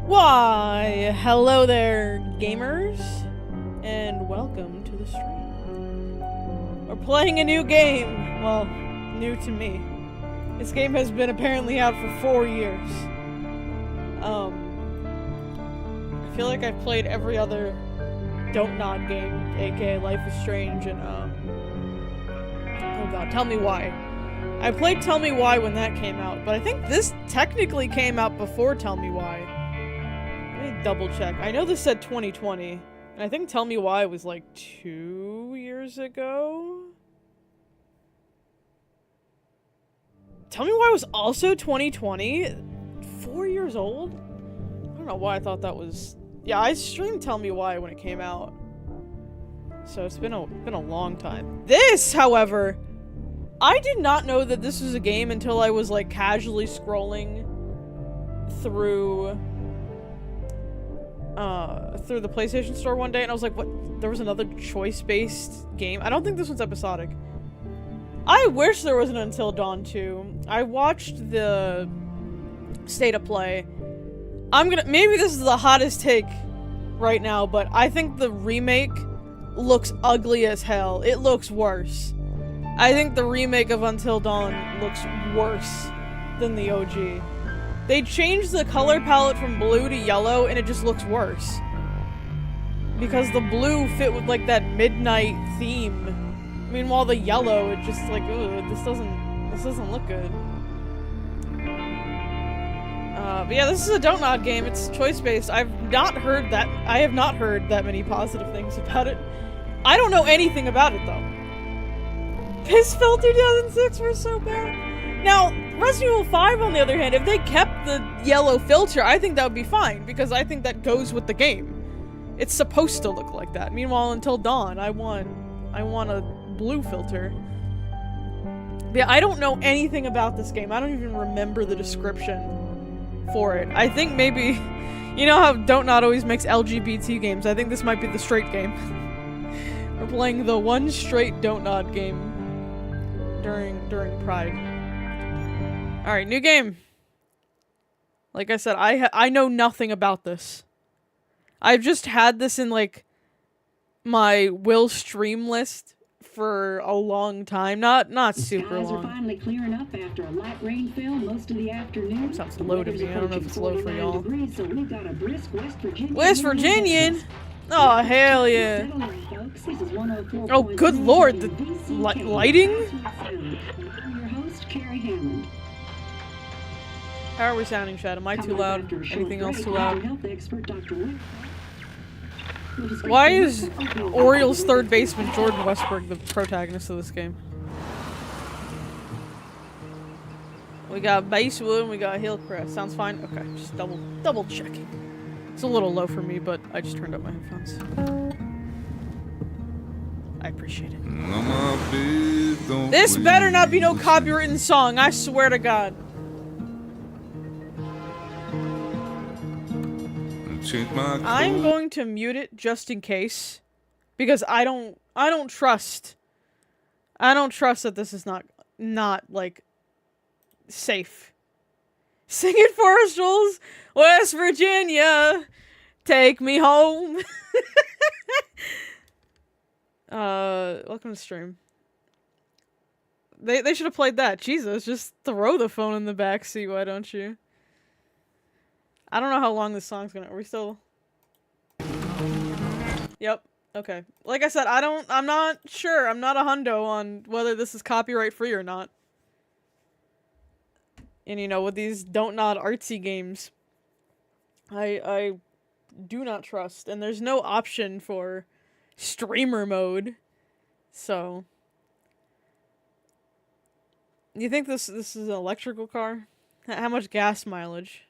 Why, hello there, gamers, and welcome to the stream. We're playing a new game. Well, new to me. This game has been apparently out for 4 years. I feel like I've played every other Dontnod game, aka Life is Strange, and oh god, Tell Me Why. I played Tell Me Why when that came out, but I think this technically came out before Tell Me Why. Let me double check. I know this said 2020, and I think Tell Me Why was like 2 years ago? Tell Me Why was also 2020? 4 years old? I don't know why I thought that was... Yeah, I streamed Tell Me Why when it came out. So it's been a long time. This, however, I did not know that this was a game until I was like casually scrolling through the PlayStation Store one day, and I was like, what? There was another choice-based game? I don't think this one's episodic. I wish there was an Until Dawn 2. I watched the State of Play. Maybe this is the hottest take right now, but I think the remake looks ugly as hell. It looks worse. I think the remake of Until Dawn looks worse than the OG. They changed the color palette from blue to yellow, and it just looks worse. Because the blue fit with, like, that midnight theme. Meanwhile, the yellow, it just, like, ugh, this doesn't look good. But yeah, this is a Dontnod game. It's choice-based. I have not heard that many positive things about it. I don't know anything about it, though. Pissfell 2006 were so bad. Now, Resident Evil 5, on the other hand, if they kept the yellow filter, I think that would be fine, because I think that goes with the game. It's supposed to look like that. Meanwhile, Until Dawn, I want a blue filter. But yeah, I don't know anything about this game. I don't even remember the description for it. I think maybe... You know how Dontnod always makes LGBT games? I think this might be the straight game. We're playing the one straight Dontnod game during Pride. Alright, new game. Like I said, I know nothing about this. I've just had this in, like, my will stream list for a long time. Not super long. Skies are finally clearing up after a light rainfall most of the afternoon. Sounds low to me. I don't know if it's low for y'all. So we've got a brisk West Virginian. West Virginian? Oh, hell yeah. Oh, good lord. The lighting? How are we sounding, Chad? Am I too loud? Anything else too loud? Why is Orioles third baseman Jordan Westbrook the protagonist of this game? We got Basewood and we got Hillcrest. Sounds fine? Okay, just double checking. It's a little low for me, but I just turned up my headphones. I appreciate it. This better not be no copywritten song, I swear to God. I'm going to mute it just in case, because I don't trust that this is not like safe. Sing it for us, Jules. West Virginia, take me home. Welcome to stream. They should have played that. Jesus, just throw the phone in the backseat, why don't you? I don't know how long this song's gonna... Are we still... Yep. Okay. Like I said, I'm not sure. I'm not a hundo on whether this is copyright free or not. And you know, with these Dontnod artsy games, I do not trust. And there's no option for streamer mode. So... You think this is an electrical car? How much gas mileage?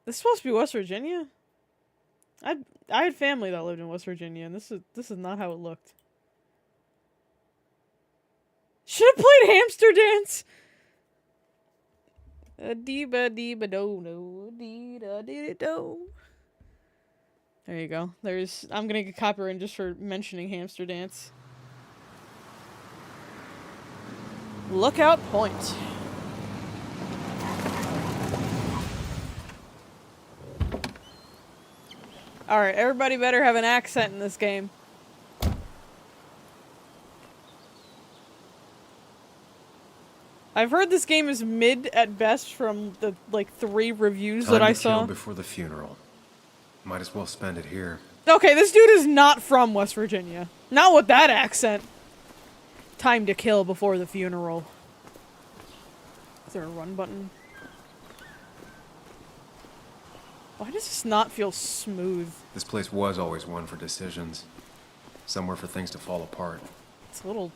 This is supposed to be West Virginia? I had family that lived in West Virginia, and this is not how it looked. Should have played Hamster Dance! A-dee-ba-dee-ba-do-no, There you go. I'm gonna get copyrighted just for mentioning Hamster Dance. Lookout Point. Alright, everybody better have an accent in this game. I've heard this game is mid at best from the, like, 3 reviews that I saw. Time to kill before the funeral. Might as well spend it here. Okay, this dude is not from West Virginia. Not with that accent. Time to kill before the funeral. Is there a run button? Why does this not feel smooth? This place was always one for decisions. Somewhere for things to fall apart. It's a little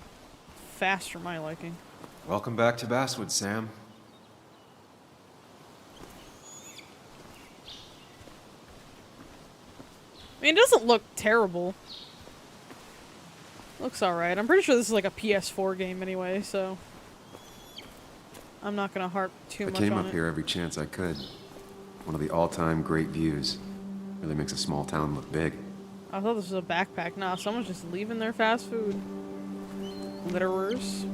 fast for my liking. Welcome back to Basswood, Sam. I mean, it doesn't look terrible. Looks alright. I'm pretty sure this is like a PS4 game anyway, so... I'm not gonna harp too much on it. I came up here every chance I could. One of the all-time great views. Really makes a small town look big. I thought this was a backpack. Nah, someone's just leaving their fast food. Litterers.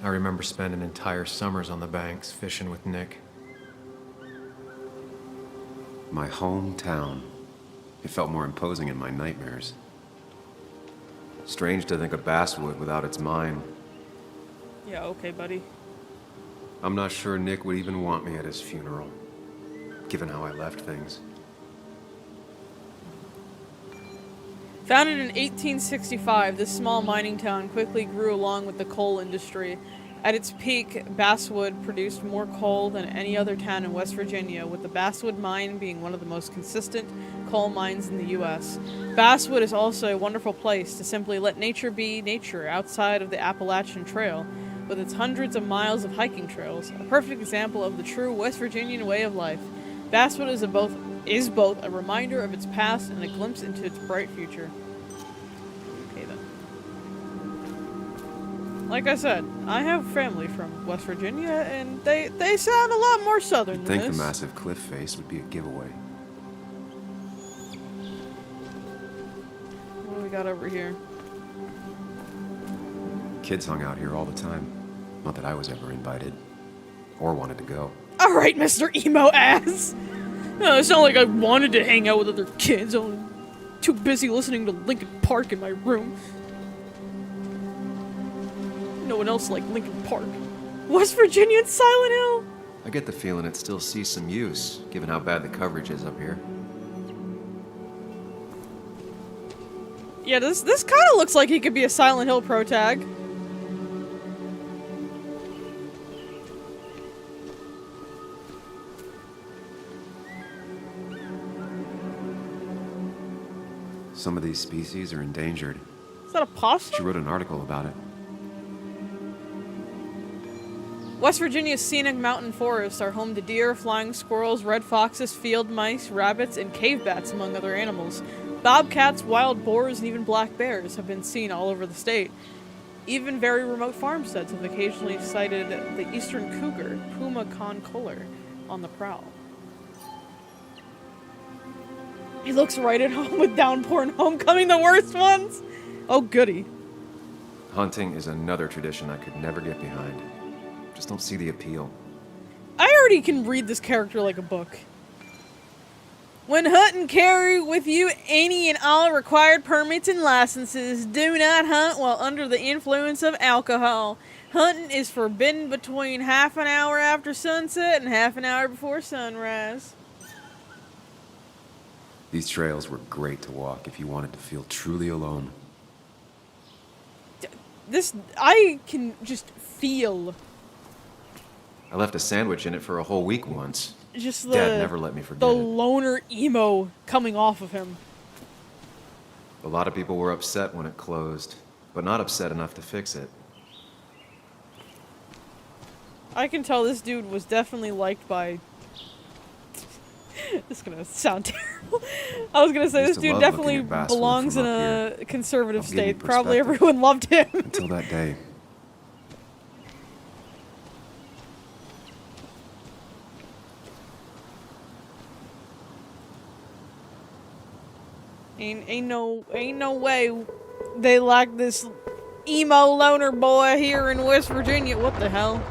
I remember spending entire summers on the banks, fishing with Nick. My hometown. It felt more imposing in my nightmares. Strange to think of Basswood without its mine. Yeah, okay, buddy. I'm not sure Nick would even want me at his funeral, given how I left things. Founded in 1865, this small mining town quickly grew along with the coal industry. At its peak, Basswood produced more coal than any other town in West Virginia, with the Basswood mine being one of the most consistent coal mines in the U.S. Basswood is also a wonderful place to simply let nature be nature outside of the Appalachian Trail, with its hundreds of miles of hiking trails, a perfect example of the true West Virginian way of life. Basswood is both a reminder of its past and a glimpse into its bright future. Okay then. Like I said, I have family from West Virginia, and they sound a lot more southern You'd than think this. the massive cliff face would be a giveaway. What do we got over here? Kids hung out here all the time. Not that I was ever invited. Or wanted to go. Alright, Mr. Emo Ass! It's not like I wanted to hang out with other kids. I'm too busy listening to Linkin Park in my room. No one else liked Linkin Park. West Virginia and Silent Hill! I get the feeling it still sees some use, given how bad the coverage is up here. Yeah, this kind of looks like he could be a Silent Hill protag. Some of these species are endangered. Is that a possum? She wrote an article about it. West Virginia's scenic mountain forests are home to deer, flying squirrels, red foxes, field mice, rabbits, and cave bats, among other animals. Bobcats, wild boars, and even black bears have been seen all over the state. Even very remote farmsteads have occasionally sighted the eastern cougar, Puma concolor, on the prowl. He looks right at home with Downpour and Homecoming, the worst ones! Oh, goody. Hunting is another tradition I could never get behind. Just don't see the appeal. I already can read this character like a book. When hunting, carry with you any and all required permits and licenses. Do not hunt while under the influence of alcohol. Hunting is forbidden between half an hour after sunset and half an hour before sunrise. These trails were great to walk if you wanted to feel truly alone. I can just feel. I left a sandwich in it for a whole week once. Just Dad never let me forget the it. loner emo coming off of him. A lot of people were upset when it closed, but not upset enough to fix it. I can tell this dude was definitely liked by... This is gonna sound terrible. I was gonna say I this used to dude love definitely looking at Basswood belongs from in up a conservative I'll give you state. Probably perspective. everyone loved him. Until that day. Ain't no way they lack this emo loner boy here in West Virginia. What the hell?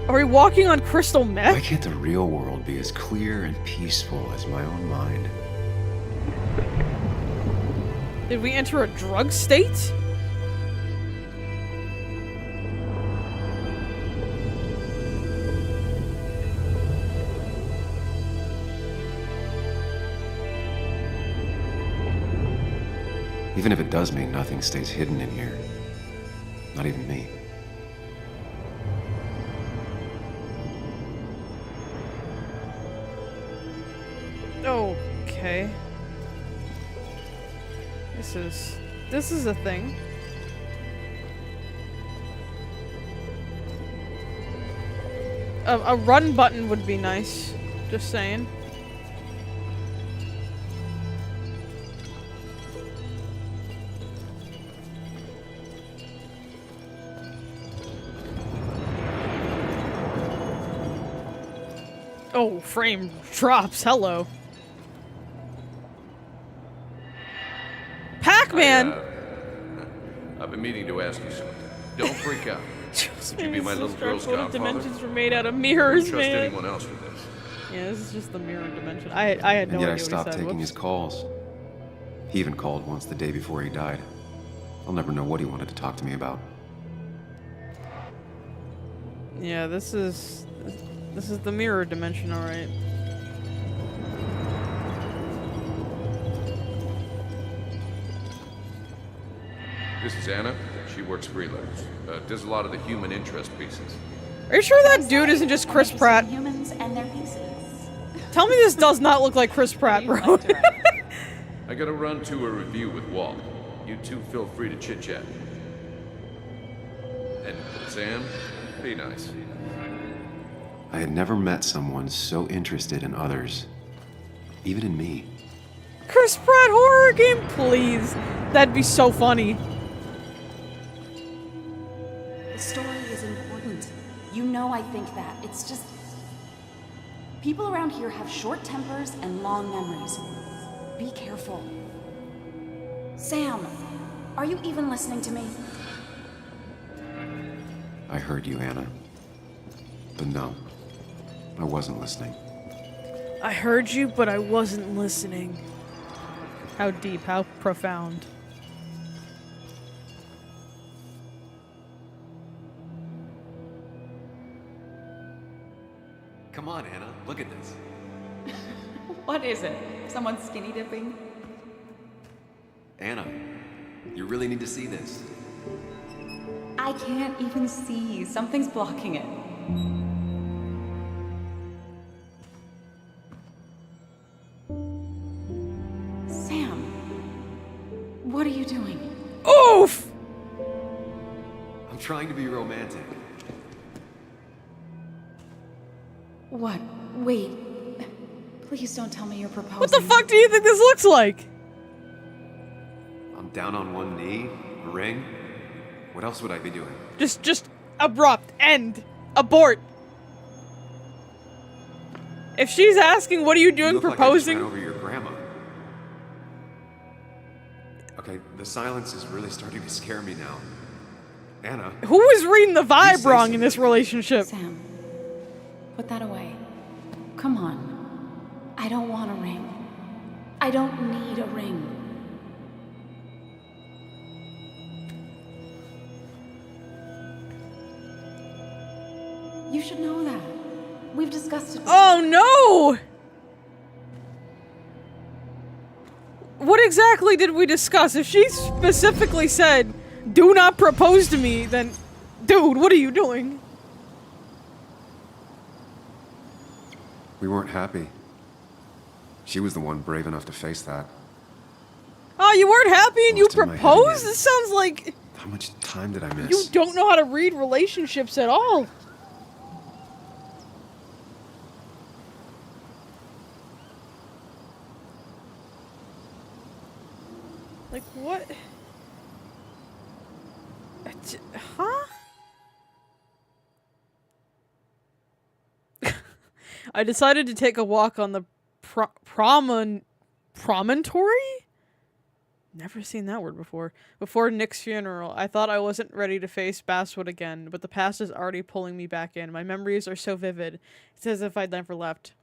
Are we walking on crystal meth? Why can't the real world be as clear and peaceful as my own mind? Did we enter a drug state? Even if it does mean nothing stays hidden in here. Not even me. Okay. This is a thing. A run button would be nice. Just saying. Oh, frame drops. Hello. Pac-Man! I've been meaning to ask you something. Don't freak out. Would you be my little Girl Scout dimensions father? were made out of mirrors, Trust man. anyone else with this. Yeah, this is just the mirror dimension. I had no idea And yet I what he stopped said. taking Whoops. his calls. He even called once the day before he died. I'll never know what he wanted to talk to me about. Yeah, this is the mirror dimension, all right. This is Anna. She works freelance. Does a lot of the human interest pieces. Are you sure that dude isn't just Chris Pratt? Humans and their pieces. Tell me this does not look like Chris Pratt, bro. I gotta run to a review with Walt. You two feel free to chit-chat. And Sam, be nice. I had never met someone so interested in others. Even in me. Chris Pratt horror game, please. That'd be so funny. The story is important. You know I think that. It's just... people around here have short tempers and long memories. Be careful. Sam, are you even listening to me? I heard you, Anna. But no, I wasn't listening. I heard you, but I wasn't listening. How deep, how profound. Come on, Anna, look at this. What is it? Someone skinny dipping? Anna, you really need to see this. I can't even see. Something's blocking it. Sam, what are you doing? Oof! I'm trying to be romantic. What? Wait. Please don't tell me you're proposing. What the fuck do you think this looks like? I'm down on one knee, a ring. What else would I be doing? Just abrupt, end, abort. If she's asking, what are you doing, You look proposing? like I just ran over your grandma. Okay, the silence is really starting to scare me now. Anna. Who is reading the vibe say wrong in this something. relationship? Sam, put that away. Come on. I don't want a ring. I don't need a ring. You should know that. We've discussed it. Oh no! What exactly did we discuss? If she specifically said, do not propose to me, then, dude, what are you doing? We weren't happy. She was the one brave enough to face that. Oh, you weren't happy and you Most of my head proposed? again. This sounds like How much time did I miss? you don't know how to read relationships at all. Like, what? Huh? I decided to take a walk on the promontory? Never seen that word before. Before Nick's funeral, I thought I wasn't ready to face Basswood again, but the past is already pulling me back in. My memories are so vivid. It's as if I'd never left.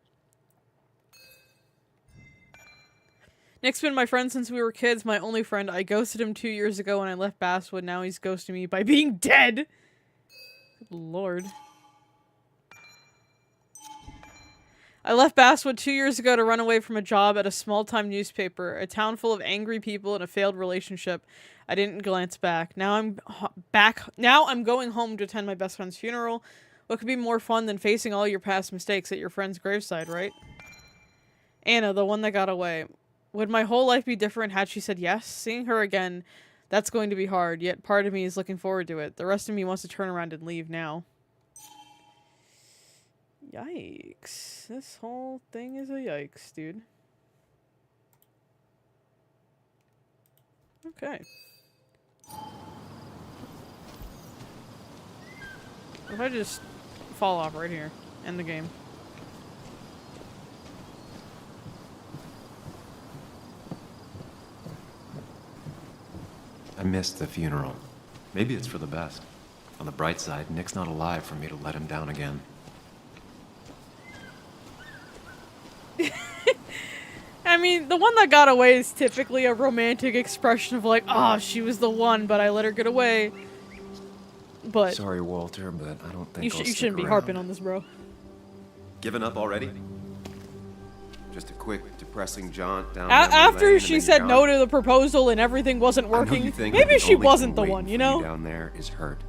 Nick's been my friend since we were kids, my only friend. I ghosted him 2 years ago when I left Basswood. Now he's ghosting me by being dead. Good Lord. I left Basswood 2 years ago to run away from a job at a small-time newspaper, a town full of angry people and a failed relationship. I didn't glance back. Now I'm going home to attend my best friend's funeral. What could be more fun than facing all your past mistakes at your friend's graveside, right? Anna, the one that got away. Would my whole life be different had she said yes? Seeing her again, that's going to be hard, yet part of me is looking forward to it. The rest of me wants to turn around and leave now. Yikes. This whole thing is a yikes, dude. Okay. What if I just fall off right here? End the game. I missed the funeral. Maybe it's for the best. On the bright side, Nick's not alive for me to let him down again. I mean, the one that got away is typically a romantic expression of like, oh, she was the one, but I let her get away. But sorry, Walter, but I don't think you shouldn't be harping on this, bro. Giving up already? Just a quick, depressing jaunt down after she said no to the proposal and everything wasn't working, maybe she wasn't the one, you know? Down there is hurt.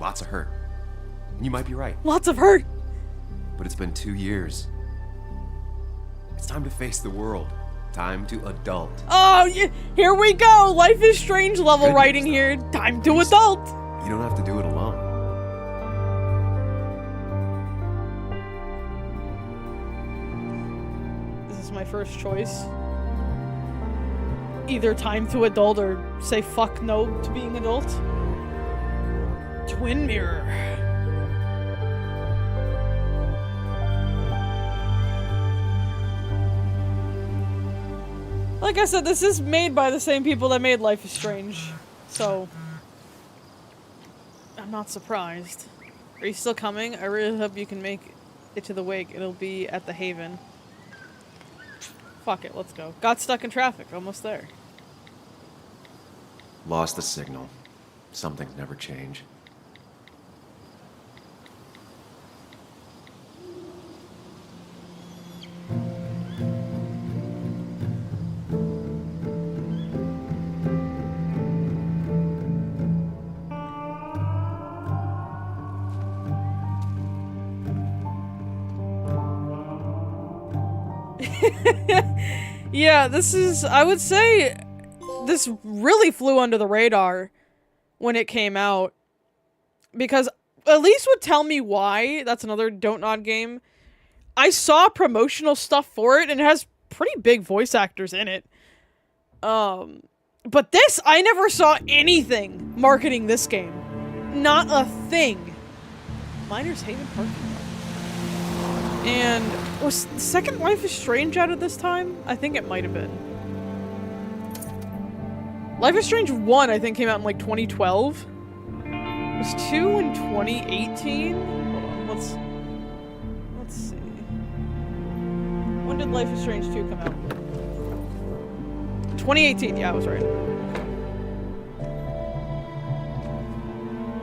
Lots of hurt. And you might be right. Lots of hurt. But it's been 2 years. It's time to face the world. Time to adult. Oh, here we go. Life is Strange level writing here. Time to adult. You don't have to do it alone. Is this my first choice? Either time to adult or say fuck no to being adult? Twin mirror. Like I said, this is made by the same people that made Life is Strange, so I'm not surprised. Are you still coming? I really hope you can make it to the wake. It'll be at the Haven. Fuck it, let's go. Got stuck in traffic, almost there. Lost the signal. Some things never change. Yeah, this is, I would say, this really flew under the radar when it came out. Because at least would tell me why. That's another Dontnod game. I saw promotional stuff for it, and it has pretty big voice actors in it. But this, I never saw anything marketing this game. Not a thing. Miners Haven parking lot. And was the second Life is Strange out at this time? I think it might have been. Life is Strange 1, I think, came out in like 2012. Was 2 in 2018? Hold on, let's see. When did Life is Strange 2 come out? 2018, yeah, I was right.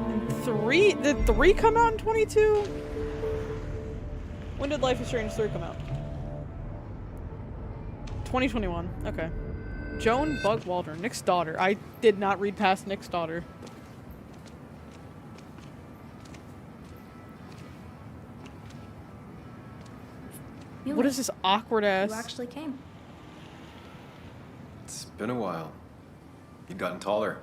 And did 3 come out in 22? When did Life is Strange 3 come out? 2021, okay. Joan Bugwalter, Nick's daughter. I did not read past Nick's daughter. What is this awkward ass? You actually came. It's been a while. You've gotten taller.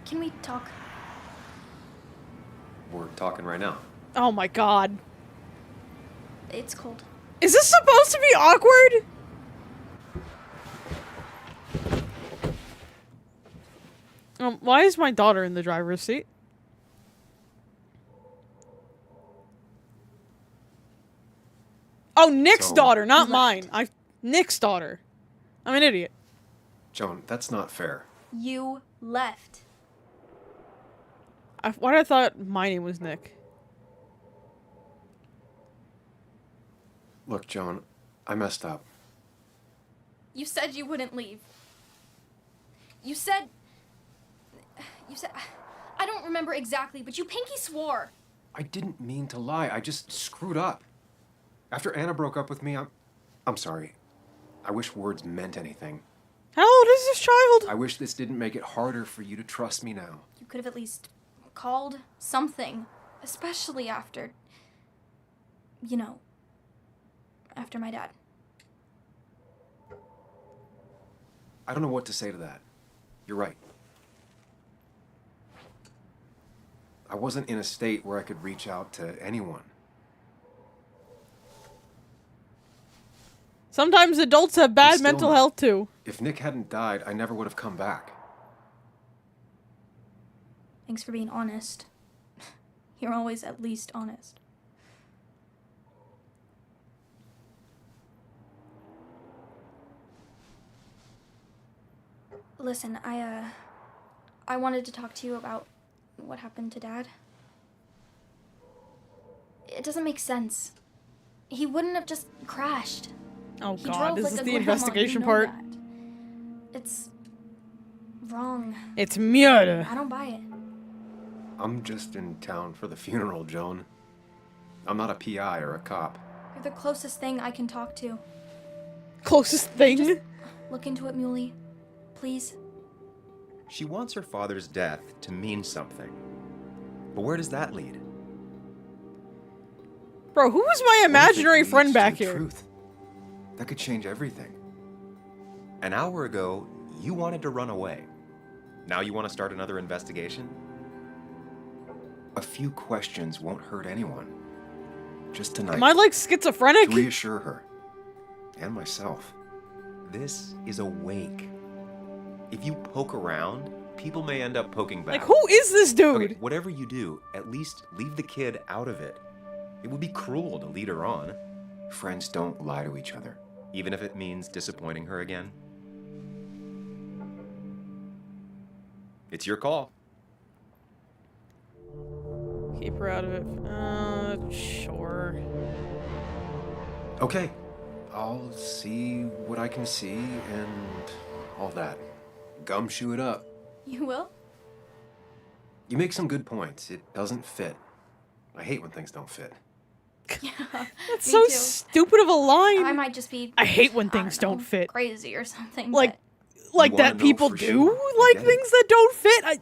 Can we talk? We're talking right now. Oh my god. It's cold. Is this supposed to be awkward? Why is my daughter in the driver's seat? Oh, Nick's So- daughter, not Left. mine. Nick's daughter. I'm an idiot. Joan, that's not fair. You left. Why did I thought my name was Nick? Look, Joan, I messed up. You said you wouldn't leave. You said... I don't remember exactly, but you pinky swore. I didn't mean to lie. I just screwed up. After Anna broke up with me, I'm sorry. I wish words meant anything. How old is this child? I wish this didn't make it harder for you to trust me now. You could have at least called something. Especially after... You know... After my dad. I don't know what to say to that. You're right. I wasn't in a state where I could reach out to anyone. Sometimes adults have bad still mental not. health too. If Nick hadn't died, I never would have come back. Thanks for being honest. You're always at least honest. Listen, I wanted to talk to you about what happened to Dad. It doesn't make sense. He wouldn't have just crashed. Oh He god, drove this like is a the grandma, investigation you know part. that. It's wrong. It's murder. I don't buy it. I'm just in town for the funeral, Joan. I'm not a PI or a cop. You're the closest thing I can talk to. Closest thing. Just look into it, Muley. Please. She wants her father's death to mean something. But where does that lead? Bro, who was my What if it imaginary leads friend to back the here? Truth? That could change everything. An hour ago, you wanted to run away. Now you want to start another investigation? A few questions won't hurt anyone. Just tonight. Am I like schizophrenic? To reassure her. And myself. This is a wake. If you poke around, people may end up poking back. Like, who is this dude? Okay, whatever you do, at least leave the kid out of it. It would be cruel to lead her on, Friends don't lie to each other. even if it means disappointing her again. It's your call. Keep her out of it. Sure. Okay. I'll see what I can see and all that. Gumshoe it up. You will? You make some good points. It doesn't fit. I hate when things don't fit. That's Me so too. stupid of a line. I might just be... I hate when things don't know, fit. Crazy or something. Like, but like wanna that know people for do sure? I like get it. things that don't fit.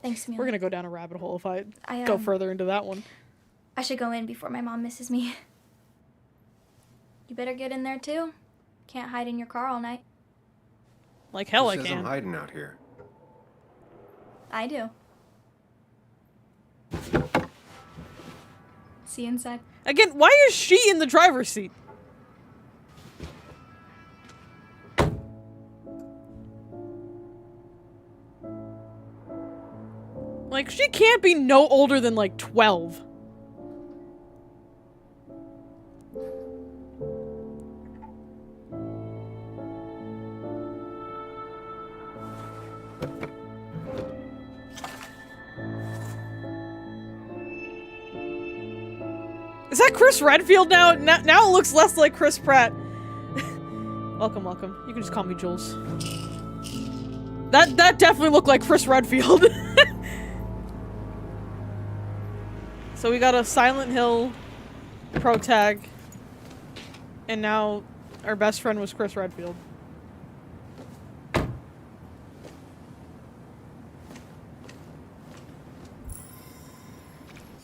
thanks, Muley. We're gonna go down a rabbit hole if I I, go further into that one. I should go in before my mom misses me. You better get in there too. Can't hide in your car all night. Like hell, I Who says I'm can. hiding out here? I do. See you inside. Again, why is she in the driver's seat? Like, she can't be no older than, like, 12. Is that Chris Redfield now? Now it looks less like Chris Pratt. Welcome, welcome. You can just call me Jules. That definitely looked like Chris Redfield. So we got a Silent Hill pro tag, and now our best friend was Chris Redfield.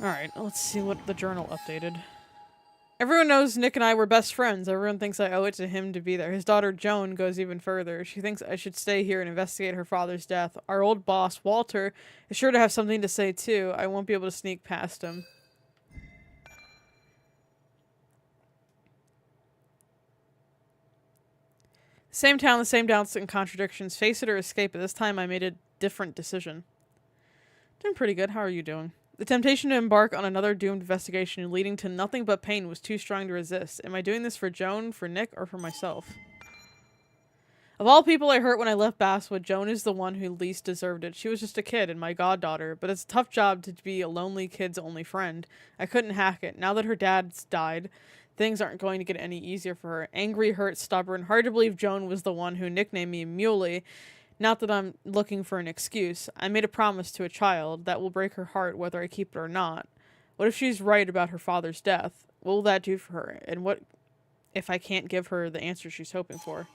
Alright, let's see what the journal updated. Everyone knows Nick and I were best friends. Everyone thinks I owe it to him to be there. His daughter Joan goes even further. She thinks I should stay here and investigate her father's death. Our old boss, Walter, is sure to have something to say too. I won't be able to sneak past him. Same town, the same doubts and contradictions. Face it or escape it. This time I made a different decision. Doing pretty good. How are you doing? The temptation to embark on another doomed investigation leading to nothing but pain was too strong to resist. Am I doing this for Joan, for Nick, or for myself? Of all people I hurt when I left Basswood, Joan is the one who least deserved it. She was just a kid and my goddaughter, but it's a tough job to be a lonely kid's only friend. I couldn't hack it. Now that her dad's died, things aren't going to get any easier for her. Angry, hurt, stubborn. Hard to believe Joan was the one who nicknamed me Muley. Not that I'm looking for an excuse. I made a promise to a child that will break her heart whether I keep it or not. What if she's right about her father's death? What will that do for her? And what if I can't give her the answer she's hoping for?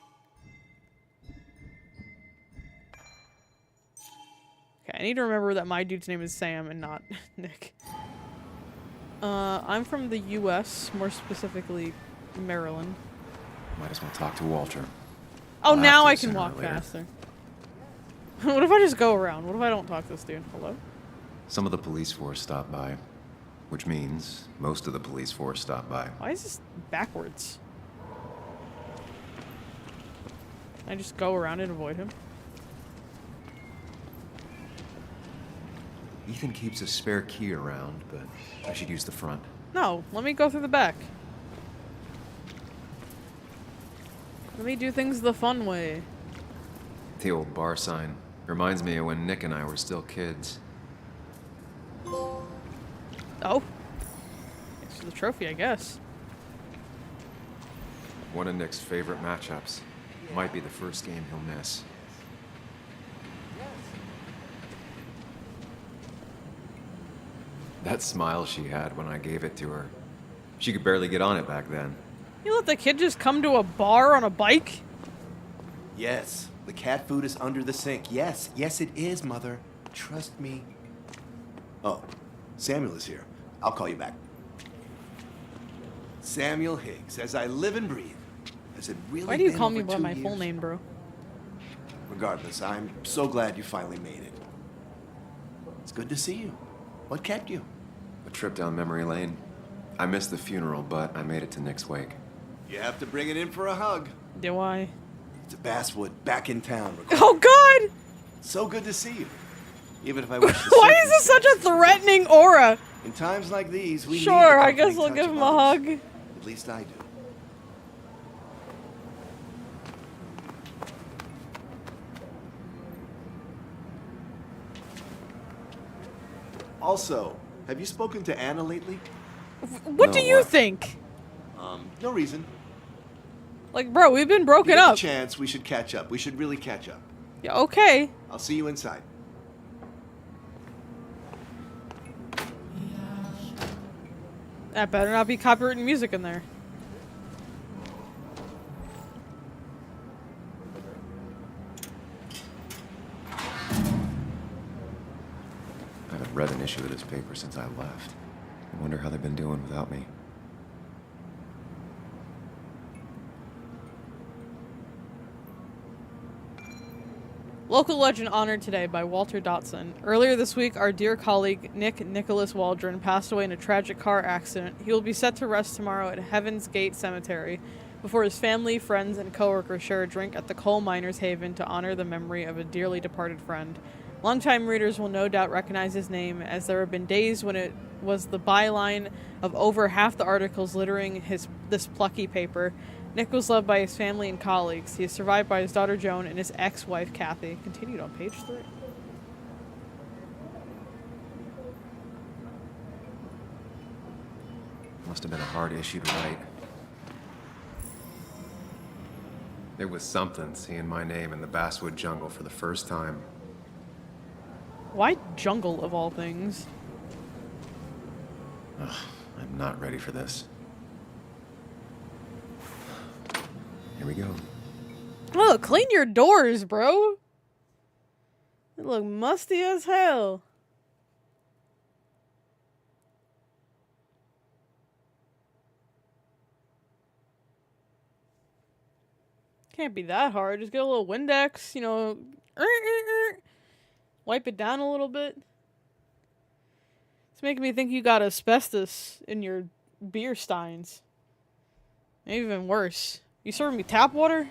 Okay, I need to remember that my dude's name is Sam and not Nick. I'm from the U.S., more specifically Maryland. Might as well talk to Walter. Oh, I'll now have to I can sooner or walk later. faster. What if I just go around? What if I don't talk to this dude? Hello? Some of the police force stopped by, which means most of the police force stopped by. Why is this backwards? Can I just go around and avoid him? Ethan keeps a spare key around, but I should use the front. No, let me go through the back. Let me do things the fun way. The old bar sign reminds me of when Nick and I were still kids. Oh. It's the trophy, I guess. One of Nick's favorite matchups. Might be the first game he'll miss. That smile she had when I gave it to her. She could barely get on it back then. You let the kid just come to a bar on a bike? Yes, the cat food is under the sink. Yes, yes it is, Mother. Trust me. Oh, Samuel is here. I'll call you back. Samuel Higgs, as I live and breathe. Has it really Why do you been call me over by 2 my full years? name, bro? Regardless, I'm so glad you finally made it. It's good to see you. What kept you? A trip down memory lane. I missed the funeral, but I made it to Nick's wake. You have to bring it in for a hug. Do I? To Basswood, back in town. Oh, God! So good to see you. Even if I wish the Why is this such a threatening aura? In times like these, we need Sure, the I guess comforting I'll touch give of him a others. hug. At least I do. Also, have you spoken to Anna lately? What do No, you what? think? No reason. Like, bro, we've been broken Give it a up. chance, we should catch up. We should really catch up. Yeah, okay. I'll see you inside. That better not be copyrighted music in there. I haven't read an issue of this paper since I left. I wonder how they've been doing without me. Local legend honored today by Walter Dotson. Earlier this week, our dear colleague Nick Nicholas Waldron passed away in a tragic car accident. He will be set to rest tomorrow at Heaven's Gate Cemetery before his family, friends, and coworkers share a drink at the Coal Miners' Haven to honor the memory of a dearly departed friend. Longtime readers will no doubt recognize his name, as there have been days when it was the byline of over half the articles littering this plucky paper. Nick was loved by his family and colleagues. He is survived by his daughter Joan and his ex-wife Kathy. Continued on page 3. Must have been a hard issue to write. It was something seeing my name in the Basswood jungle for the first time. Why jungle of all things? Ugh, I'm not ready for this. Here we go. Oh, clean your doors, bro. They look musty as hell. Can't be that hard. Just get a little Windex, you know. Wipe it down a little bit. It's making me think you got asbestos in your beer steins. Maybe even worse. You serving me tap water?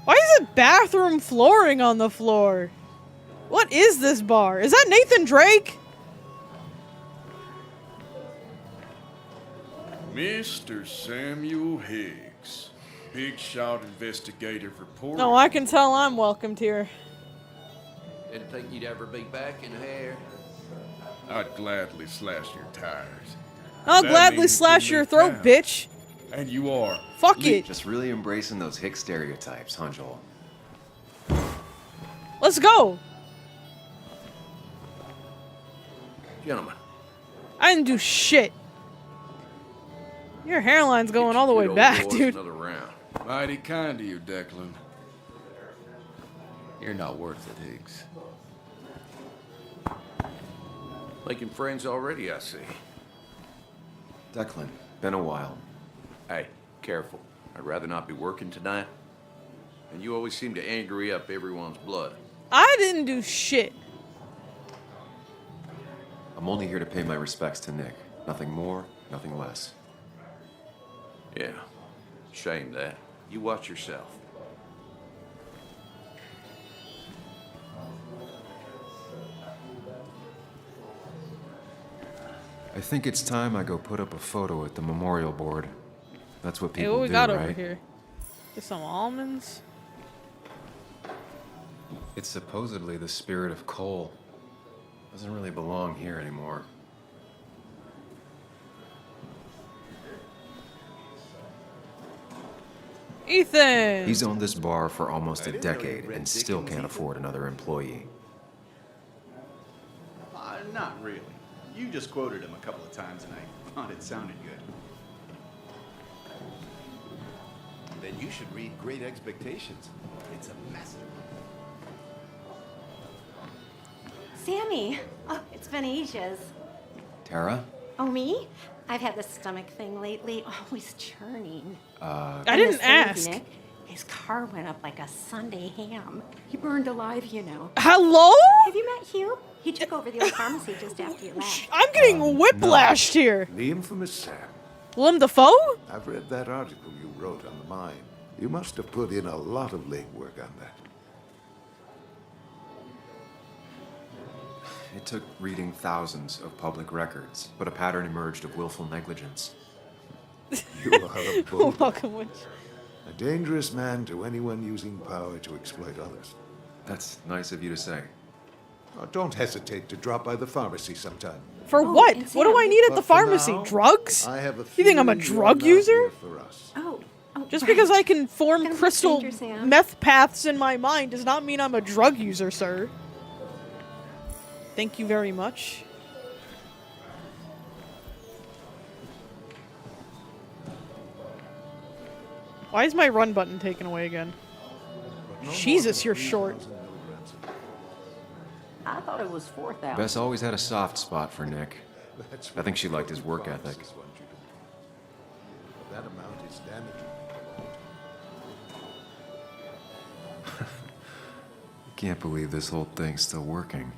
Why is it bathroom flooring on the floor? What is this bar? Is that Nathan Drake? Mr. Samuel Higgs, big shot investigative reporter. No, I can tell I'm welcomed here. Didn't think you'd ever be back in here. I'd gladly slash your tires. I'll That gladly means slash you your leave throat, town. bitch. And you are. Fuck it. Just really embracing those hick stereotypes, huh, Joel? Let's go. Gentlemen. I didn't do shit. Your hairline's going all the way Good old back, boys dude. Another round. Mighty kind of you, Declan. You're not worth it, Higgs. Making friends already, I see. Declan, been a while. Hey, careful. I'd rather not be working tonight. And you always seem to angry up everyone's blood. I didn't do shit. I'm only here to pay my respects to Nick. Nothing more, nothing less. Yeah. Shame that. You watch yourself. I think it's time I go put up a photo at the memorial board. That's what Hey, people what we do, got right? over here? Get some almonds. It's supposedly the spirit of coal. Doesn't really belong here anymore. Ethan! He's owned this bar for almost a decade and still can't afford another employee. Not really. You just quoted him a couple of times and I thought it sounded good. Then you should read Great Expectations. It's a masterpiece. Sammy! Oh, it's been ages. Tara? Oh, me? I've had this stomach thing lately, always churning. I And didn't this thing, ask. Nick, his car went up like a Sunday ham. He burned alive, you know. Hello? Have you met Hugh? He took over the old pharmacy just after you left. I'm getting whiplashed here. The infamous Sam. Willem Dafoe? I've read that article you wrote on the mine. You must have put in a lot of legwork on that. It took reading thousands of public records, but a pattern emerged of willful negligence. You are a bull. Welcome, Witch. A dangerous man to anyone using power to exploit others. That's nice of you to say. Oh, don't hesitate to drop by the pharmacy sometime. For Oh, what? and What do Sam, I need at But the for pharmacy? now, Drugs? I have a You think I'm a feeling you drug are not user? here for us. Oh, Just right. because I can form Kind of a crystal stranger, Sam. meth paths in my mind does not mean I'm a drug user, sir. Thank you very much. Why is my run button taken away again? Jesus, you're short. I thought it was 4,000. Bess always had a soft spot for Nick. That's I think she liked his work ethic. Pharmacists want you to know. That amount is damaging. Can't believe this whole thing's still working.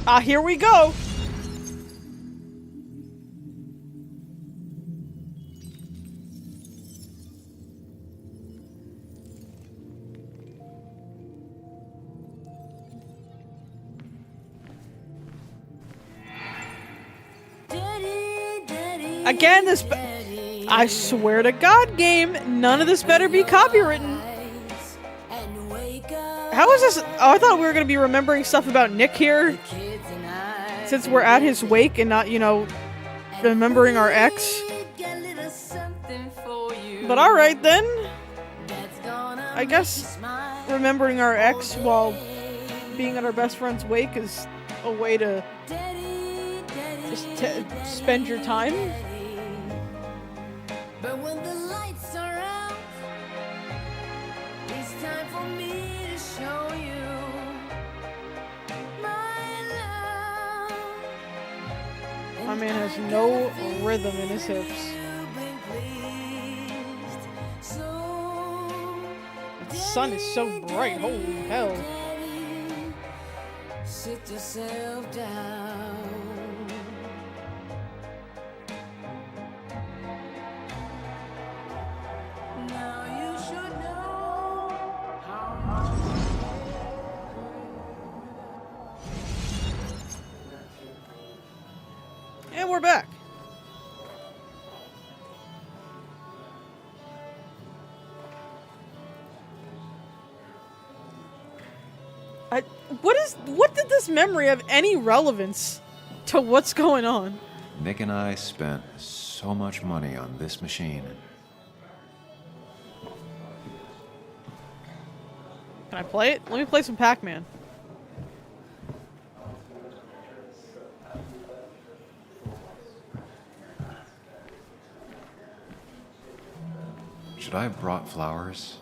Ah, here we go! Again, this. I swear to God, game, none of this better be copywritten. How is this? Oh, I thought we were gonna be remembering stuff about Nick here. Since we're at his wake and not, you know, remembering our ex. But alright then. I guess remembering our ex while being at our best friend's wake is a way to just spend your time. But when the lights are out, it's time for me to show you my love. My man has no rhythm in his hips. The sun is so bright, holy hell. Sit yourself down. Now you should know how much we're back. What did this memory have any relevance to what's going on? Nick and I spent so much money on this machine. Can I play it? Let me play some Pac-Man. Should I have brought flowers?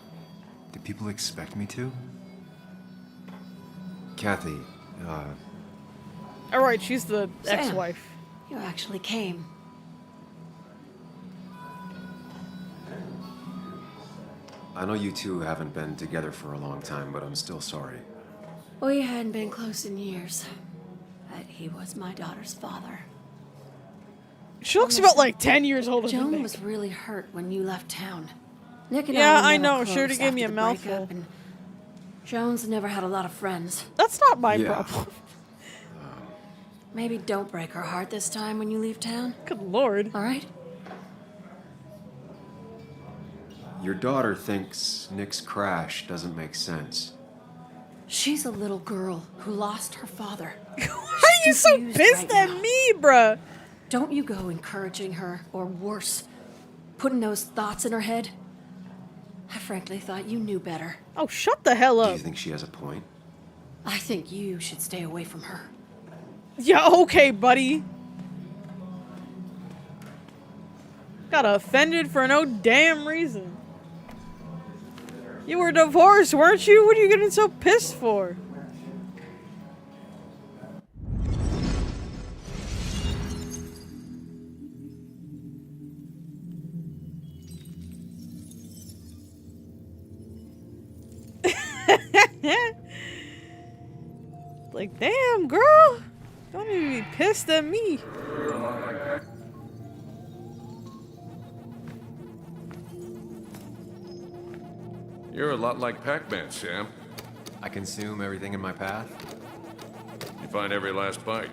Do people expect me to? Kathy, Alright, she's the Sam, ex-wife. You actually came. I know you two haven't been together for a long time, but I'm still sorry. We hadn't been close in years, but he was my daughter's father. She looks about like 10 years older than Joan me. was really hurt when you left town. Nick and Yeah, I I were never know. She close already gave me after a the mouthful. breakup, and Joan's never had a lot of friends. That's not my Yeah. problem. Maybe don't break her heart this time when you leave town. Good lord. All right? Your daughter thinks Nick's crash doesn't make sense. She's a little girl who lost her father. Why are you so confused pissed right at now. me, bruh? Don't you go encouraging her, or worse, putting those thoughts in her head. I frankly thought you knew better. Oh, shut the hell Do up. you think she has a point? I think you should stay away from her. Yeah, okay, buddy. Got offended for no damn reason. You were divorced, weren't you? What are you getting so pissed for? Like, damn, girl. Don't even be pissed at me. You're a lot like Pac-Man, Sam. I consume everything in my path? You find every last bite.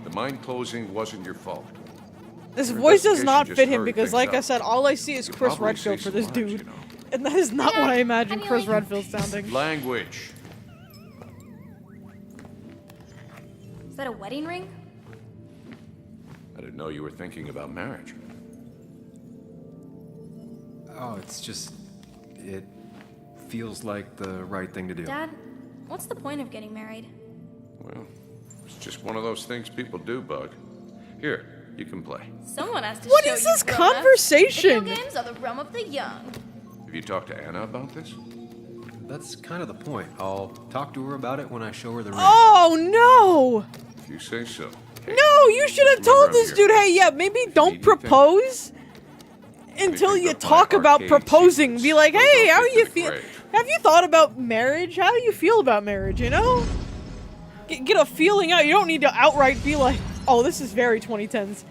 The mine closing wasn't your fault. This Your voice does investigation not just fit him hurried because, things like I up. said, all I see is You Chris probably Redfield say for this some dude. lines, you know. And that is not Yeah, what I imagine anyway. Chris Redfield sounding. Language. Is that a wedding ring? I didn't know you were thinking about marriage. Oh, it's just... it feels like the right thing to do. Dad, what's the point of getting married? Well, it's just one of those things people do, Bug. Here, you can play. Someone has to What show is you this grown-ups. conversation? Video games are the realm of the young. Have you talked to Anna about this? That's kind of the point. I'll talk to her about it when I show her the ring. Oh, no! If you say so. No, you should have told around this here. dude, hey, yeah, maybe don't anything- propose until anything you but my talk about arcade proposing. secrets, Be like, those hey, don't how fit you the feel? grave. Have you thought about marriage? How do you feel about marriage, you know? Get a feeling out. You don't need to outright be like, oh, this is very 2010s.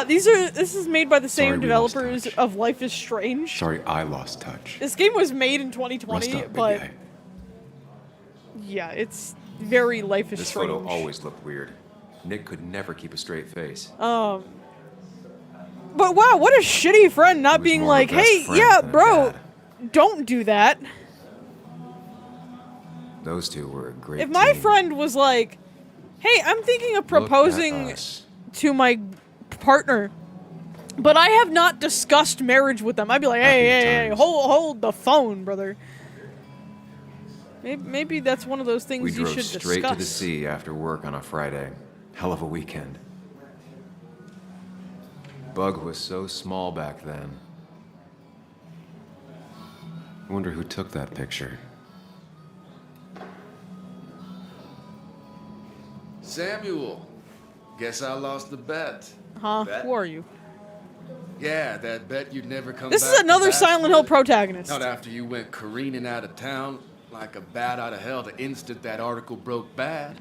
This is made by the same Sorry, we lost developers touch. of Life is Strange. Sorry, I lost touch. This game was made in Rest 2020, up, big but guy. yeah, it's very Life is This Strange. photo always looked weird. Nick could never keep a straight face. But wow, what a shitty friend not He was being more of a like, best hey, friend yeah, than a bro, dad. don't do that. Those two were a great If my team. friend was like, hey, I'm thinking of Look at proposing us. to my partner, but I have not discussed marriage with them, I'd be like, hey, Happy hey, times. hold the phone, brother. Maybe that's one of those things We you drove should straight discuss. to the sea after work on a Friday. Hell of a weekend. Bug was so small back then. I wonder who took that picture. Samuel, guess I lost the bet. Huh? Bet? Who are you? Yeah, that bet you'd never come This back is to another bash Silent Hill with. protagonist. Not after you went careening out of town like a bat out of hell the instant that article broke bad.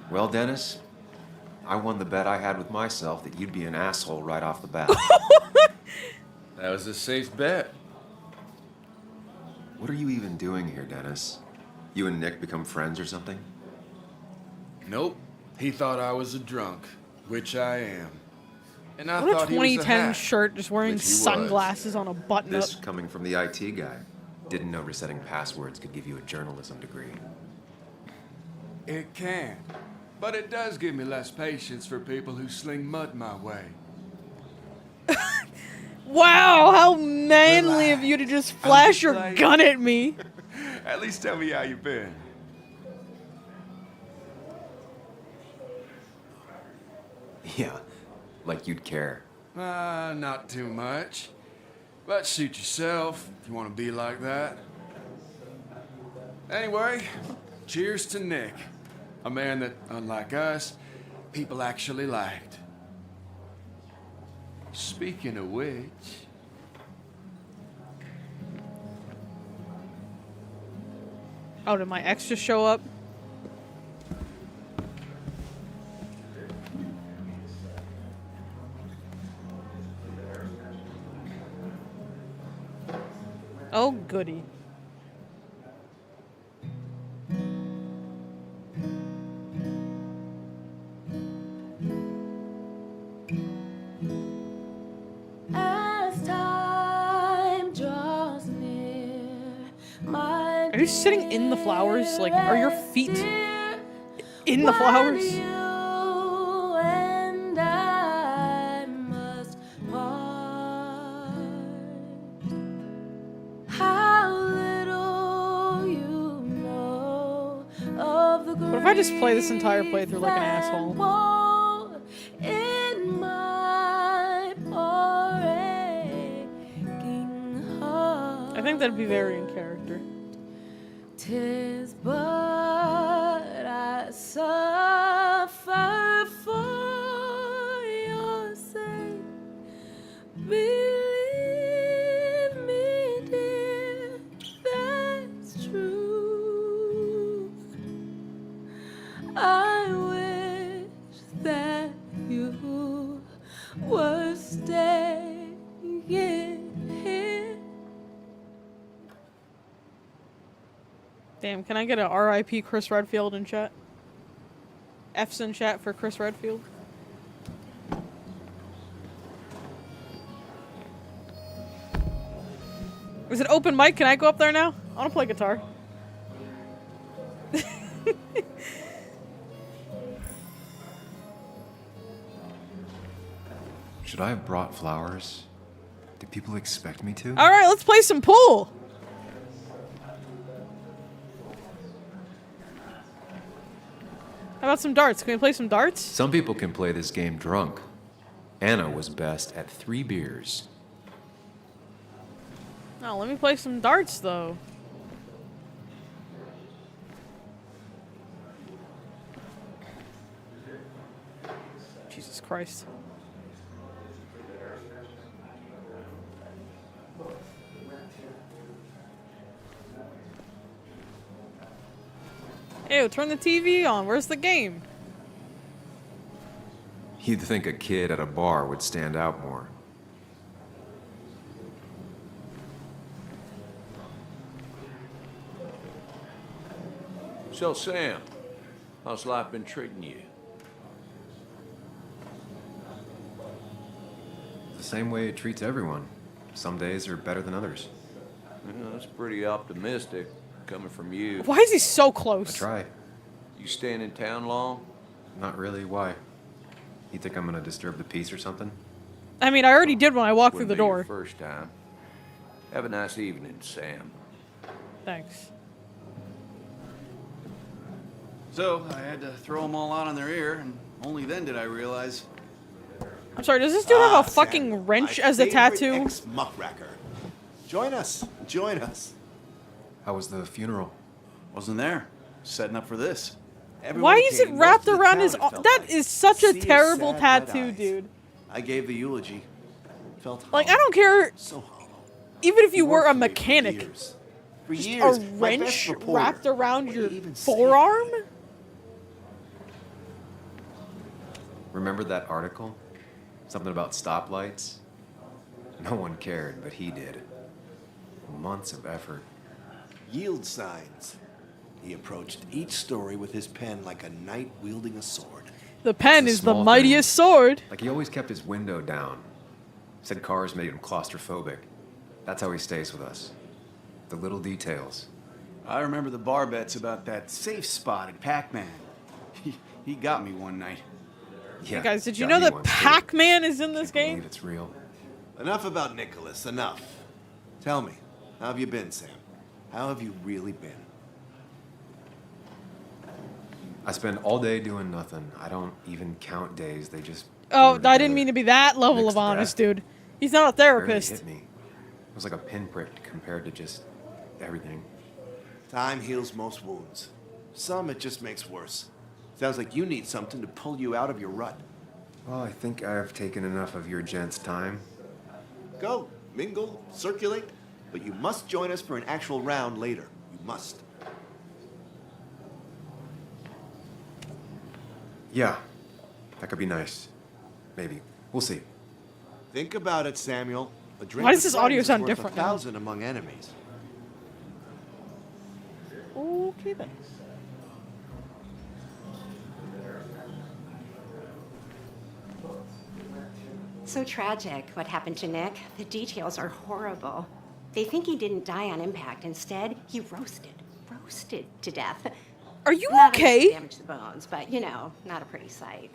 Well, Dennis, I won the bet I had with myself that you'd be an asshole right off the bat. That was a safe bet. What are you even doing here, Dennis? You and Nick become friends or something? Nope. He thought I was a drunk, which I am. And I What thought a he was a 2010 hack, shirt just wearing which he was. sunglasses on a button up. This coming from the IT guy. Didn't know resetting passwords could give you a journalism degree. It can. But it does give me less patience for people who sling mud my way. Wow, how manly of you to just flash your playing. gun at me. At least tell me how you been. Yeah, like you'd care. Not too much. But suit yourself if you want to be like that. Anyway, cheers to Nick. A man that, unlike us, people actually liked. Speaking of which... Oh, did my ex just show up? Oh, goody. As time draws near, my Are you sitting in the flowers? Like, are your feet in the flowers? and I must part. How little you know of the What if I just play this entire playthrough like an asshole? in my poor aching heart. I think that'd be very in character. 'Tis but I suffer for your sake. Believe me, dear, that's true. I wish that you were staying here. Damn, can I get a RIP Chris Redfield in chat? F's in chat for Chris Redfield. Is it open mic? Can I go up there now? I want to play guitar. Should I have brought flowers? Do people expect me to? Alright, let's play some pool! How about some darts? Can we play some darts? Some people can play this game drunk. Anna was best at 3 beers. No, let me play some darts though. Jesus Christ. Ew, turn the TV on. Where's the game? You'd think a kid at a bar would stand out more. So, Sam, how's life been treating you? The same way it treats everyone. Some days are better than others. That's pretty optimistic, coming from you. Why is he so close? I try. You staying in town long? Not really. Why? You think I'm gonna disturb the peace or something? I mean, I already did when I walked through the Wouldn't be your door. first time. Have a nice evening, Sam. Thanks. So, I had to throw them all out on their ear, and only then did I realize... I'm sorry, does this dude have a fucking wrench as a tattoo? Ex-muckracker. Join us. Join us. How was the funeral? Wasn't there. Setting up for this. Why is it wrapped around his arm? That is such a See his terrible sad red tattoo, eyes. dude. I gave the eulogy. Felt Like, I don't care. so hollow. Even if you worked were a for me for mechanic. years. For Just years. a my best wrench reporter. wrapped around What do your you even say? forearm? Remember that article? Something about stoplights? No one cared, but he did. Months of effort. Yield signs. He approached each story with his pen like a knight wielding a sword. The pen It's is the the small mightiest things. sword. Like he always kept his window down. Said cars made him claustrophobic. That's how he stays with us. The little details. I remember the bar bets about that safe spot at Pac-Man. He got me one night. Yeah, Hey guys, did you got know me that once, too. Pac-Man is in this Can't game? believe it's real. Enough about Nicholas, enough. Tell me, how have you been, Sam? How have you really been? I spend all day doing nothing. I don't even count days. They just. Oh, blur I didn't together. mean to be that level Mixed of to honest, death. dude. He's not a Barely therapist. hit me. It was like a pinprick compared to just everything. Time heals most wounds. Some it just makes worse. Sounds like you need something to pull you out of your rut. Well, I think I've taken enough of your gents' time. Go, mingle, circulate, but you must join us for an actual round later. You must. Yeah, that could be nice. Maybe. We'll see. Think about it, Samuel. A drink Why does with this friends audio is sound worth different now? 1,000 among enemies. Okay then. So tragic what happened to Nick. The details are horrible. They think he didn't die on impact. Instead, he roasted to death. Are you Not okay? enough damage to the bones, but you know, not a pretty sight.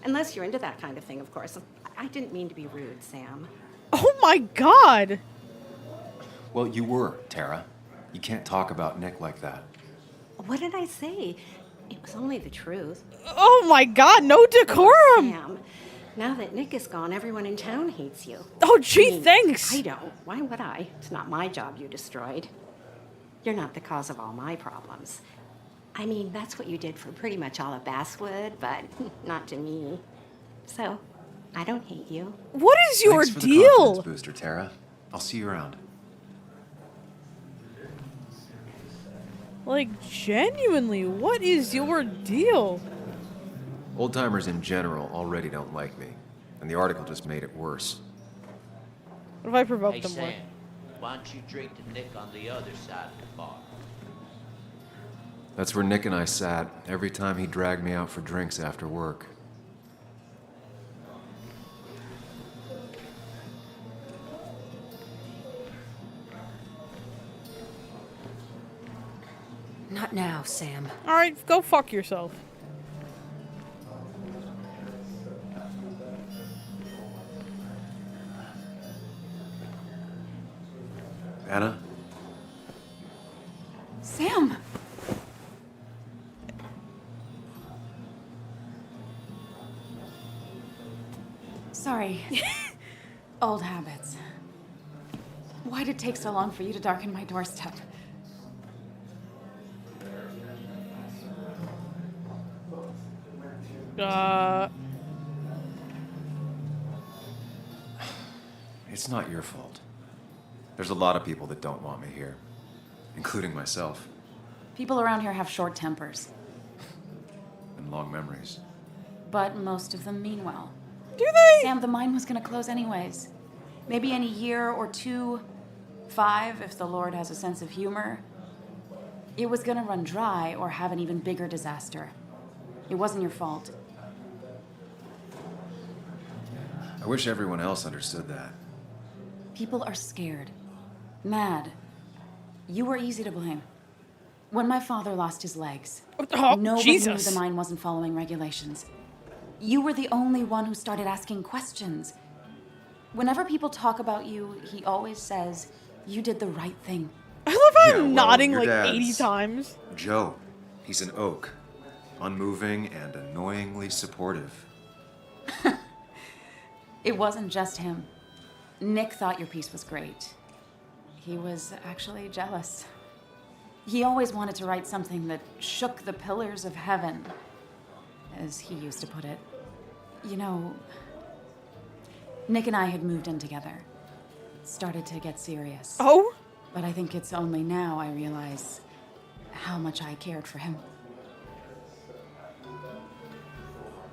Unless you're into that kind of thing, of course. I didn't mean to be rude, Sam. Oh my god! Well, you were, Tara. You can't talk about Nick like that. What did I say? It was only the truth. Oh my god, no decorum! Sam, now that Nick is gone, everyone in town hates you. Oh gee, I mean, thanks! I don't. Why would I? It's not my job you destroyed. You're not the cause of all my problems. I mean, that's what you did for pretty much all of Basswood, but not to me. So, I don't hate you. What is your Thanks for the deal? confidence booster, Tara. I'll see you around. Like, genuinely, what is your deal? Old timers in general already don't like me, and the article just made it worse. What if I provoke Hey, them more? Sam, why don't you drink to Nick on the other side of the bar? That's where Nick and I sat every time he dragged me out for drinks after work. Not now, Sam. Alright, go fuck yourself. Anna? Sam! Sorry. Old habits. Why'd it take so long for you to darken my doorstep? It's not your fault. There's a lot of people that don't want me here, including myself, People around here have short tempers, and long memories. but most of them mean well. Do they? Sam, the mine was gonna close anyways. Maybe in a year or two, 5 if the Lord has a sense of humor. It was gonna run dry or have an even bigger disaster. It wasn't your fault. I wish everyone else understood that. People are scared. Mad. You were easy to blame. When my father lost his legs, nobody Jesus. knew the mine wasn't following regulations. You were the only one who started asking questions. Whenever people talk about you, he always says, you did the right thing. I love how Yeah, I'm well, nodding your like dad's 80 times. Joe. He's an oak. Unmoving and annoyingly supportive. It wasn't just him. Nick thought your piece was great. He was actually jealous. He always wanted to write something that shook the pillars of heaven, as he used to put it. You know, Nick and I had moved in together. Started to get serious. Oh? But I think it's only now I realize how much I cared for him.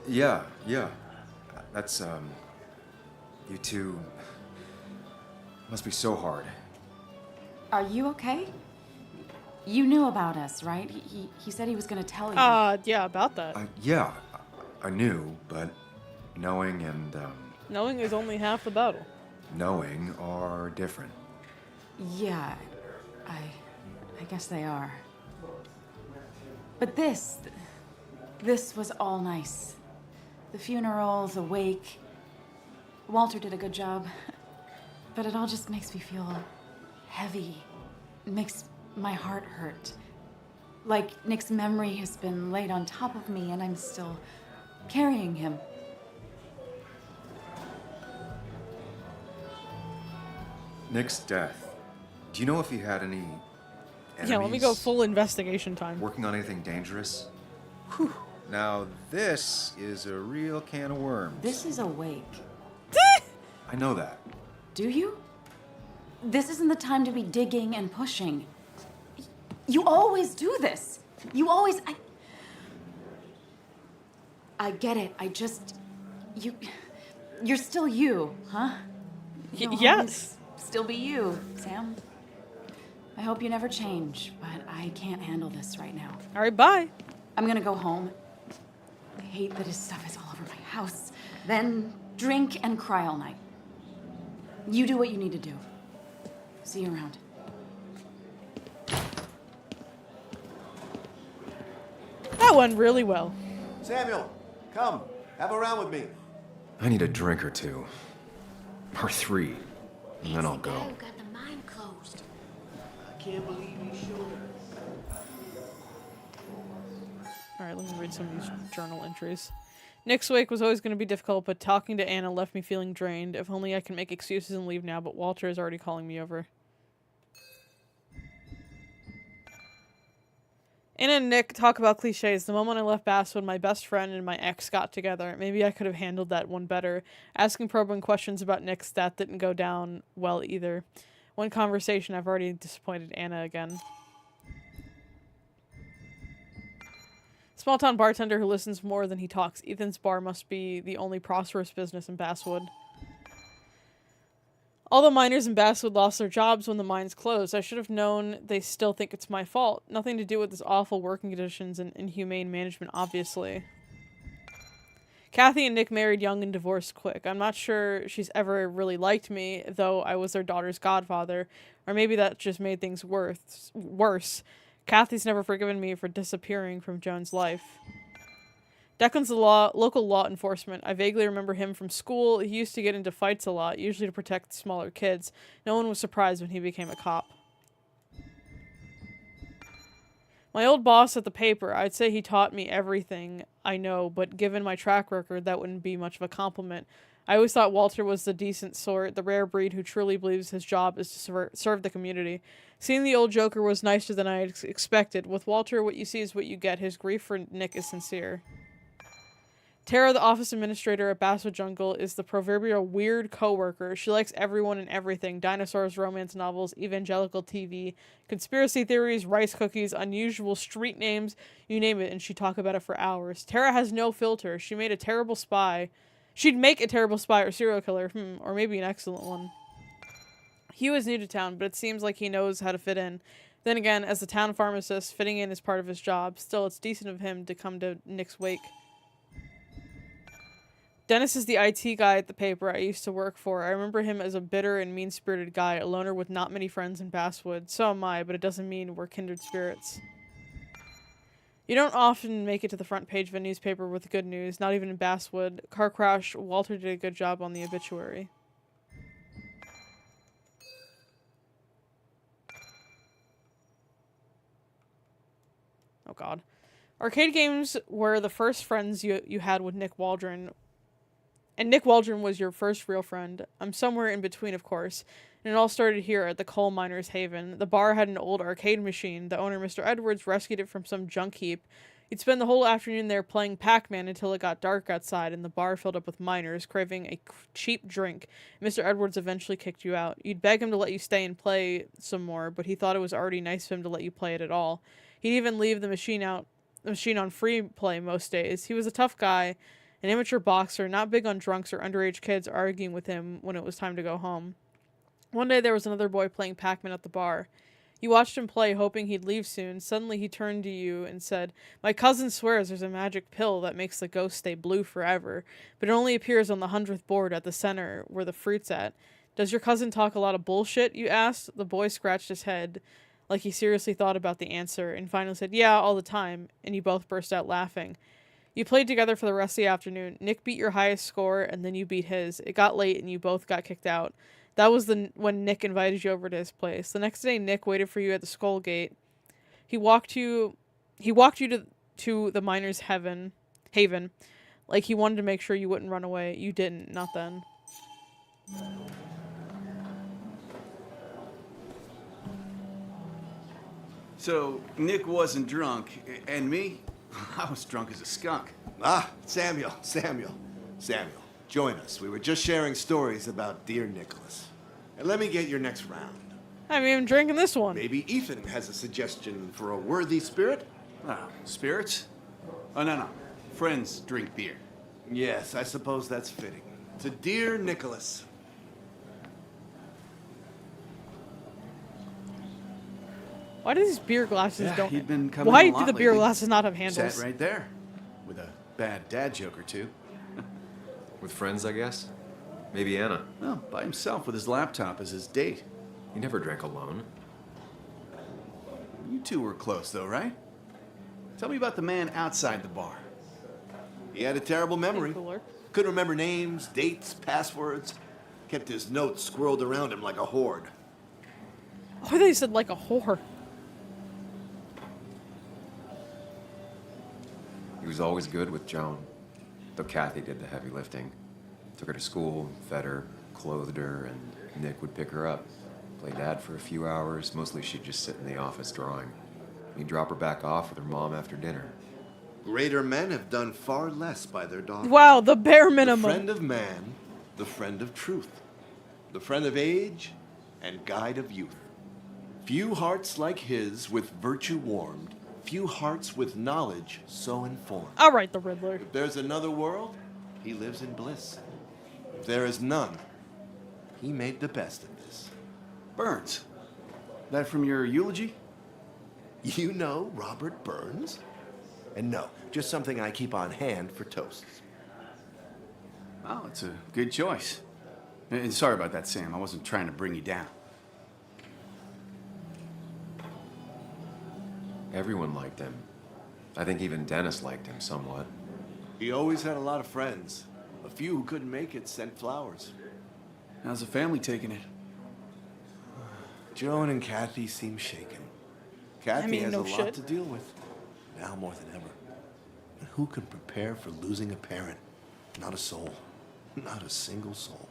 Yeah. That's, you two must be so hard. Are you okay? You knew about us, right? He said he was gonna tell you. Yeah, about that. Yeah, I knew, but knowing and Knowing is only half the battle. knowing are different. Yeah, I guess they are. But this was all nice. The funeral, the wake. Walter did a good job. But it all just makes me feel heavy. It makes my heart hurt. Like Nick's memory has been laid on top of me and I'm still carrying him. Nick's death. Do you know if he had any enemies? Yeah, let me go full investigation time. Working on anything dangerous? Whew. Now, this is a real can of worms. This is a wake. I know that. Do you? This isn't the time to be digging and pushing. You always do this. You always... I get it. I just... You're still you, huh? You'll Yes. Still be you, Sam. I hope you never change, but I can't handle this right now. All right, bye. I'm gonna go home. I hate that his stuff is all over my house. Then drink and cry all night. You do what you need to do. See you around. That went really well. Samuel, come. Have a round with me. I need a drink or two. Or three. And then I'll go. got the mine closed. I can't believe you showed her. Alright, let me read some of these journal entries. Nick's wake was always going to be difficult, but talking to Anna left me feeling drained. If only I can make excuses and leave now, but Walter is already calling me over. Anna and Nick talk about cliches. The moment I left Basswood, my best friend and my ex got together. Maybe I could have handled that one better. Asking probing questions about Nick's death didn't go down well either. One conversation, I've already disappointed Anna again. Small town bartender who listens more than he talks. Ethan's bar must be the only prosperous business in Basswood. All the miners in Basswood lost their jobs when the mines closed. I should have known they still think it's my fault. Nothing to do with this awful working conditions and inhumane management, obviously. Kathy and Nick married young and divorced quick. I'm not sure she's ever really liked me, though I was their daughter's godfather. Or maybe that just made things worse. Kathy's never forgiven me for disappearing from Joan's life. Declan's the local law enforcement. I vaguely remember him from school. He used to get into fights a lot, usually to protect smaller kids. No one was surprised when he became a cop. My old boss at the paper, I'd say he taught me everything I know, but given my track record, that wouldn't be much of a compliment. I always thought Walter was the decent sort, the rare breed who truly believes his job is to serve the community. Seeing the old Joker was nicer than I had expected. With Walter, what you see is what you get. His grief for Nick is sincere. Tara, the office administrator at Basswood Jungle, is the proverbial weird coworker. She likes everyone and everything. Dinosaurs, romance novels, evangelical TV, conspiracy theories, rice cookies, unusual street names, you name it, and she'd talk about it for hours. Tara has no filter. She made a terrible spy. She'd make a terrible spy or serial killer, or maybe an excellent one. Hugh is new to town, but it seems like he knows how to fit in. Then again, as a town pharmacist, fitting in is part of his job. Still, it's decent of him to come to Nick's wake. Dennis is the IT guy at the paper I used to work for. I remember him as a bitter and mean-spirited guy, a loner with not many friends in Basswood. So am I, but it doesn't mean we're kindred spirits. You don't often make it to the front page of a newspaper with good news, not even in Basswood. Car crash, Walter did a good job on the obituary. Oh god. Arcade games were the first friends you had with Nick Waldron. And Nick Waldron was your first real friend. I'm somewhere in between, of course. And it all started here at the Coal Miners' Haven. The bar had an old arcade machine. The owner, Mr. Edwards, rescued it from some junk heap. You'd spend the whole afternoon there playing Pac-Man until it got dark outside and the bar filled up with miners craving a cheap drink. Mr. Edwards eventually kicked you out. You'd beg him to let you stay and play some more, but he thought it was already nice of him to let you play it at all. He'd even leave the machine on free play most days. He was a tough guy, an amateur boxer, not big on drunks or underage kids arguing with him when it was time to go home. One day there was another boy playing Pac-Man at the bar. You watched him play, hoping he'd leave soon. Suddenly he turned to you and said, "My cousin swears there's a magic pill that makes the ghost stay blue forever, but it only appears on the 100th board at the center where the fruit's at. Does your cousin talk a lot of bullshit?" you asked. The boy scratched his head like he seriously thought about the answer and finally said, "Yeah, all the time," and you both burst out laughing. You played together for the rest of the afternoon. Nick beat your highest score, and then you beat his. It got late, and you both got kicked out. That was when Nick invited you over to his place. The next day, Nick waited for you at the Skull Gate. He walked you to the miner's haven, like he wanted to make sure you wouldn't run away. You didn't, not then. So, Nick wasn't drunk, and me? I was drunk as a skunk. Ah, Samuel. Join us. We were just sharing stories about dear Nicholas. And let me get your next round. I'm even drinking this one. Maybe Ethan has a suggestion for a worthy spirit? Ah, spirits? Oh, no. Friends drink beer. Yes, I suppose that's fitting. To dear Nicholas. Why do these beer glasses Yeah, don't... he'd been coming Why a do lot the beer lately. glasses not have handles? Sat right there, with a bad dad joke or two. With friends, I guess? Maybe Anna. Well, by himself with his laptop as his date. He never drank alone. You two were close, though, right? Tell me about the man outside the bar. He had a terrible memory. Cooler. Couldn't remember names, dates, passwords. Kept his notes squirreled around him like a hoard. Oh, they said like a whore. He was always good with Joan, though Kathy did the heavy lifting. Took her to school, fed her, clothed her, and Nick would pick her up. Play dad for a few hours. Mostly she'd just sit in the office drawing. He'd drop her back off with her mom after dinner. Greater men have done far less by their daughters. Wow, the bare The minimum. friend of man, the friend of truth, the friend of age, and guide of youth. Few hearts like his with virtue warmed, few hearts with knowledge so informed. All right, the Riddler. If there's another world, he lives in bliss. If there is none, he made the best of this. Burns. That from your eulogy? You know Robert Burns? And no, just something I keep on hand for toasts. Oh, it's a good choice. And sorry about that, Sam. I wasn't trying to bring you down. Everyone liked him. I think even Dennis liked him somewhat. He always had a lot of friends. A few who couldn't make it sent flowers. How's the family taking it? Joan and Kathy seem shaken. Kathy has no a lot shit. to deal with, now more than ever. And who can prepare for losing a parent? Not a soul. Not a single soul.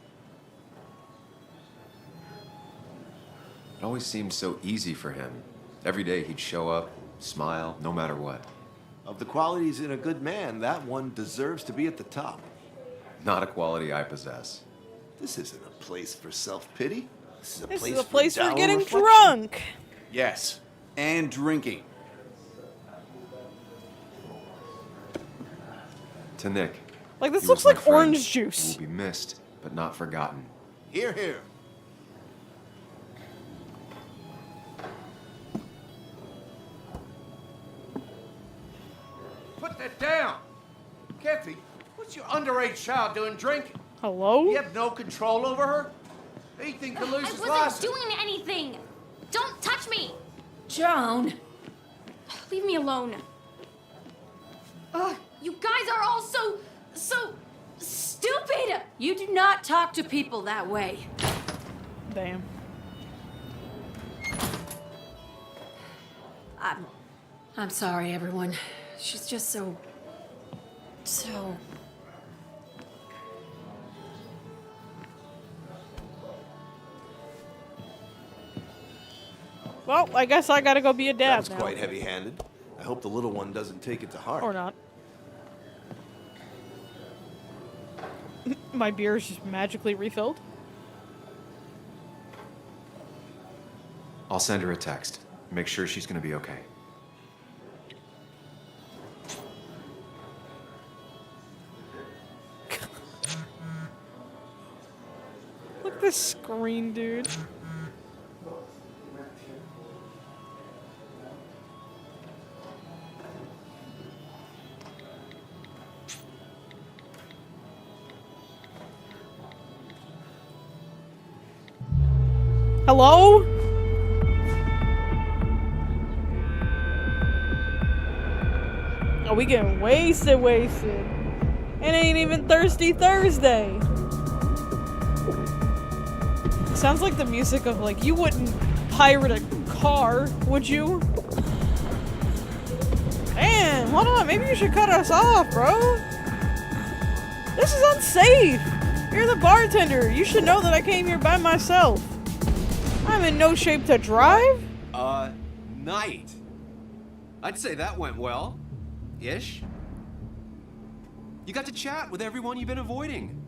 It always seemed so easy for him. Every day he'd show up, smile, no matter what. Of the qualities in a good man, that one deserves to be at the top. Not a quality I possess. This isn't a place for self-pity. This is a This place is a place for dour getting reflection. drunk. Yes, and drinking. To Nick. Like, this he looks was my like friend. orange He juice. will be missed, but not forgotten. Here, here. Put that down! Kathy, what's your underage child doing drinking? Hello? You have no control over her? Ethan could lose I his wasn't license. doing anything! Don't touch me! Joan! Leave me alone. Ugh, you guys are all so stupid! You do not talk to people that way. Damn. I'm sorry, everyone. She's just so... Well, I guess I gotta go be a That dad was now. quite heavy-handed. I hope the little one doesn't take it to heart. Or not. My beer is just magically refilled. I'll send her a text. Make sure she's gonna be okay. Look at this screen, dude. Hello? Oh, we getting wasted. It ain't even Thirsty Thursday. Sounds like the music of, like, you wouldn't pirate a car, would you? Damn, hold on, maybe you should cut us off, bro. This is unsafe. You're the bartender. You should know that I came here by myself. I'm in no shape to drive. Night. I'd say that went well. Ish. You got to chat with everyone you've been avoiding.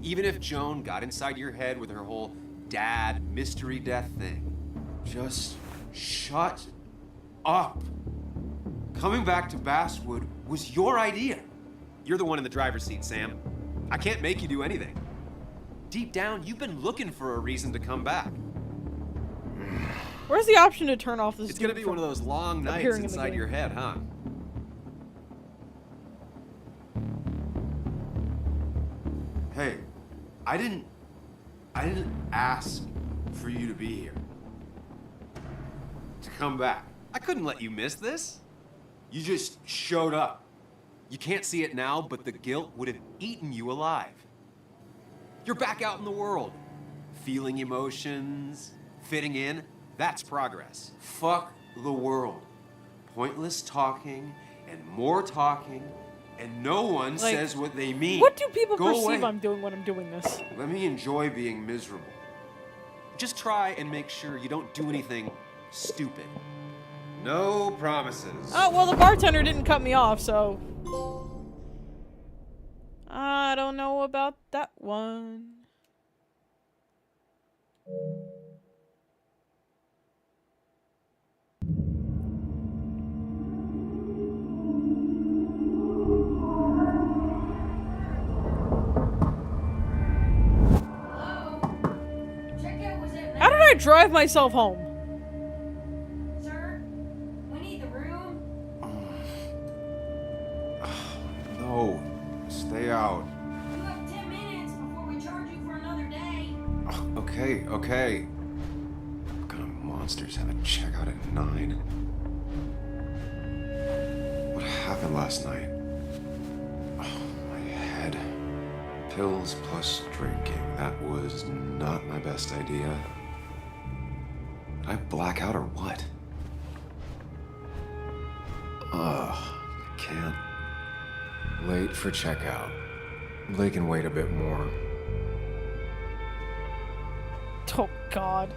Even if Joan got inside your head with her whole dad mystery death thing. Just shut up. Coming back to Basswood was your idea. You're the one in the driver's seat, Sam. I can't make you do anything. Deep down, you've been looking for a reason to come back. Where's the option to turn off this? It's gonna be one of those long nights inside your head, huh? Hey, I didn't ask for you to be here. To come back. I couldn't let you miss this. You just showed up. You can't see it now, but the guilt would have eaten you alive. You're back out in the world. Feeling emotions, fitting in. That's progress. Fuck the world. Pointless talking and more talking, and no one Like, says what they mean. What do people Go perceive away. I'm doing when I'm doing this? Let me enjoy being miserable. Just try and make sure you don't do anything stupid. No promises. Oh, well, the bartender didn't cut me off, so... I don't know about that one. How did I drive myself home? Sir, we need the room. No, stay out. You have 10 minutes before we charge you for another day. Okay. What kind of monsters have a checkout at 9? What happened last night? Oh, my head. Pills plus drinking. That was not my best idea. Did I black out or what? Can't. Late for checkout. They can wait a bit more. Oh, God.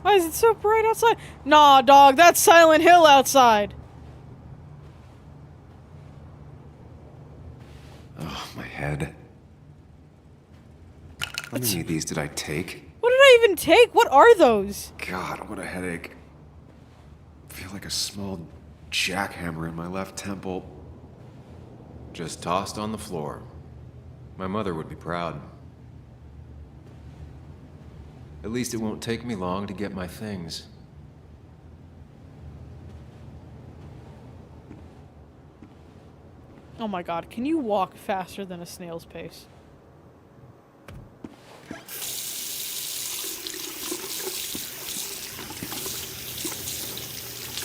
Why is it so bright outside? Nah, dog, that's Silent Hill outside. Oh, my head. How many of these did I take? What did I even take? What are those? God, what a headache. I feel like a small jackhammer in my left temple. Just tossed on the floor. My mother would be proud. At least it won't take me long to get my things. Oh my God, can you walk faster than a snail's pace?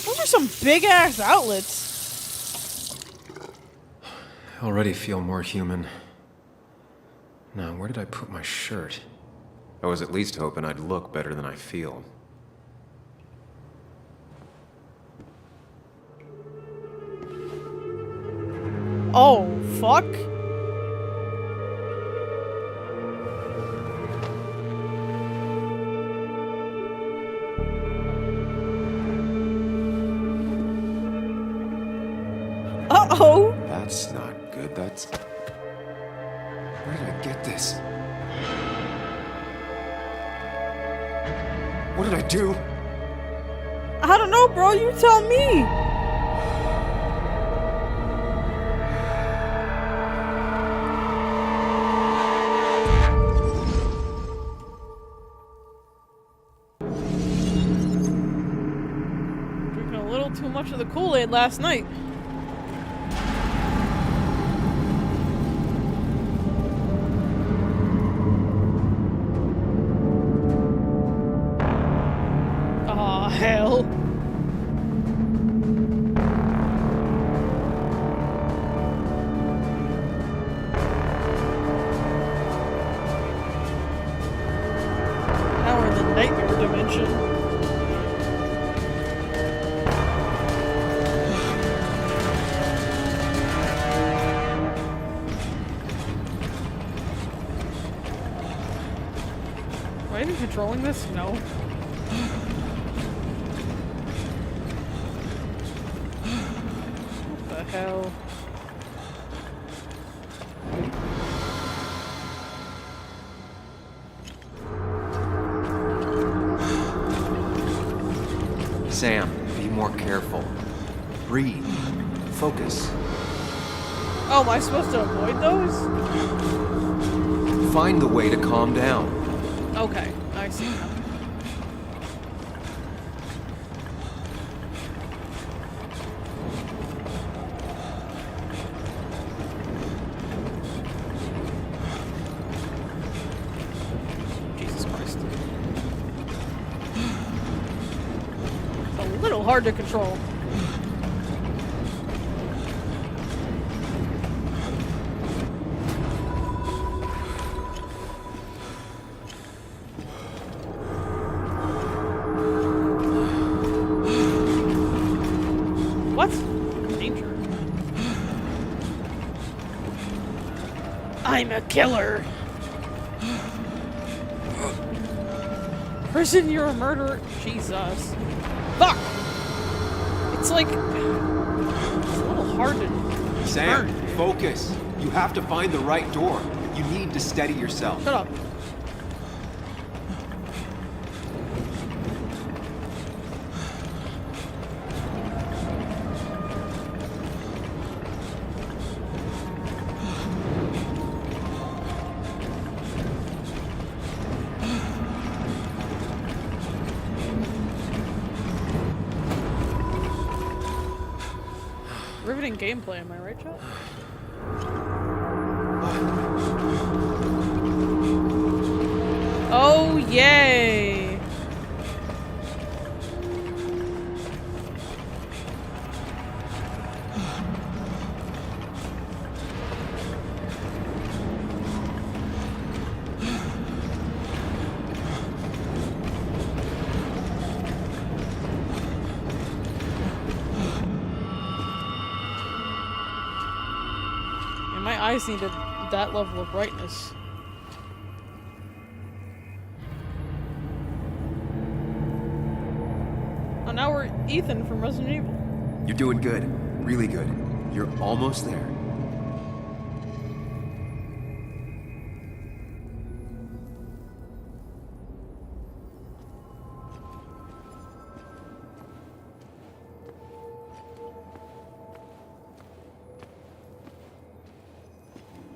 Those are some big-ass outlets. I already feel more human. Now, where did I put my shirt? I was at least hoping I'd look better than I feel. Oh, fuck. Uh-oh. That's not good. That's... Where did I get this? What did I do? I don't know, bro. You tell me. Drinking a little too much of the Kool-Aid last night. hell? Now we're in the nightmare dimension. Am I even controlling this? No. What the hell? Sam, be more careful. Breathe. Focus. Oh, am I supposed to avoid those? Find the way to calm down. Okay, I see now. Jesus Christ. It's a little hard to control. What? Danger. I'm a killer. Person, you're a murderer. Jesus. Fuck! It's like... It's a little hard to... Sam, focus. You have to find the right door. You need to steady yourself. Shut up. Riveting gameplay, am I right, chat? Oh, yay! And my eyes needed that level of brightness. Oh, now we're Ethan from Resident Evil. You're doing good. Really good. You're almost there.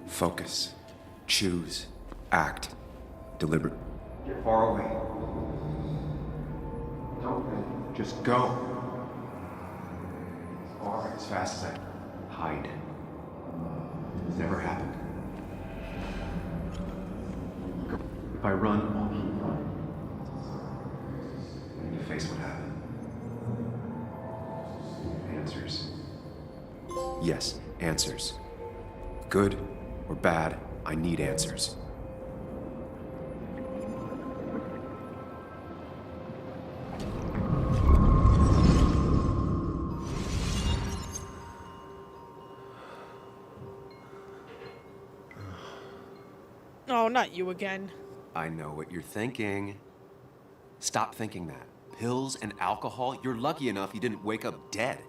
Focus. Choose. Act. Deliberate. Get far away. Don't think. Just go. As far, as fast as I hide. It's never happened. If I run, I'll keep running. I need to face what happened. Answers. Yes, answers. Good or bad, I need answers. Oh, not you again. I know what you're thinking. Stop thinking that. Pills and alcohol, you're lucky enough you didn't wake up dead.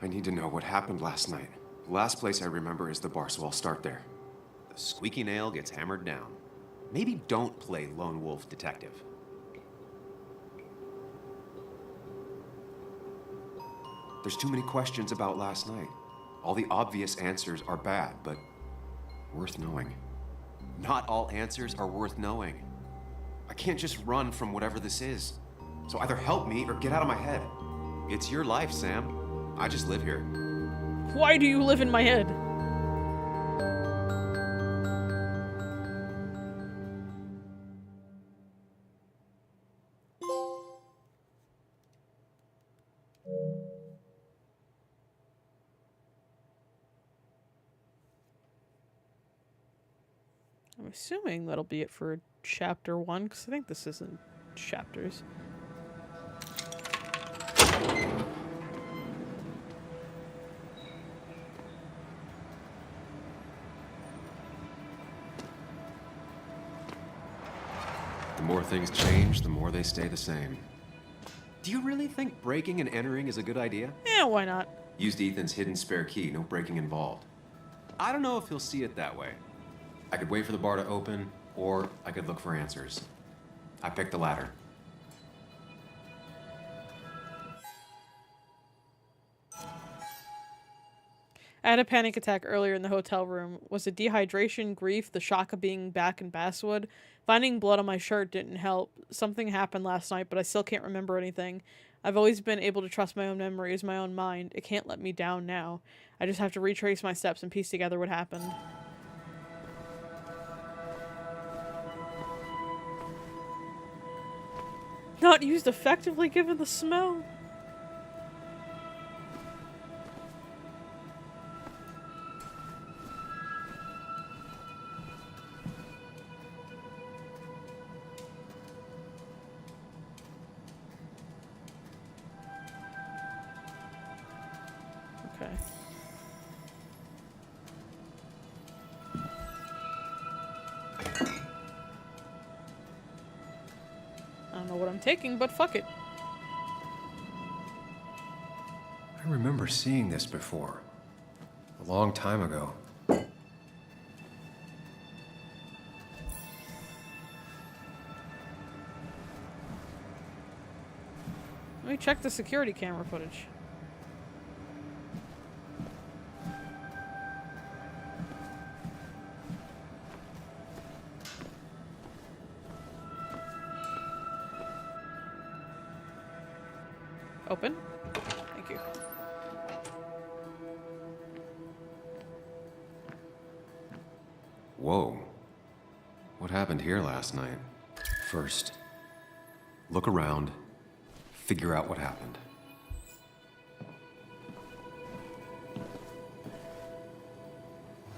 I need to know what happened last night. The last place I remember is the bar, so I'll start there. The squeaky nail gets hammered down. Maybe don't play lone wolf detective. There's too many questions about last night. All the obvious answers are bad, but worth knowing. Not all answers are worth knowing. I can't just run from whatever this is. So either help me or get out of my head. It's your life, Sam. I just live here. Why do you live in my head? I'm assuming that'll be it for chapter 1, because I think this isn't chapters. The more things change, the more they stay the same. Do you really think breaking and entering is a good idea? Yeah, why not? Used Ethan's hidden spare key, no breaking involved. I don't know if he'll see it that way. I could wait for the bar to open, or I could look for answers. I picked the latter. I had a panic attack earlier in the hotel room. Was it dehydration, grief, the shock of being back in Basswood? Finding blood on my shirt didn't help. Something happened last night, but I still can't remember anything. I've always been able to trust my own memories, my own mind. It can't let me down now. I just have to retrace my steps and piece together what happened. Not used effectively given the smell. Okay. I don't know what I'm taking, but fuck it. I remember seeing this before. A long time ago. Let me check the security camera footage. Open. Thank you. Whoa. What happened here last night? First, look around, figure out what happened.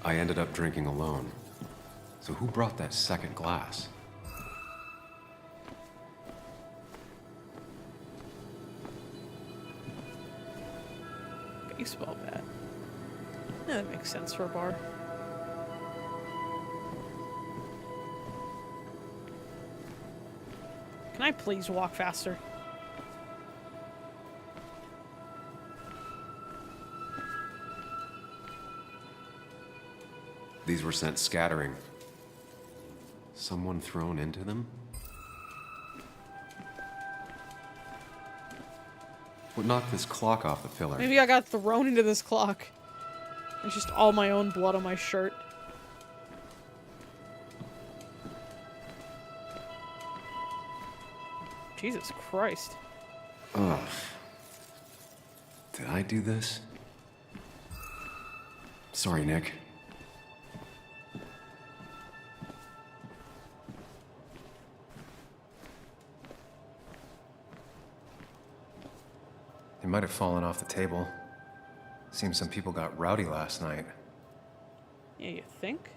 I ended up drinking alone. So who brought that second glass? Baseball bat. Yeah, that makes sense for a bar. Can I please walk faster? These were sent scattering. Someone thrown into them? What knocked this clock off the pillar? Maybe I got thrown into this clock. It's just all my own blood on my shirt. Jesus Christ. Ugh. Did I do this? Sorry, Nick. It might have fallen off the table. Seems some people got rowdy last night. Yeah, you think?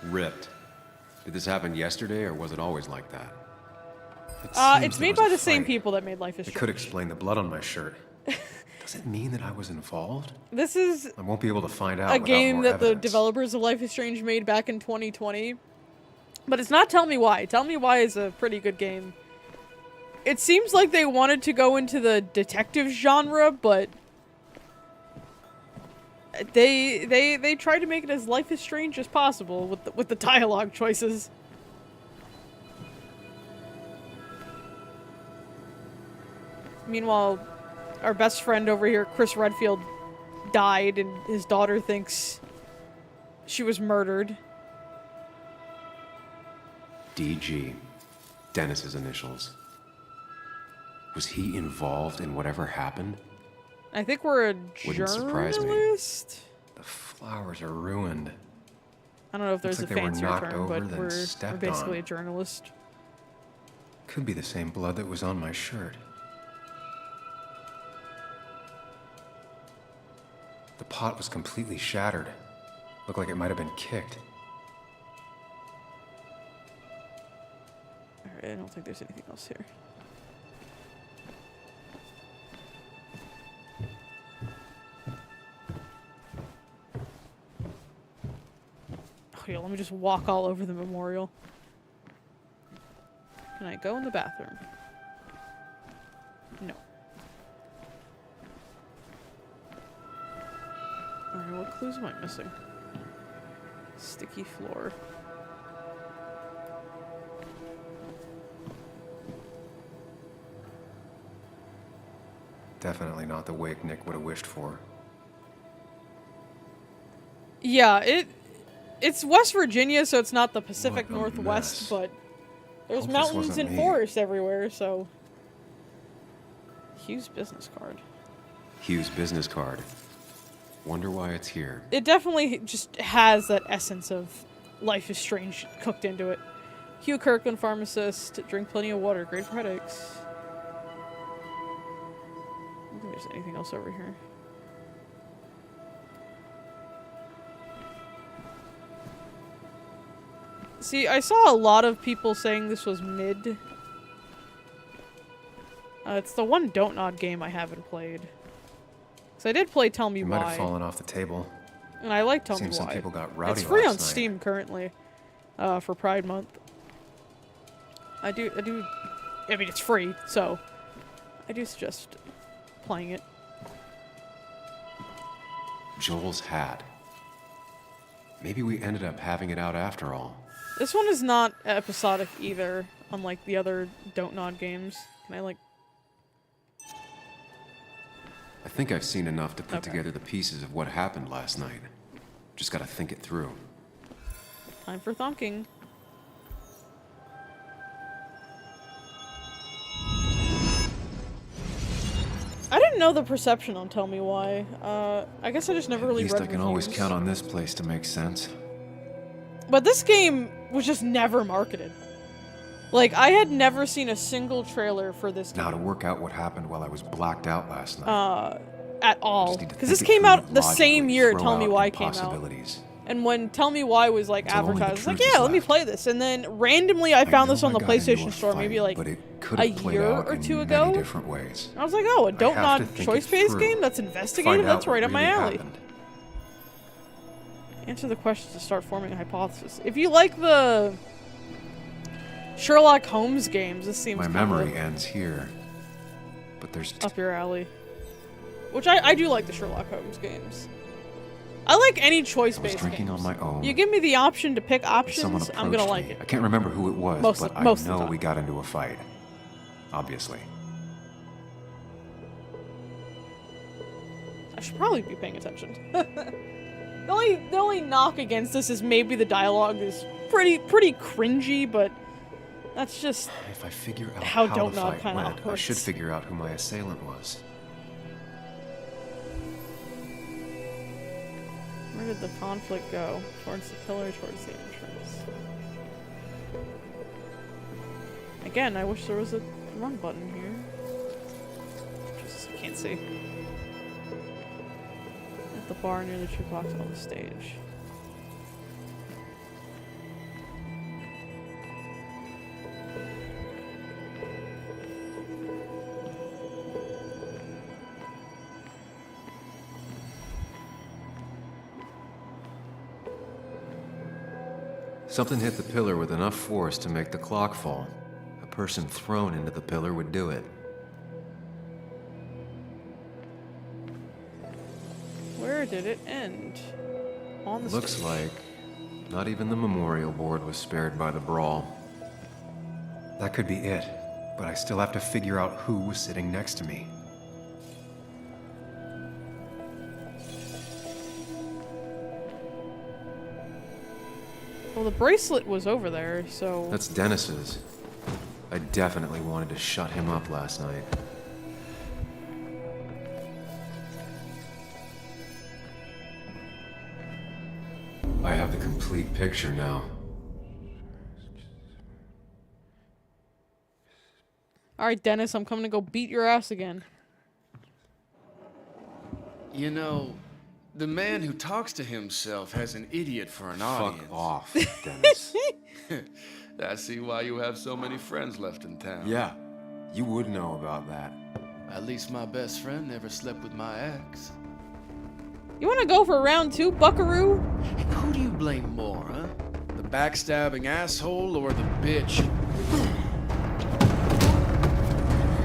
Ripped. Did this happen yesterday, or was it always like that? It's made by the same people that made Life is It Strange. could explain the blood on my shirt. Does it mean that I was involved? This is I won't be able to find out a without game more that the evidence. developers of Life is Strange made back in 2020. But it's not Tell Me Why. Tell Me Why is a pretty good game. It seems like they wanted to go into the detective genre, but they tried to make it as Life is Strange as possible with the dialogue choices. Meanwhile, our best friend over here, Chris Redfield, died, and his daughter thinks she was murdered. DG. Dennis's initials. Was he involved in whatever happened? I think we're a Wouldn't surprise me. journalist. The flowers are ruined. I don't know if there's Looks a like they were fancier knocked term, over, but then we're stepped basically on. a journalist. Could be the same blood that was on my shirt. The pot was completely shattered. Looked like it might have been kicked. Alright, I don't think there's anything else here. Oh yeah, let me just walk all over the memorial. Can I go in the bathroom? No. Alright, what clues am I missing? Sticky floor. Definitely not the wake Nick would have wished for. Yeah, it's West Virginia, so it's not the Pacific What a Northwest, mess. but there's Hope this mountains wasn't and me. forests everywhere, so... Hugh's business card. Hugh's business card. Wonder why it's here. It definitely just has that essence of Life is Strange cooked into it. Hugh Kirkland, pharmacist, drink plenty of water, great for headaches. I don't think there's anything else over here. See, I saw a lot of people saying this was mid. It's the one Dontnod game I haven't played. So I did play Tell Me It Why. might have fallen off the table. And I like Tell Me Seems some Why. people got rowdy It's free on last night. Steam currently, for Pride Month. I mean, it's free, so I do suggest playing it. Joel's hat. Maybe we ended up having it out after all. This one is not episodic either, unlike the other Dontnod games. Can I, like... I think I've seen enough to put Okay. together the pieces of what happened last night. Just gotta think it through. Time for thonking. I didn't know the perception on Tell Me Why. I guess I just never really At least read I can always reviews. count on this place to make sense. But this game was just never marketed. Like, I had never seen a single trailer for this game. Now to work out what happened while I was blacked out last night. At all. need to Because think this it came through out the logically, same year throw Tell Me out Why came out. impossibilities. And when Tell Me Why was, like, Until only the advertised, I was like, truth is yeah, let me left. play this. And then randomly I found this on the I got into PlayStation a Store fight, maybe, like, but it could a have played year out or in two many ago. different ways. I was like, oh, a I have Dontnod to think it choice-based through. game that's Find investigative? out That's what right up my really alley. happened. Answer the questions to start forming a hypothesis. If you like the Sherlock Holmes games, this seems My kinda memory ends here. But there's up your alley. Which I do like the Sherlock Holmes games. I like any choice-based drinking games. on my own. You give me the option to pick Someone options, I'm gonna approached like me. it. I can't remember who it was, Most but of I the know time. we got into a fight. Obviously. I should probably be paying attention. The only knock against this is maybe the dialogue is pretty cringy, but that's just If I figure out how the Dontnod fight kind of went, I operates. should figure out who my assailant was. Where did the conflict go? Towards the pillar, towards the entrance. Again, I wish there was a run button here. Just I can't see. At the bar near the jukebox on the stage. Something hit the pillar with enough force to make the clock fall. A person thrown into the pillar would do it. Where did it end? On the Looks stage. like not even the memorial board was spared by the brawl. That could be it, but I still have to figure out who was sitting next to me. Well, the bracelet was over there, so... That's Dennis's. I definitely wanted to shut him up last night. I have the complete picture now. Alright, Dennis, I'm coming to go beat your ass again. You know, The man who talks to himself has an idiot for an audience. Fuck off, Dennis. I see why you have so many friends left in town. Yeah, you would know about that. At least my best friend never slept with my ex. You want to go for round 2, buckaroo? Who do you blame more, huh? The backstabbing asshole or the bitch?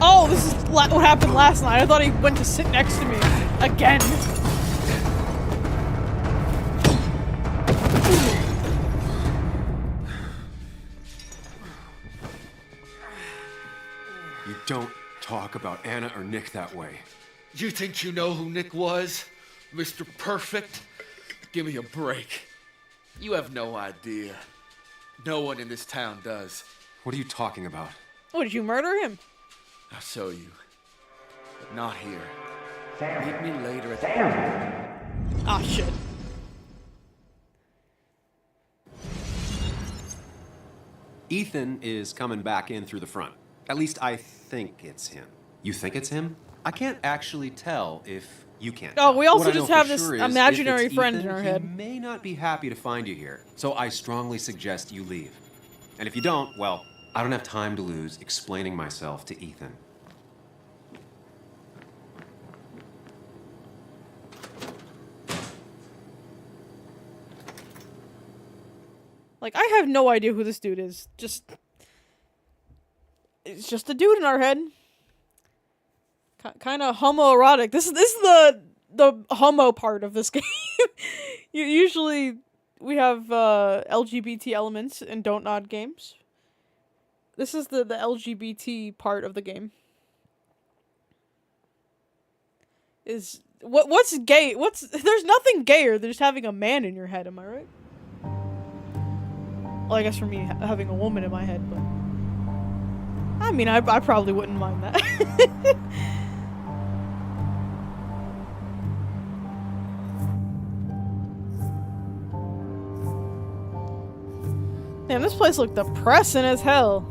Oh, this is what happened last night. I thought he went to sit next to me. Again. You don't talk about Anna or Nick that way. You think you know who Nick was? Mr. Perfect? Give me a break. You have no idea. No one in this town does. What are you talking about? Oh, did you murder him? I'll show you. But not here. Meet me later at the... Ah, shit. Ethan is coming back in through the front. At least I think it's him. You think it's him? I can't actually tell if you can't. Oh, we also What I just know have for this sure is imaginary if it's friend Ethan, in our head. He may not be happy to find you here, so I strongly suggest you leave. And if you don't, well, I don't have time to lose explaining myself to Ethan. Like, I have no idea who this dude is. It's just a dude in our head. Kind of homoerotic. This is the homo part of this game. Usually we have LGBT elements in Dontnod games. This is the LGBT part of the game. What's gay? There's nothing gayer than just having a man in your head, am I right? Well, I guess for me, having a woman in my head, but... I mean, I probably wouldn't mind that. Damn, this place looked depressing as hell.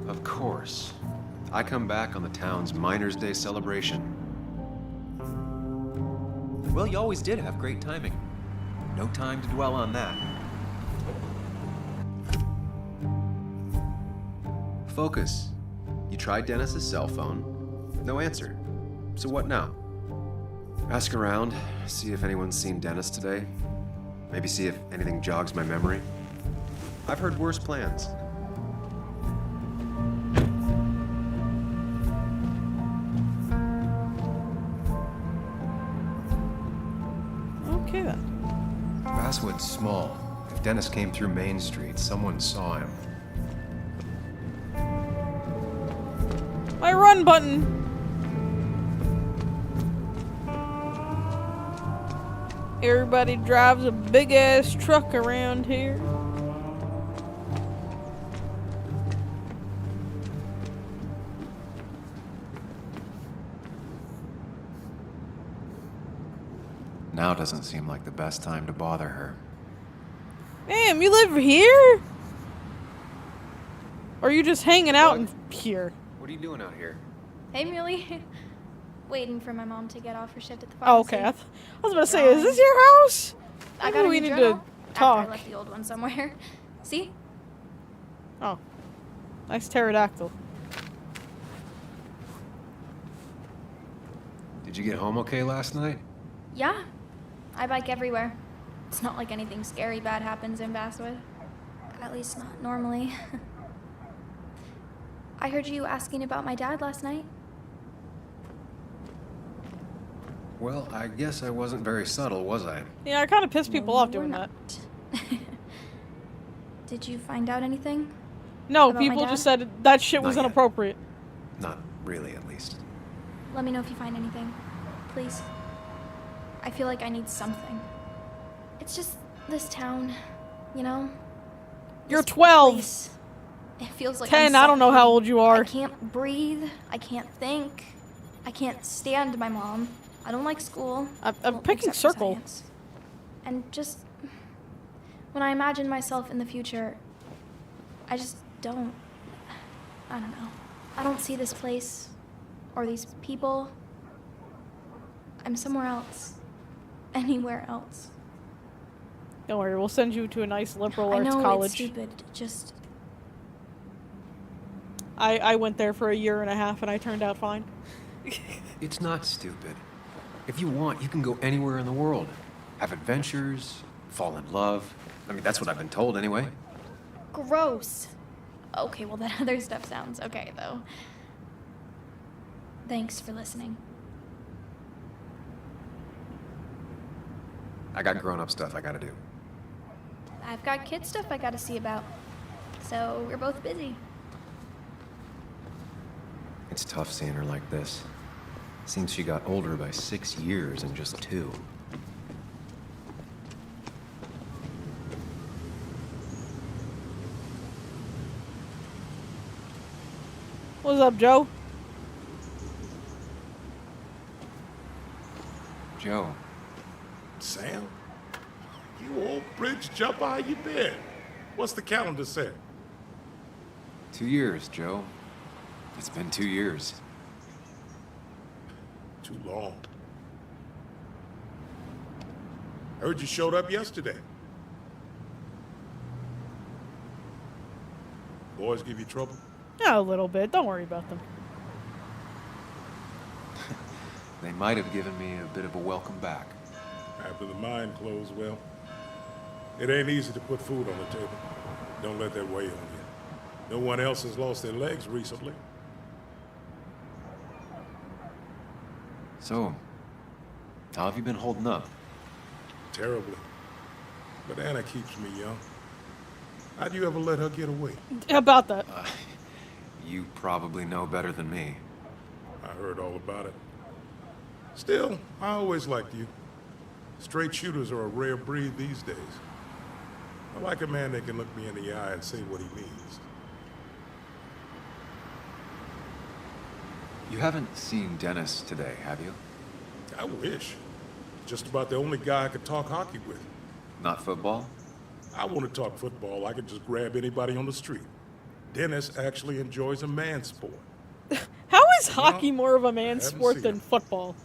Of course. I come back on the town's Miners' Day celebration. Well, you always did have great timing. No time to dwell on that. Focus. You tried Dennis's cell phone. No answer. So what now? Ask around, see if anyone's seen Dennis today. Maybe see if anything jogs my memory. I've heard worse plans. Okay then. Basswood's small. If Dennis came through Main Street, someone saw him. My run button! Everybody drives a big ass truck around here. Now doesn't seem like the best time to bother her. Damn, you live here? Or are you just hanging out in here? What are you doing out here? Hey, Muley. Waiting for my mom to get off her shift at the Oh, pharmacy. okay. I was about to say, is this your house? I Maybe got a we new need journal to after talk. I left the old one somewhere. See? Oh. Nice pterodactyl. Did you get home okay last night? Yeah. I bike everywhere. It's not like anything scary bad happens in Basswood. At least not normally. I heard you asking about my dad last night. Well, I guess I wasn't very subtle, was I? Yeah, I kind of pissed people off doing that. Did you find out anything? No, about my people dad? just said that shit was Not yet. inappropriate. Not really, at least. Let me know if you find anything. Please. I feel like I need something. It's just this town, you know? You're This 12. place. It feels like 10, I'm I don't know how suffocating. old you are. I can't breathe. I can't think. I can't stand my mom. I don't like school. I'm Well, picking except for circle. science. And just when I imagine myself in the future, I just don't. I don't know. I don't see this place or these people I'm somewhere else. Anywhere else. Don't worry, we'll send you to a nice liberal I arts know college. it's stupid. Just I went there for a year and a half and I turned out fine. It's not stupid. If you want, you can go anywhere in the world. Have adventures, fall in love. I mean, that's what I've been told anyway. gross. Okay, well that other stuff sounds okay though. Thanks for listening. I got grown-up stuff I gotta do. I've got kid stuff I gotta see about. So we're both busy. It's tough seeing her like this. Seems she got older by 6 years in just 2. What's up, Joe? Joe. Sam? You old bridge jumper, how you been? What's the calendar say? 2 years, Joe. It's been 2 years. Too long. Heard you showed up yesterday. Boys give you trouble? Yeah, a little bit. Don't worry about them. They might have given me a bit of a welcome back. After the mine closed, well, it ain't easy to put food on the table. Don't let that weigh on you. No one else has lost their legs recently. So, how have you been holding up? Terribly. But Anna keeps me young. How'd you ever let her get away? About that. You probably know better than me. I heard all about it. Still, I always liked you. Straight shooters are a rare breed these days. I like a man that can look me in the eye and say what he means. You haven't seen Dennis today, have you? I wish. Just about the only guy I could talk hockey with. Not football? I want to talk football. I could just grab anybody on the street. Dennis actually enjoys a man sport. How is hockey more of a man haven't sport seen than him. football?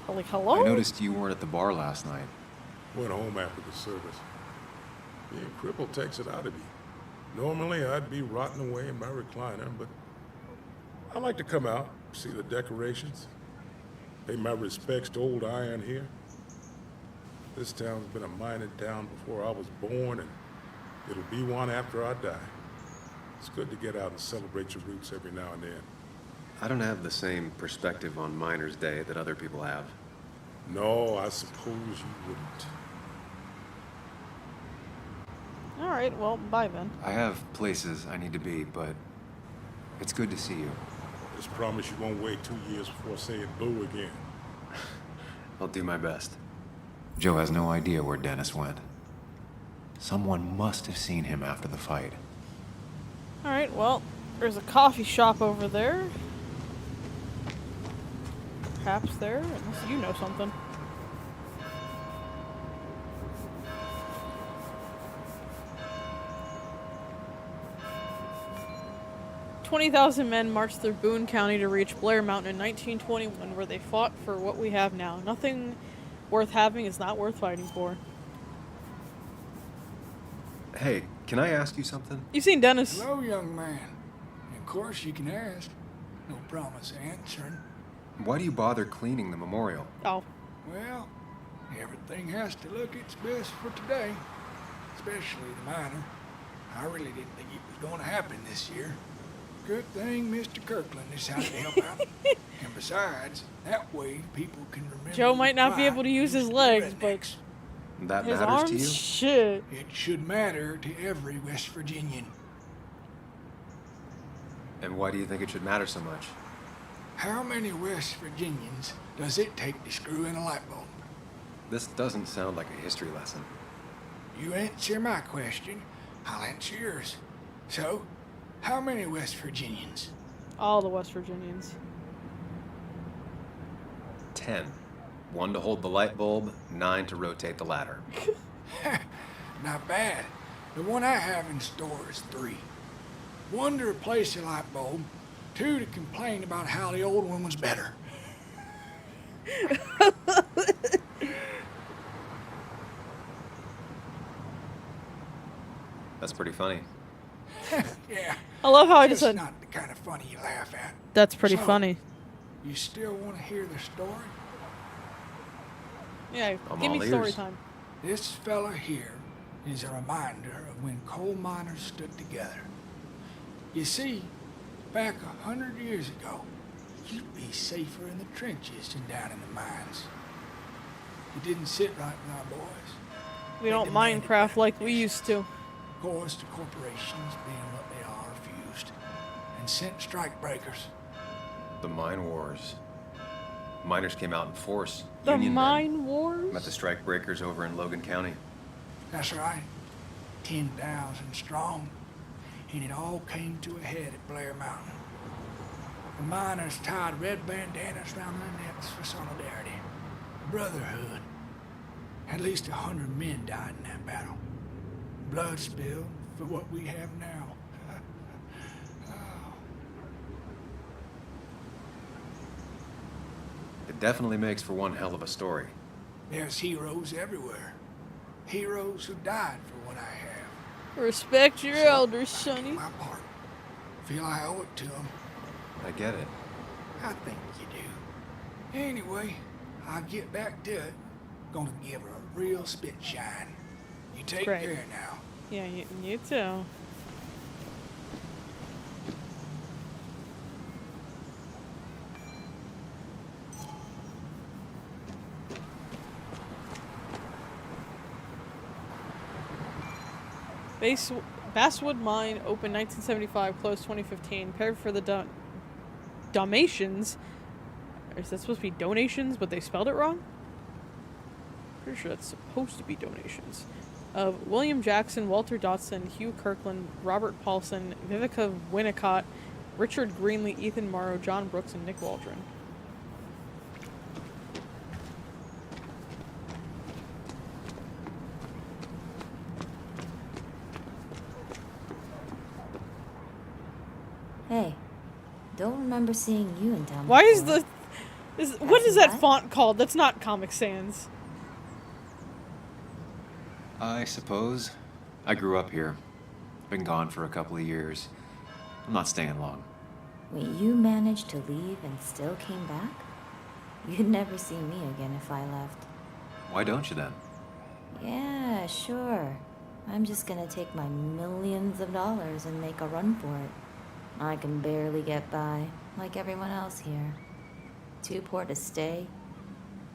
Like, hello? I noticed you weren't at the bar last night. Went home after the service. Being crippled takes it out of you. Normally, I'd be rotting away in my recliner, but I like to come out, see the decorations, pay my respects to old Iron here. This town's been a mining town before I was born, and it'll be one after I die. It's good to get out and celebrate your roots every now and then. I don't have the same perspective on Miners' Day that other people have. No, I suppose you wouldn't. Alright, well, bye then. I have places I need to be, but it's good to see you. Just promise you won't wait 2 years before saying boo again. I'll do my best. Joe has no idea where Dennis went. Someone must have seen him after the fight. Alright, well, there's a coffee shop over there. Perhaps there, unless you know something. "20,000 men marched through Boone County to reach Blair Mountain in 1921, where they fought for what we have now. Nothing worth having is not worth fighting for." Hey, can I ask you something? You've seen Dennis. Hello, young man. Of course you can ask. No promise answering. Why do you bother cleaning the memorial? Oh. Well, everything has to look its best for today. Especially the miner. I really didn't think it was going to happen this year. Good thing Mr. Kirkland decided to help out. And besides, that way people can remember. Joe might not be why able to use his used legs, rednecks. but That his matters arms, to you? shit. It should matter to every West Virginian. And why do you think it should matter so much? How many West Virginians does it take to screw in a light bulb? This doesn't sound like a history lesson. You answer my question, I'll answer yours. So, how many West Virginians? All the West Virginians. 10. 1 to hold the light bulb, 9 to rotate the ladder. Not bad. The one I have in store is 3. 1 to replace the light bulb, 2 to complain about how the old one was better. That's pretty funny. Yeah. I love how I just said, not the kind of funny you laugh at. that's pretty So, funny. You still want to hear the story? Yeah, I'm give me all story ears. time. This fella here is a reminder of when coal miners stood together. You see, back 100 years ago, you'd be safer in the trenches than down in the mines. It didn't sit right with our boys. We don't Minecraft like we used to. Of course, the corporations, being what they are, refused and sent strike breakers. The mine wars. Miners came out in force. The Union men. mine wars? Met the strike breakers over in Logan County. That's right, 10,000 strong, and it all came to a head at Blair Mountain. The miners tied red bandanas around their necks for solidarity, brotherhood. At least 100 men died in that battle. Blood spilled for what we have now. It definitely makes for one hell of a story. There's heroes everywhere. Heroes who died for what I have. Respect your elders, Sonny. My part. Feel I owe it to them. I get it. I think you do. Anyway, I'll get back to it. Gonna give her a real spit shine. You take Great. care now. Yeah, you too. Basswood Mine opened 1975, closed 2015. Paired for the Dalmatians. Is that supposed to be donations, but they spelled it wrong? Pretty sure that's supposed to be donations. Of William Jackson, Walter Dotson, Hugh Kirkland, Robert Paulson, Vivica Winnicott, Richard Greenlee, Ethan Morrow, John Brooks, and Nick Waldron. Hey, don't remember seeing you in town. Why is before. what is that font called? That's not Comic Sans. I suppose. I grew up here. Been gone for a couple of years. I'm not staying long. Wait, you managed to leave and still came back? You'd never see me again if I left. Why don't you then? Yeah, sure. I'm just gonna take my millions of dollars and make a run for it. I can barely get by, like everyone else here. Too poor to stay,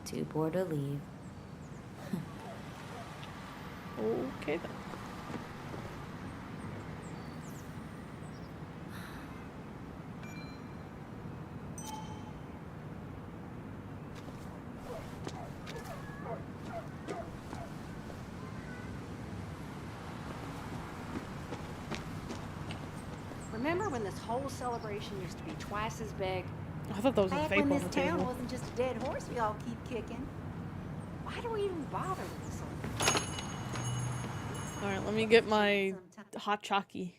too poor to leave. Okay then. Remember when this whole celebration used to be twice as big? I thought that was a Back vape when on this the town table. wasn't just a dead horse we all keep kicking. Why do we even bother with this one? Alright, let me get my hot chalky.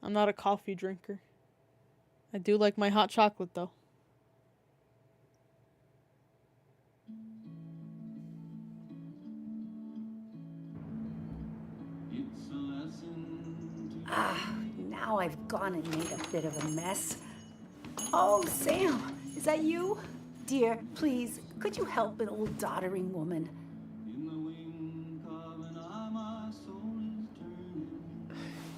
I'm not a coffee drinker. I do like my hot chocolate though. Now I've gone and made a bit of a mess. Oh, Sam, is that you? Dear, please, could you help an old doddering woman?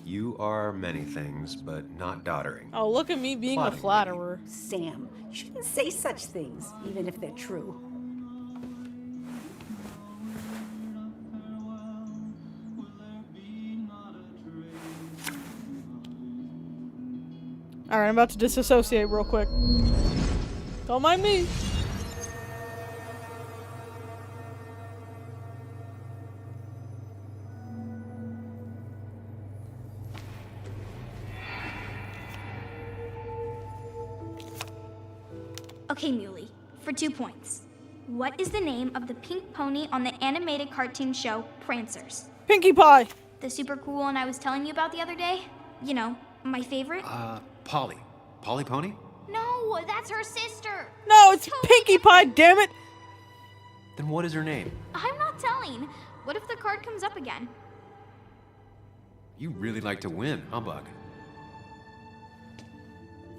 You are many things, but not doddering. Oh, look at me being a flatterer. Sam, you shouldn't say such things, even if they're true. Alright, I'm about to disassociate real quick. Don't mind me. Okay, Muley, for 2 points. What is the name of the pink pony on the animated cartoon show Prancers? Pinkie Pie! The super cool one I was telling you about the other day? You know, my favorite? Polly. Polly Pony? No, that's her sister. No, it's Pinkie Pie, damn it! Then what is her name? I'm not telling. What if the card comes up again? You really like to win, humbug.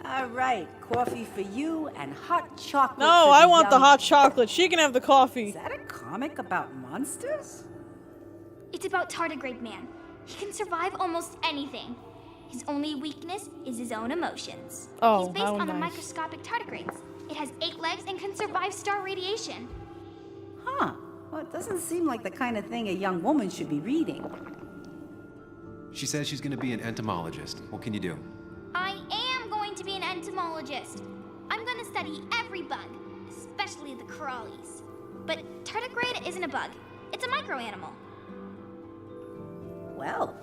All right, coffee for you and hot chocolate. No, for I the want the young- hot chocolate. She can have the coffee. Is that a comic about monsters? It's about Tardigrade Man. He can survive almost anything. His only weakness is his own emotions. Oh, He's based how on the nice. microscopic tardigrades. It has 8 legs and can survive star radiation. Huh. Well, it doesn't seem like the kind of thing a young woman should be reading. She says she's gonna be an entomologist. What can you do? I am going to be an entomologist. I'm going to study every bug, especially the crawlies. But tardigrade isn't a bug. It's a microanimal. Well,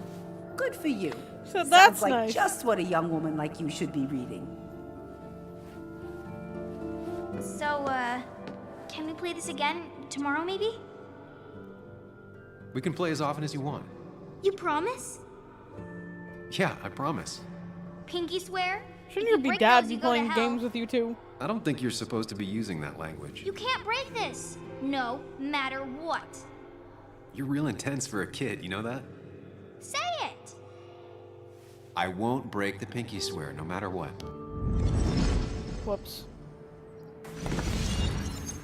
good for you. So that's Sounds like nice. just what a young woman like you should be reading. So, can we play this again tomorrow, maybe? We can play as often as you want. You promise? Yeah, I promise. Pinky swear? Shouldn't If your you be break dad those, be you go to playing hell. games with you too? I don't think you're supposed to be using that language. You can't break this. No matter what. You're real intense for a kid, you know that? Say it. I won't break the pinky swear, no matter what. Whoops.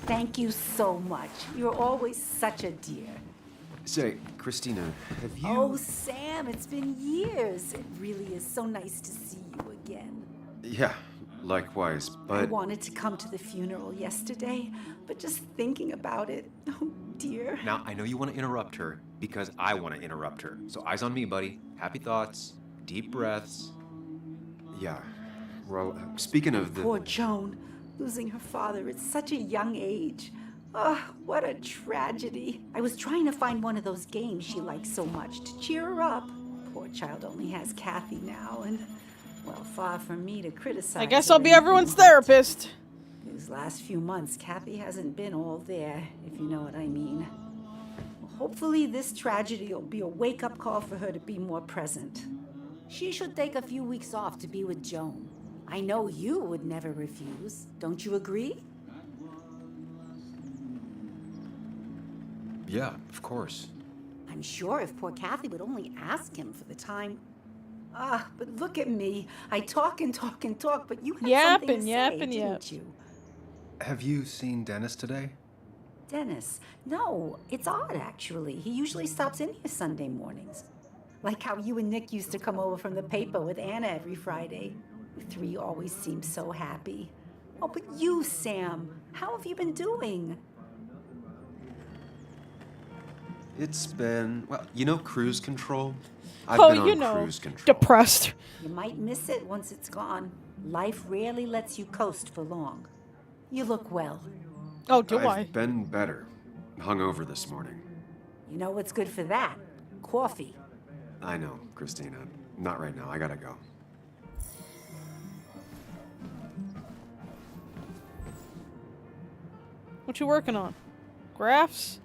Thank you so much. You're always such a dear. Say, Christina, have you... Oh, Sam, it's been years. It really is so nice to see you again. Yeah, likewise, I but... wanted to come to the funeral yesterday, but just thinking about it, oh dear. Now, I know you want to interrupt her, because I want to interrupt her. So eyes on me, buddy. Happy thoughts, deep breaths. Yeah, well, speaking of the... Poor Joan, losing her father at such a young age. Oh, what a tragedy. I was trying to find one of those games she likes so much to cheer her up. Poor child only has Kathy now, and, well, far from me to criticize. I guess her I'll be or everyone's anything, but therapist. These last few months, Kathy hasn't been all there, if you know what I mean. Hopefully this tragedy will be a wake-up call for her to be more present. She should take a few weeks off to be with Joan. I know you would never refuse. Don't you agree? Yeah, of course. I'm sure if poor Kathy would only ask him for the time. Ah, but look at me. I talk and talk and talk, but you had something to say, didn't you? Have you seen Dennis today? Dennis. No, it's odd, actually. He usually stops in here Sunday mornings. Like how you and Nick used to come over from the paper with Anna every Friday. You three always seem so happy. Oh, but you, Sam, how have you been doing? It's been, well, you know cruise control? I've Oh, been on you know, cruise control. depressed. You might miss it once it's gone. Life rarely lets you coast for long. You look well. Oh, do I've I? been better. Hungover this morning. You know what's good for that? Coffee. I know, Christina. Not right now. I gotta go. What you working on? Graphs?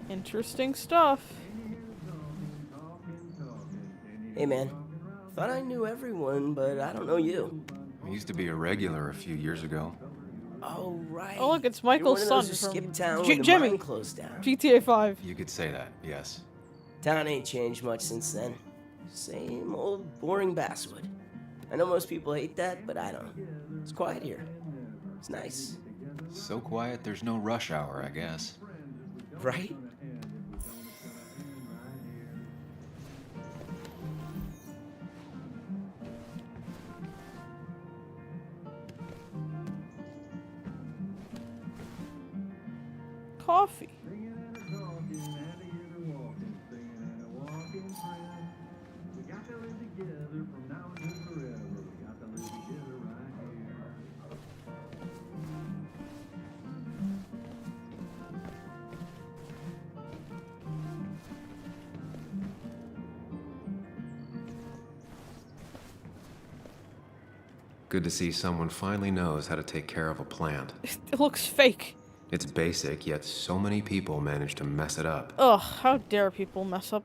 Interesting stuff. Hey man, thought I knew everyone, but I don't know you. I used to be a regular a few years ago. Oh right. Oh look, it's You're Michael's one of son those who from skipped town J- when the Jimmy. mine closed down. GTA 5. You could say that, yes. Town ain't changed much since then. Same old boring basswood. I know most people hate that, but I don't. It's quiet here. It's nice. So quiet, there's no rush hour, I guess. Right? Coffee. Good to see someone finally knows how to take care of a plant. It looks fake. It's basic, yet so many people manage to mess it up. Ugh, how dare people mess up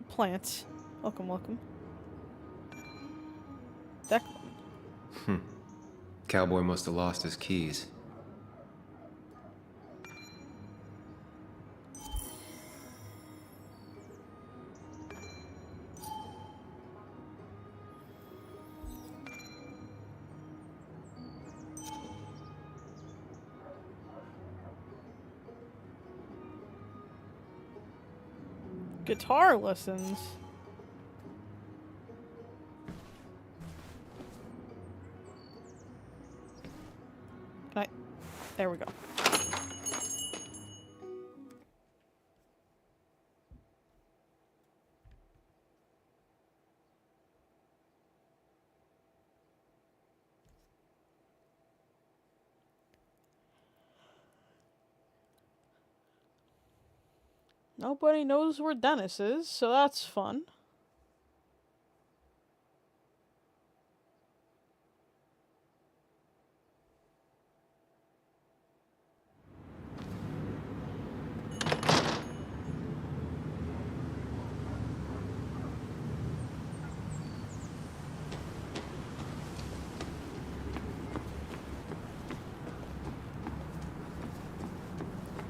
plants. Welcome, welcome. Deck. Cowboy must have lost his keys. Guitar lessons. There we go. Nobody knows where Dennis is, so that's fun.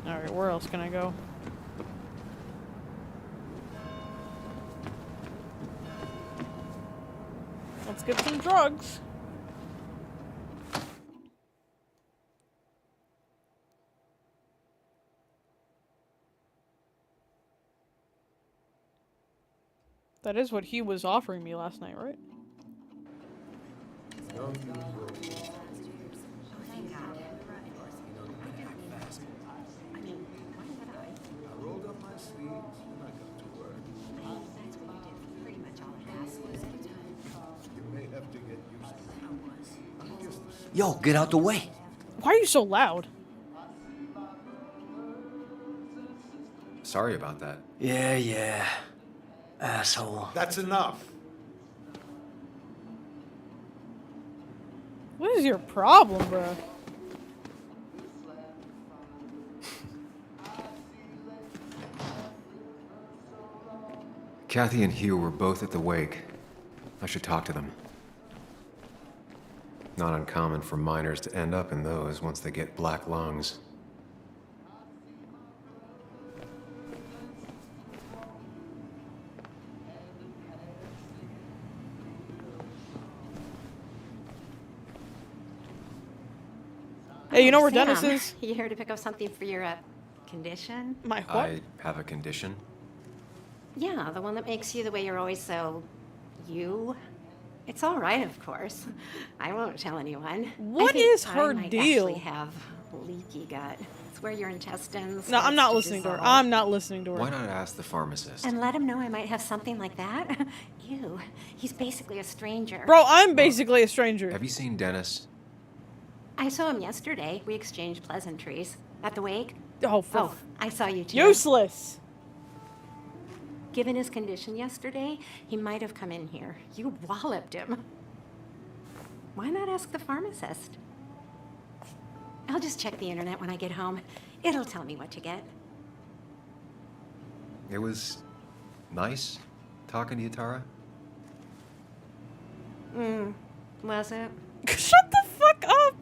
Alright, where else can I go? Let's get some drugs. That is what he was offering me last night, right? Yo, get out the way. Why are you so loud? Sorry about that. Yeah. Asshole. That's enough. What is your problem, bro? Kathy and Hugh were both at the wake. I should talk to them. Not uncommon for miners to end up in those once they get black lungs. Hey, you know where Sam, Dennis is? You here to pick up something for your condition? My what? I have a condition. Yeah, the one that makes you the way you're always so... you. It's all right, of course. I won't tell anyone. What I think is her I might deal? actually have leaky gut. It's where your intestines... No, I'm starts not to listening to her. dissolve. I'm not listening to her. Why not ask the pharmacist? And let him know I might have something like that? Ew, he's basically a stranger. Bro, I'm basically a stranger. Have you seen Dennis? I saw him yesterday. We exchanged pleasantries. At the wake? Oh, I saw you too. Useless! Given his condition yesterday, he might have come in here. You walloped him. Why not ask the pharmacist? I'll just check the internet when I get home. It'll tell me what to get. It was nice talking to you, Tara. Was it? Shut the fuck up!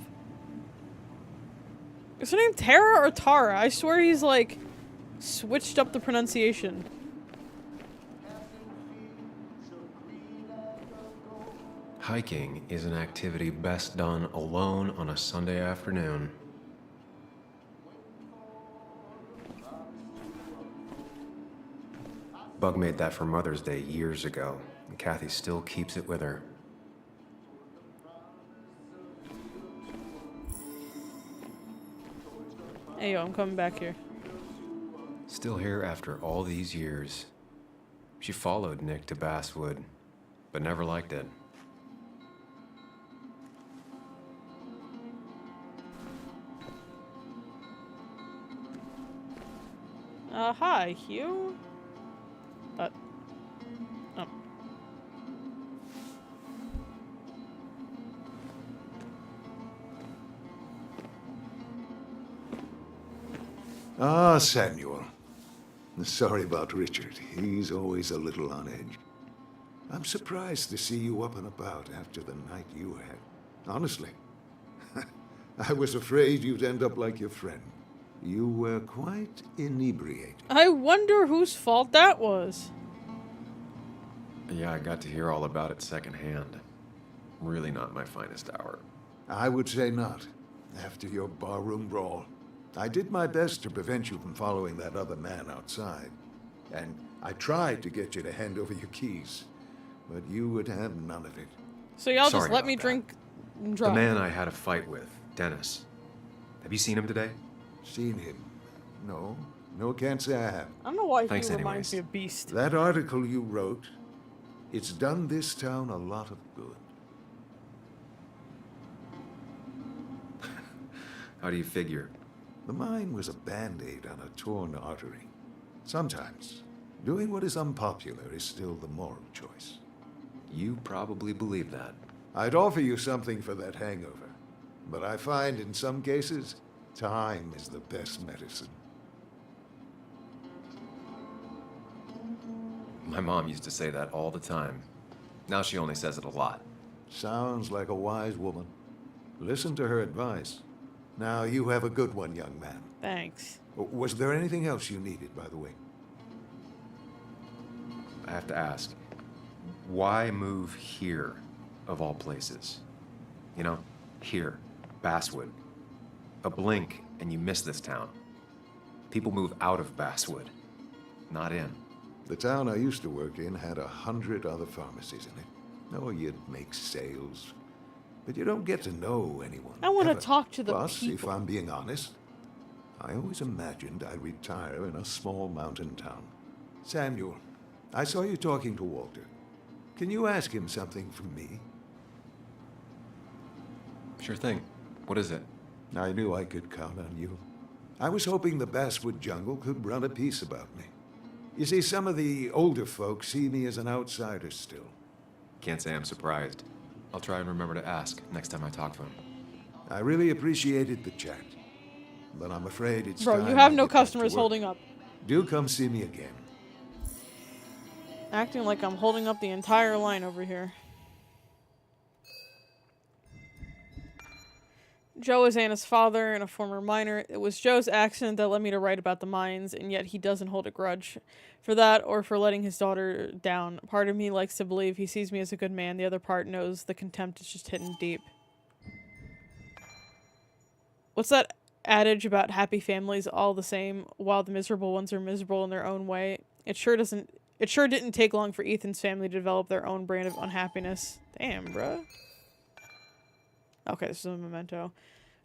Is her name Tara or Tara? I swear he's like switched up the pronunciation. Hiking is an activity best done alone on a Sunday afternoon. Bug made that for Mother's Day years ago, and Kathy still keeps it with her. Hey, yo, I'm coming back here. Still here after all these years. She followed Nick to Basswood, but never liked it. Hi, Hugh? Oh. Ah, Samuel. Sorry about Richard. He's always a little on edge. I'm surprised to see you up and about after the night you had. Honestly, I was afraid you'd end up like your friend. You were quite inebriated. I wonder whose fault that was. Yeah, I got to hear all about it secondhand. Really not my finest hour. I would say not. After your barroom brawl, I did my best to prevent you from following that other man outside. And I tried to get you to hand over your keys, but you would have none of it. So y'all Sorry just let about me that. drink and The drive. man I had a fight with, Dennis. Have you seen him today? Seen him? No. No, can't say I have. I don't know why Thanks he reminds anyways. me of Beast. That article you wrote, it's done this town a lot of good. How do you figure? The mine was a band-aid on a torn artery. Sometimes, doing what is unpopular is still the moral choice. You probably believe that. I'd offer you something for that hangover, but I find in some cases, time is the best medicine. My mom used to say that all the time. Now she only says it a lot. Sounds like a wise woman. Listen to her advice. Now you have a good one, young man. Thanks. Was there anything else you needed, by the way? I have to ask, why move here, of all places? You know, here, Basswood. A blink and you miss this town. People move out of Basswood, not in. The town I used to work in had 100 other pharmacies in it. Oh, you'd make sales, but you don't get to know anyone. I want to ever. talk to the Plus, people. if I'm being honest, I always imagined I'd retire in a small mountain town. Samuel, I saw you talking to Walter. Can you ask him something from me? Sure thing. What is it? I knew I could count on you. I was hoping the Basswood jungle could run a piece about me. You see, some of the older folks see me as an outsider still. Can't say I'm surprised. I'll try and remember to ask next time I talk to him. I really appreciated the chat, but I'm afraid it's Bro, time you have I no get back to customers work. holding up. Do come see me again. Acting like I'm holding up the entire line over here. Joe is Anna's father and a former miner. It was Joe's accident that led me to write about the mines, and yet he doesn't hold a grudge for that or for letting his daughter down. Part of me likes to believe he sees me as a good man. The other part knows the contempt is just hidden deep. What's that adage about happy families all the same, while the miserable ones are miserable in their own way? It sure didn't take long for Ethan's family to develop their own brand of unhappiness. Damn, bruh. Okay, this is a memento.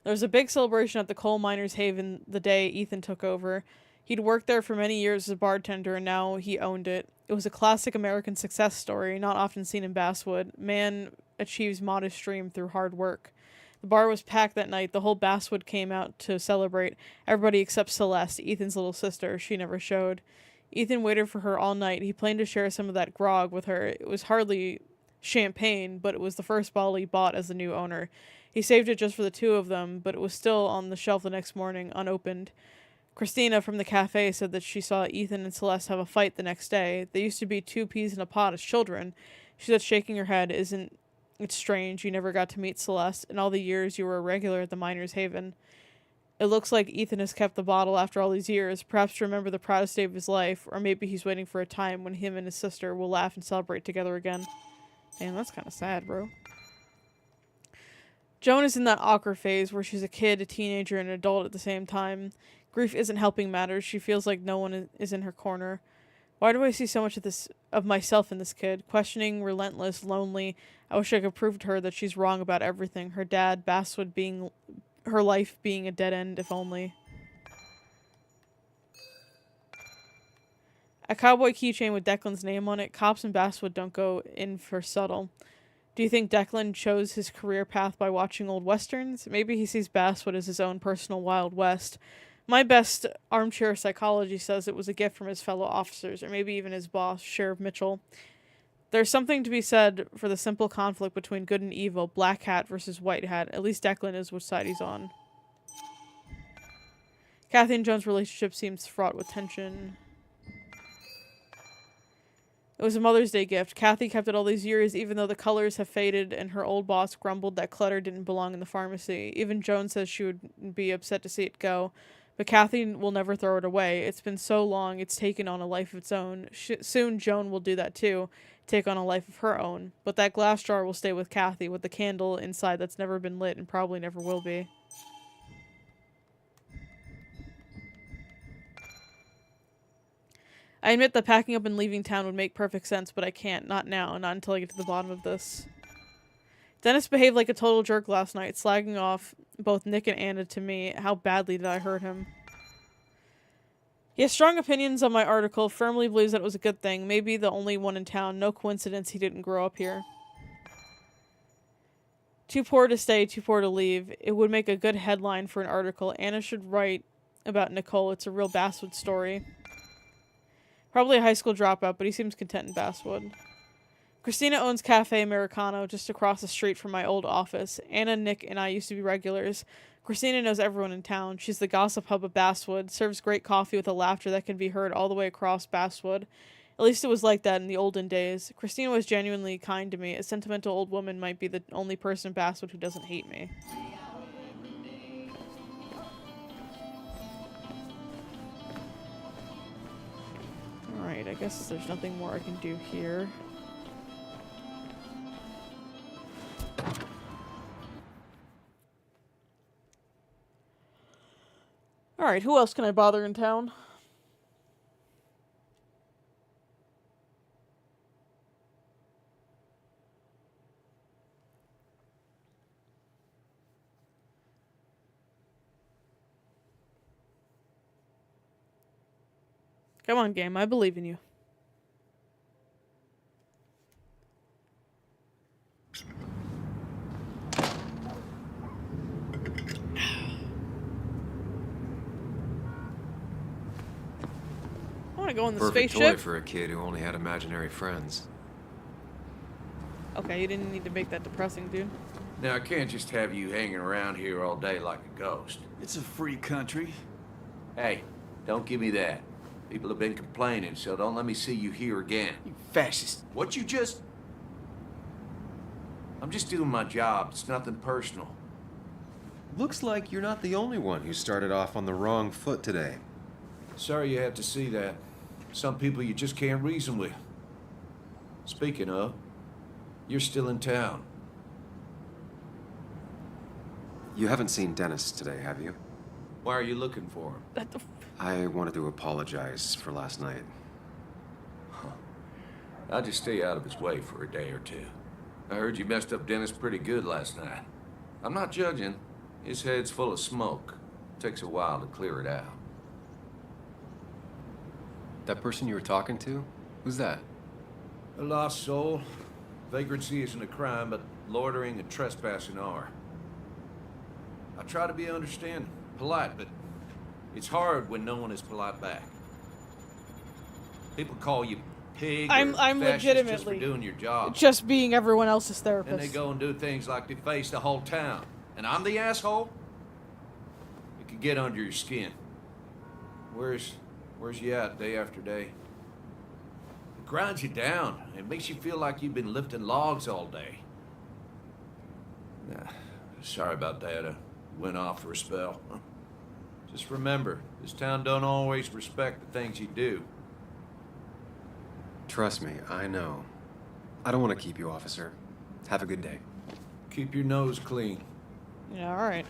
There was a big celebration at the coal miners' haven the day Ethan took over. He'd worked there for many years as a bartender, and now he owned it. It was a classic American success story, not often seen in Basswood. Man achieves modest dream through hard work. The bar was packed that night. The whole Basswood came out to celebrate. Everybody except Celeste, Ethan's little sister. She never showed. Ethan waited for her all night. He planned to share some of that grog with her. It was hardly champagne, but it was the first bottle he bought as the new owner. He saved it just for the two of them, but it was still on the shelf the next morning, unopened. Christina from the cafe said that she saw Ethan and Celeste have a fight the next day. They used to be two peas in a pod as children. She said, shaking her head, "Isn't it strange you never got to meet Celeste in all the years you were a regular at the Miners' Haven? It looks like Ethan has kept the bottle after all these years, perhaps to remember the proudest day of his life, or maybe he's waiting for a time when him and his sister will laugh and celebrate together again." Damn, that's kind of sad, bro. Joan is in that awkward phase where she's a kid, a teenager, and an adult at the same time. Grief isn't helping matters. She feels like no one is in her corner. Why do I see so much of myself in this kid? Questioning, relentless, lonely. I wish I could prove to her that she's wrong about everything. Her dad, Basswood, being her life being a dead end, if only. A cowboy keychain with Declan's name on it. Cops in Basswood don't go in for subtle. Do you think Declan chose his career path by watching old westerns? Maybe he sees Basswood as his own personal Wild West. My best armchair psychology says it was a gift from his fellow officers, or maybe even his boss, Sheriff Mitchell. There's something to be said for the simple conflict between good and evil, black hat versus white hat. At least Declan knows which side he's on. Kathy and Joan's relationship seems fraught with tension. It was a Mother's Day gift. Kathy kept it all these years, even though the colors have faded and her old boss grumbled that clutter didn't belong in the pharmacy. Even Joan says she would be upset to see it go. But Kathy will never throw it away. It's been so long, it's taken on a life of its own. Soon Joan will do that too, take on a life of her own. But that glass jar will stay with Kathy, with the candle inside that's never been lit and probably never will be. I admit that packing up and leaving town would make perfect sense, but I can't. Not now. Not until I get to the bottom of this. Dennis behaved like a total jerk last night, slagging off both Nick and Anna to me. How badly did I hurt him? He has strong opinions on my article, firmly believes that it was a good thing. Maybe the only one in town. No coincidence he didn't grow up here. Too poor to stay, too poor to leave. It would make a good headline for an article. Anna should write about Nicole. It's a real Basswood story. Probably a high school dropout, but he seems content in Basswood. Christina owns Cafe Americano just across the street from my old office. Anna, Nick, and I used to be regulars. Christina knows everyone in town. She's the gossip hub of Basswood, serves great coffee with a laughter that can be heard all the way across Basswood. At least it was like that in the olden days. Christina was genuinely kind to me. A sentimental old woman might be the only person in Basswood who doesn't hate me. Alright, I guess there's nothing more I can do here. Alright, who else can I bother in town? Come on, game. I believe in you. I want to go on the Perfect spaceship. toy for a kid who only had imaginary friends. Okay, you didn't need to make that depressing, dude. Now, I can't just have you hanging around here all day like a ghost. It's a free country. Hey, don't give me that. People have been complaining, so don't let me see you here again. You fascist. What you just... I'm just doing my job. It's nothing personal. Looks like you're not the only one who started off on the wrong foot today. Sorry you had to see that. Some people you just can't reason with. Speaking of, you're still in town. You haven't seen Dennis today, have you? Why are you looking for him? I wanted to apologize for last night. I'll just stay out of his way for a day or two. I heard you messed up Dennis pretty good last night. I'm not judging. His head's full of smoke. Takes a while to clear it out. That person you were talking to? Who's that? A lost soul. Vagrancy isn't a crime, but loitering and trespassing are. I try to be understanding, polite, but it's hard when no one is polite back. People call you pig I'm fascist legitimately just for doing your job. just being everyone else's therapist. Then they go and do things like deface the whole town. And I'm the asshole? It can get under your skin. Where's you at day after day? It grinds you down. It makes you feel like you've been lifting logs all day. Sorry about that. I went off for a spell. Just remember, this town don't always respect the things you do. Trust me, I know. I don't want to keep you, officer. Have a good day. Keep your nose clean. Yeah, alright.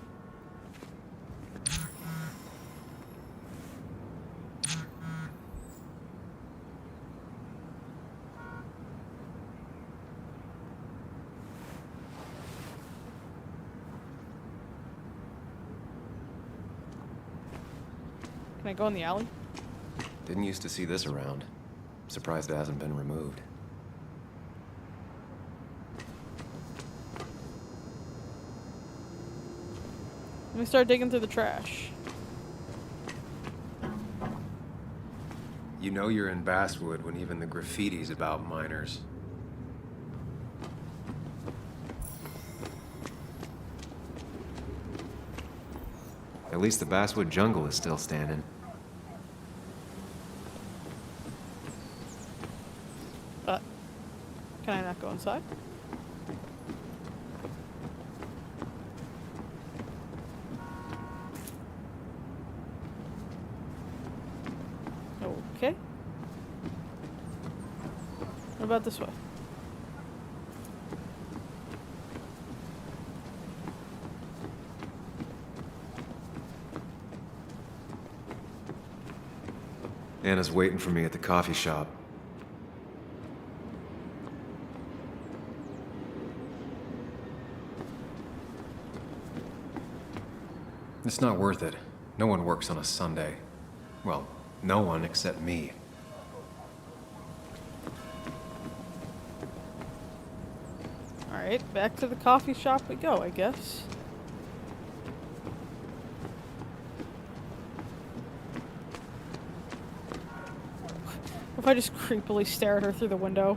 Can I go in the alley? Didn't used to see this around. Surprised it hasn't been removed. Let me start digging through the trash. You know you're in Basswood when even the graffiti's about minors. At least the Basswood jungle is still standing. inside. Okay. What about this way? Anna's waiting for me at the coffee shop. It's not worth it. No one works on a Sunday. Well, no one except me. Alright, back to the coffee shop we go, I guess. What if I just creepily stare at her through the window?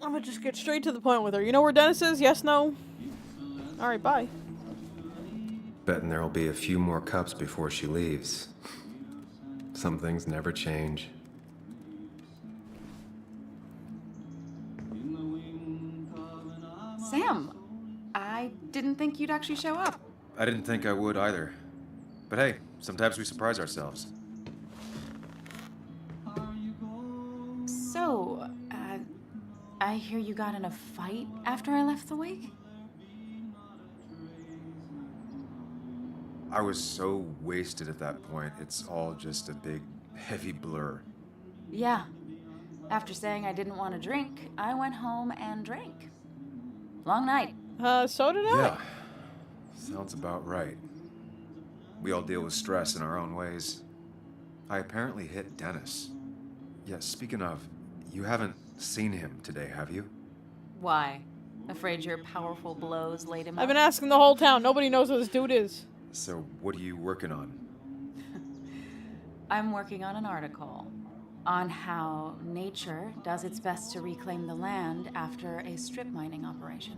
I'm gonna just get straight to the point with her. You know where Dennis is? Yes, no? Alright, bye. Betting there'll be a few more cups before she leaves. Some things never change. Sam, I didn't think you'd actually show up. I didn't think I would either. But hey, sometimes we surprise ourselves. So, I hear you got in a fight after I left the wake? I was so wasted at that point, it's all just a big, heavy blur. Yeah. After saying I didn't want to drink, I went home and drank. Long night. So did I. Yeah, sounds about right. We all deal with stress in our own ways. I apparently hit Dennis. Yeah, speaking of, you haven't seen him today, have you? Why? Afraid your powerful blows laid him I've up? been asking the whole town. Nobody knows who this dude is. So, what are you working on? I'm working on an article on how nature does its best to reclaim the land after a strip mining operation.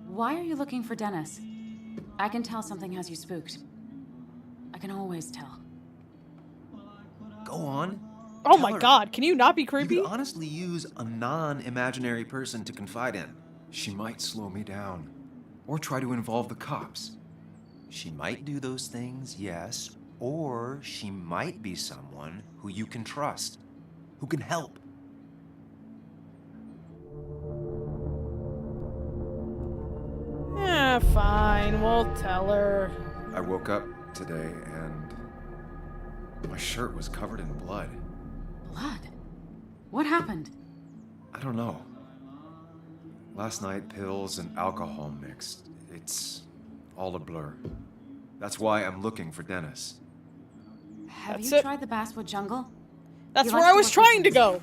Why are you looking for Dennis? I can tell something has you spooked. I can always tell. Go on. Oh my god, can you not be creepy? You could honestly use a non-imaginary person to confide in. She might slow me down. Or try to involve the cops. She might do those things, yes. Or she might be someone who you can trust. Who can help. Yeah, fine. We'll tell her. I woke up today and my shirt was covered in blood. Blood? What happened? I don't know. Last night, pills and alcohol mixed. It's all a blur. That's why I'm looking for Dennis. Have That's you it. tried the Basswood Jungle? That's He where likes I was work with trying to go.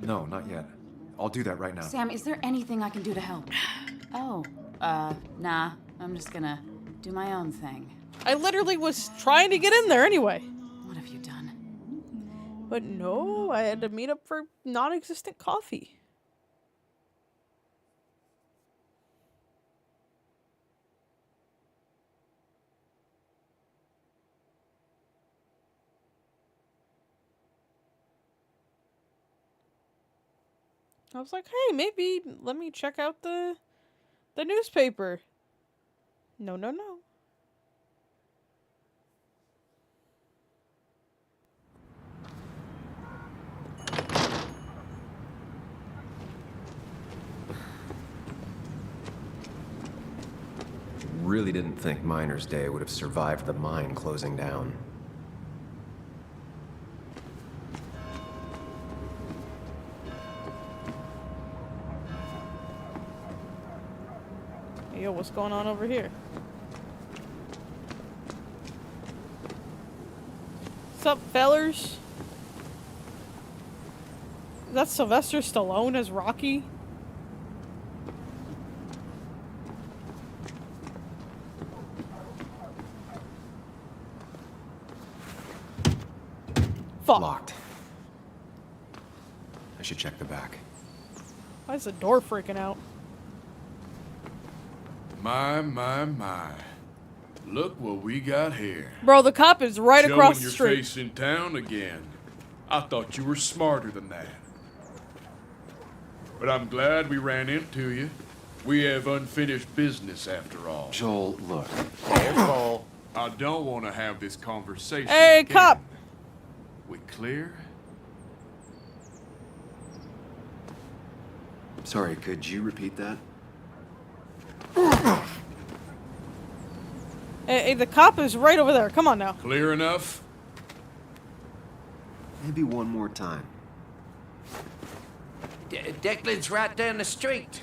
No, not yet. I'll do that right now. Sam, is there anything I can do to help? Oh, nah. I'm just gonna do my own thing. I literally was trying to get in there anyway. What have you done? But no, I had to meet up for non-existent coffee. I was like, hey, maybe let me check out the newspaper. No, no, no. Really didn't think Miner's Day would have survived the mine closing down. Hey, yo, what's going on over here? What's up, fellers? Is that Sylvester Stallone as Rocky? fuck. Locked. I should check the back. Why is the door freaking out? My. Look what we got here. Bro, the cop is right across the Showing street. your face in town again. I thought you were smarter than that. But I'm glad we ran into you. We have unfinished business after all. Joel, look. Careful. I don't want to have this conversation. Hey, again. cop! We clear? Sorry, could you repeat that? Hey, the cop is right over there. Come on now. Clear enough? Maybe one more time. Declan's right down the street.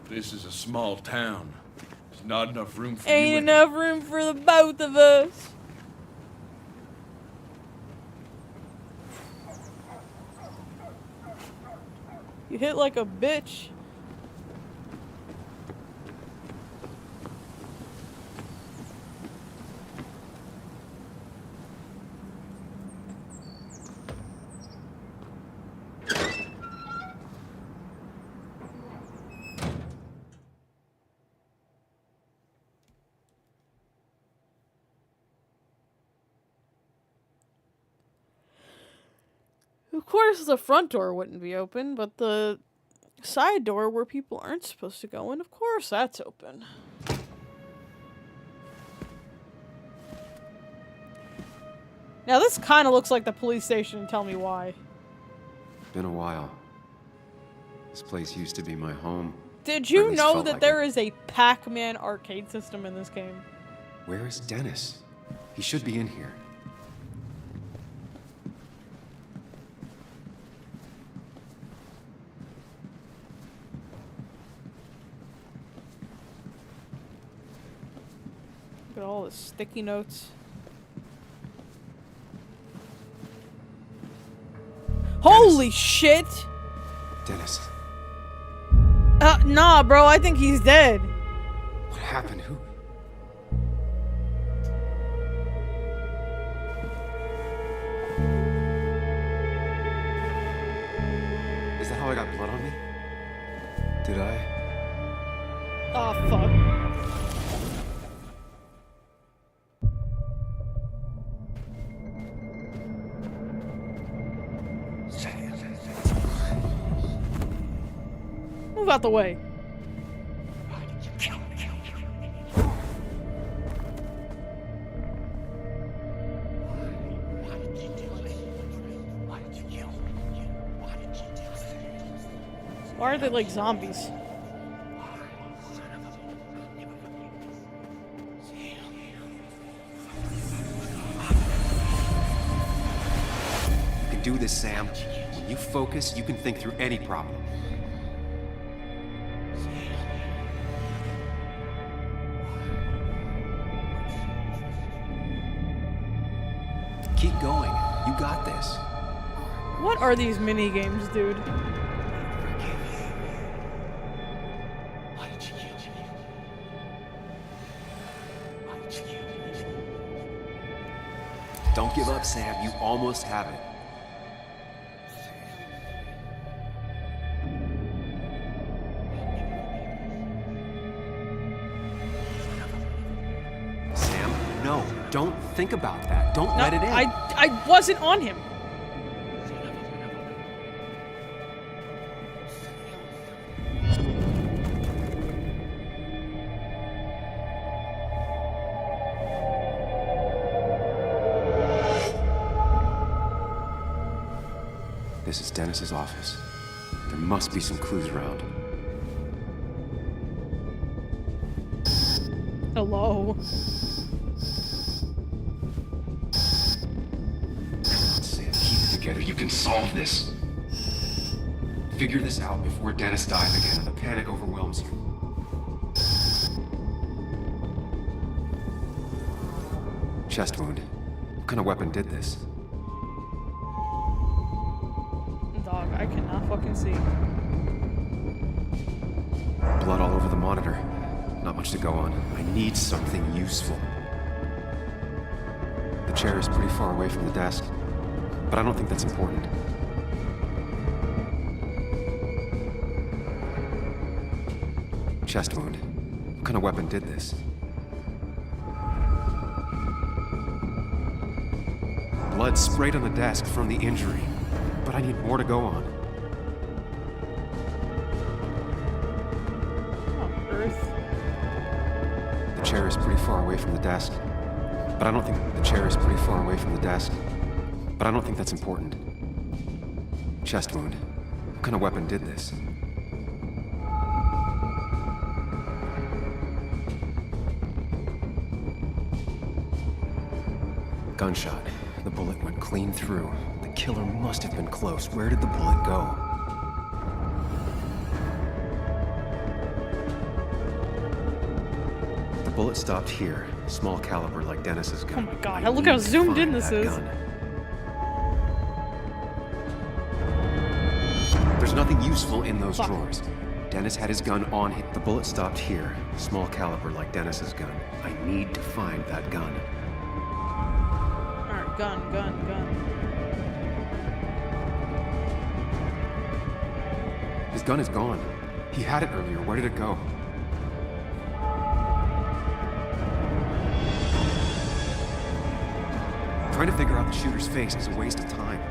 This is a small town. There's not enough room for you. Ain't enough room for the both of us. You hit like a bitch. Of course, the front door wouldn't be open, but the side door where people aren't supposed to go in, of course, that's open. Now, this kind of looks like the police station. Tell me why. Been a while. This place used to be my home. Did Or you at least know felt that like there is a Pac-Man arcade system in this game? Where is Dennis? He should be in here. Look at all the sticky notes. Holy shit! Dennis, Nah, bro, I think he's dead. what happened? Who? Is that how I got blood on me? Did I? Oh, fuck. Move out the way. Why are they like zombies? You can do this, Sam. When you focus, you can think through any problem. Keep going. You got this. What are these mini games, dude? Don't give up, Sam. You almost have it. Sam, no. Don't think about that. Don't let it in. I wasn't on him. This is Dennis's office. There must be some clues around. Hello. Sam, keep it together. You can solve this. Figure this out before Dennis dies again and the panic overwhelms you. Chest wound. What kind of weapon did this? Dog, I cannot fucking see. Blood all over the monitor. Not much to go on. I need something useful. The chair is pretty far away from the desk, but I don't think that's important. Chest wound. What kind of weapon did this? Blood sprayed on the desk from the injury, but I need more to go on. The chair is pretty far away from the desk, but I don't think that's important. Chest wound. What kind of weapon did this? Gunshot. The bullet went clean through. The killer must have been close. Where did the bullet go? The bullet stopped here. Small caliber like Dennis's gun. Oh my god, look how zoomed in this is. There's nothing useful in those drawers. Dennis had his gun on him. The bullet stopped here. Small caliber like Dennis's gun. I need to find that gun. Alright, gun. His gun is gone. He had it earlier. Where did it go? Trying to figure out the shooter's face is a waste of time.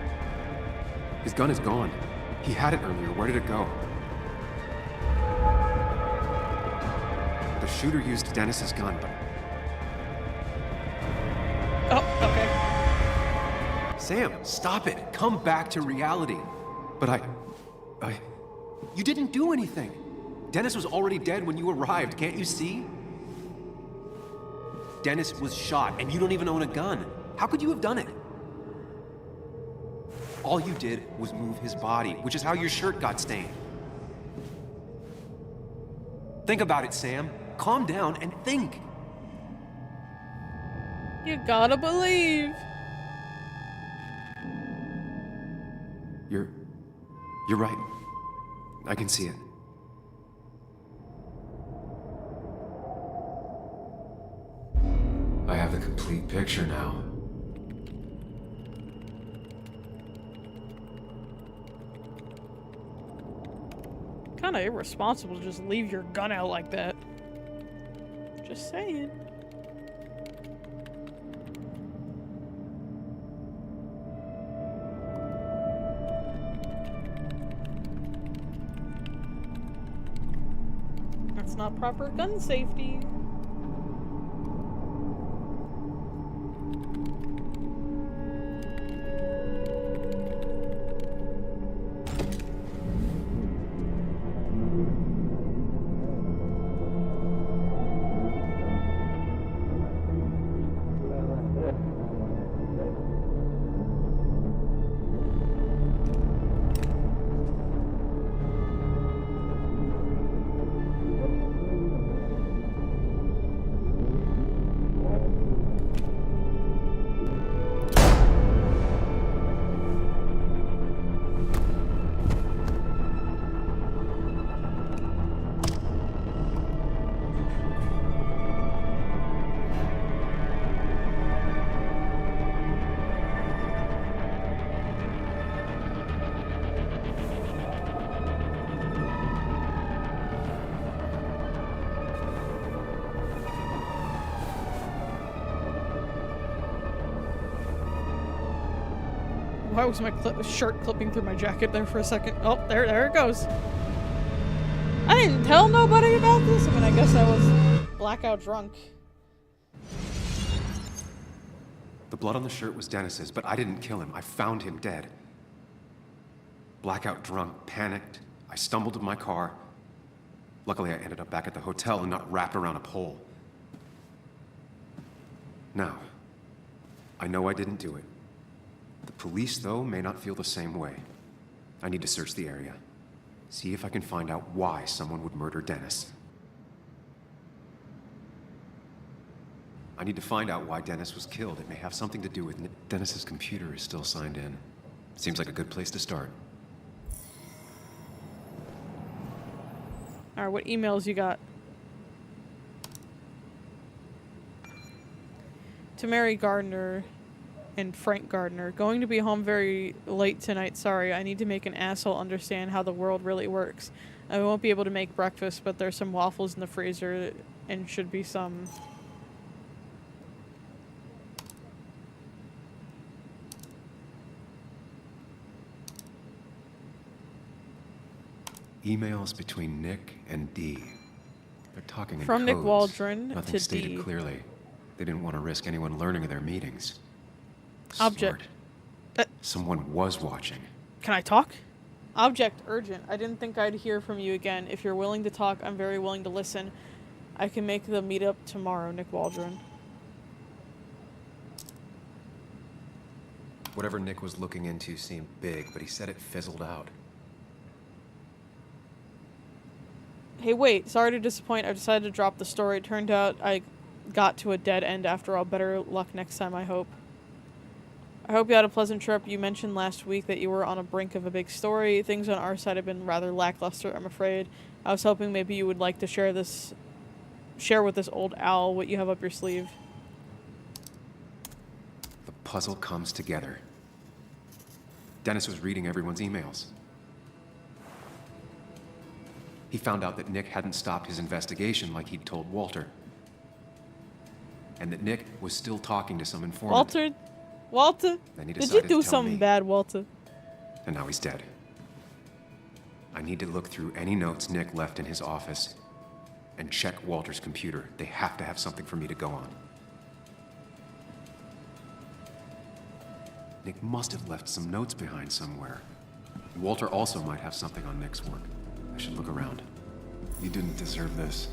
His gun is gone. He had it earlier. Where did it go? The shooter used Dennis's gun, but... Oh, okay. Sam, stop it. Come back to reality. But You didn't do anything. Dennis was already dead when you arrived. Can't you see? Dennis was shot, and you don't even own a gun. How could you have done it? All you did was move his body, which is how your shirt got stained. Think about it, Sam. Calm down and think. You gotta believe. You're right. I can see it. I have the complete picture now. Kinda irresponsible to just leave your gun out like that. Just saying. That's not proper gun safety. Why was my shirt clipping through my jacket there for a second? Oh, there it goes. I didn't tell nobody about this. I mean, I guess I was blackout drunk. The blood on the shirt was Dennis's, but I didn't kill him. I found him dead. Blackout drunk, panicked. I stumbled to my car. Luckily, I ended up back at the hotel and not wrapped around a pole. Now, I know I didn't do it. The police, though, may not feel the same way. I need to search the area. See if I can find out why someone would murder Dennis. I need to find out why Dennis was killed. It may have something to do with Dennis's computer is still signed in. Seems like a good place to start. Alright, what emails you got? To Mary Gardner and Frank Gardner. Going to be home very late tonight. Sorry, I need to make an asshole understand how the world really works. I won't be able to make breakfast, but there's some waffles in the freezer and should be some... Emails between Nick and Dee. They're talking in From Nick codes. Waldron Nothing to stated Dee. clearly. They didn't want to risk anyone learning of their meetings. Object. Someone was watching. Can I talk? Object urgent. I didn't think I'd hear from you again. If you're willing to talk, I'm very willing to listen. I can make the meetup tomorrow, Nick Waldron. Whatever Nick was looking into seemed big, but he said it fizzled out. Hey, wait. Sorry to disappoint. I decided to drop the story. It turned out I got to a dead end after all. Better luck next time, I hope. I hope you had a pleasant trip. You mentioned last week that you were on a brink of a big story. Things on our side have been rather lackluster, I'm afraid. I was hoping maybe you would like to share with this old owl what you have up your sleeve. The puzzle comes together. Dennis was reading everyone's emails. He found out that Nick hadn't stopped his investigation like he'd told Walter. And that Nick was still talking to some informant. Walter, Then he did you decided do to tell something me. bad, Walter? And now he's dead. I need to look through any notes Nick left in his office and check Walter's computer. They have to have something for me to go on. Nick must have left some notes behind somewhere. Walter also might have something on Nick's work. I should look around. You didn't deserve this.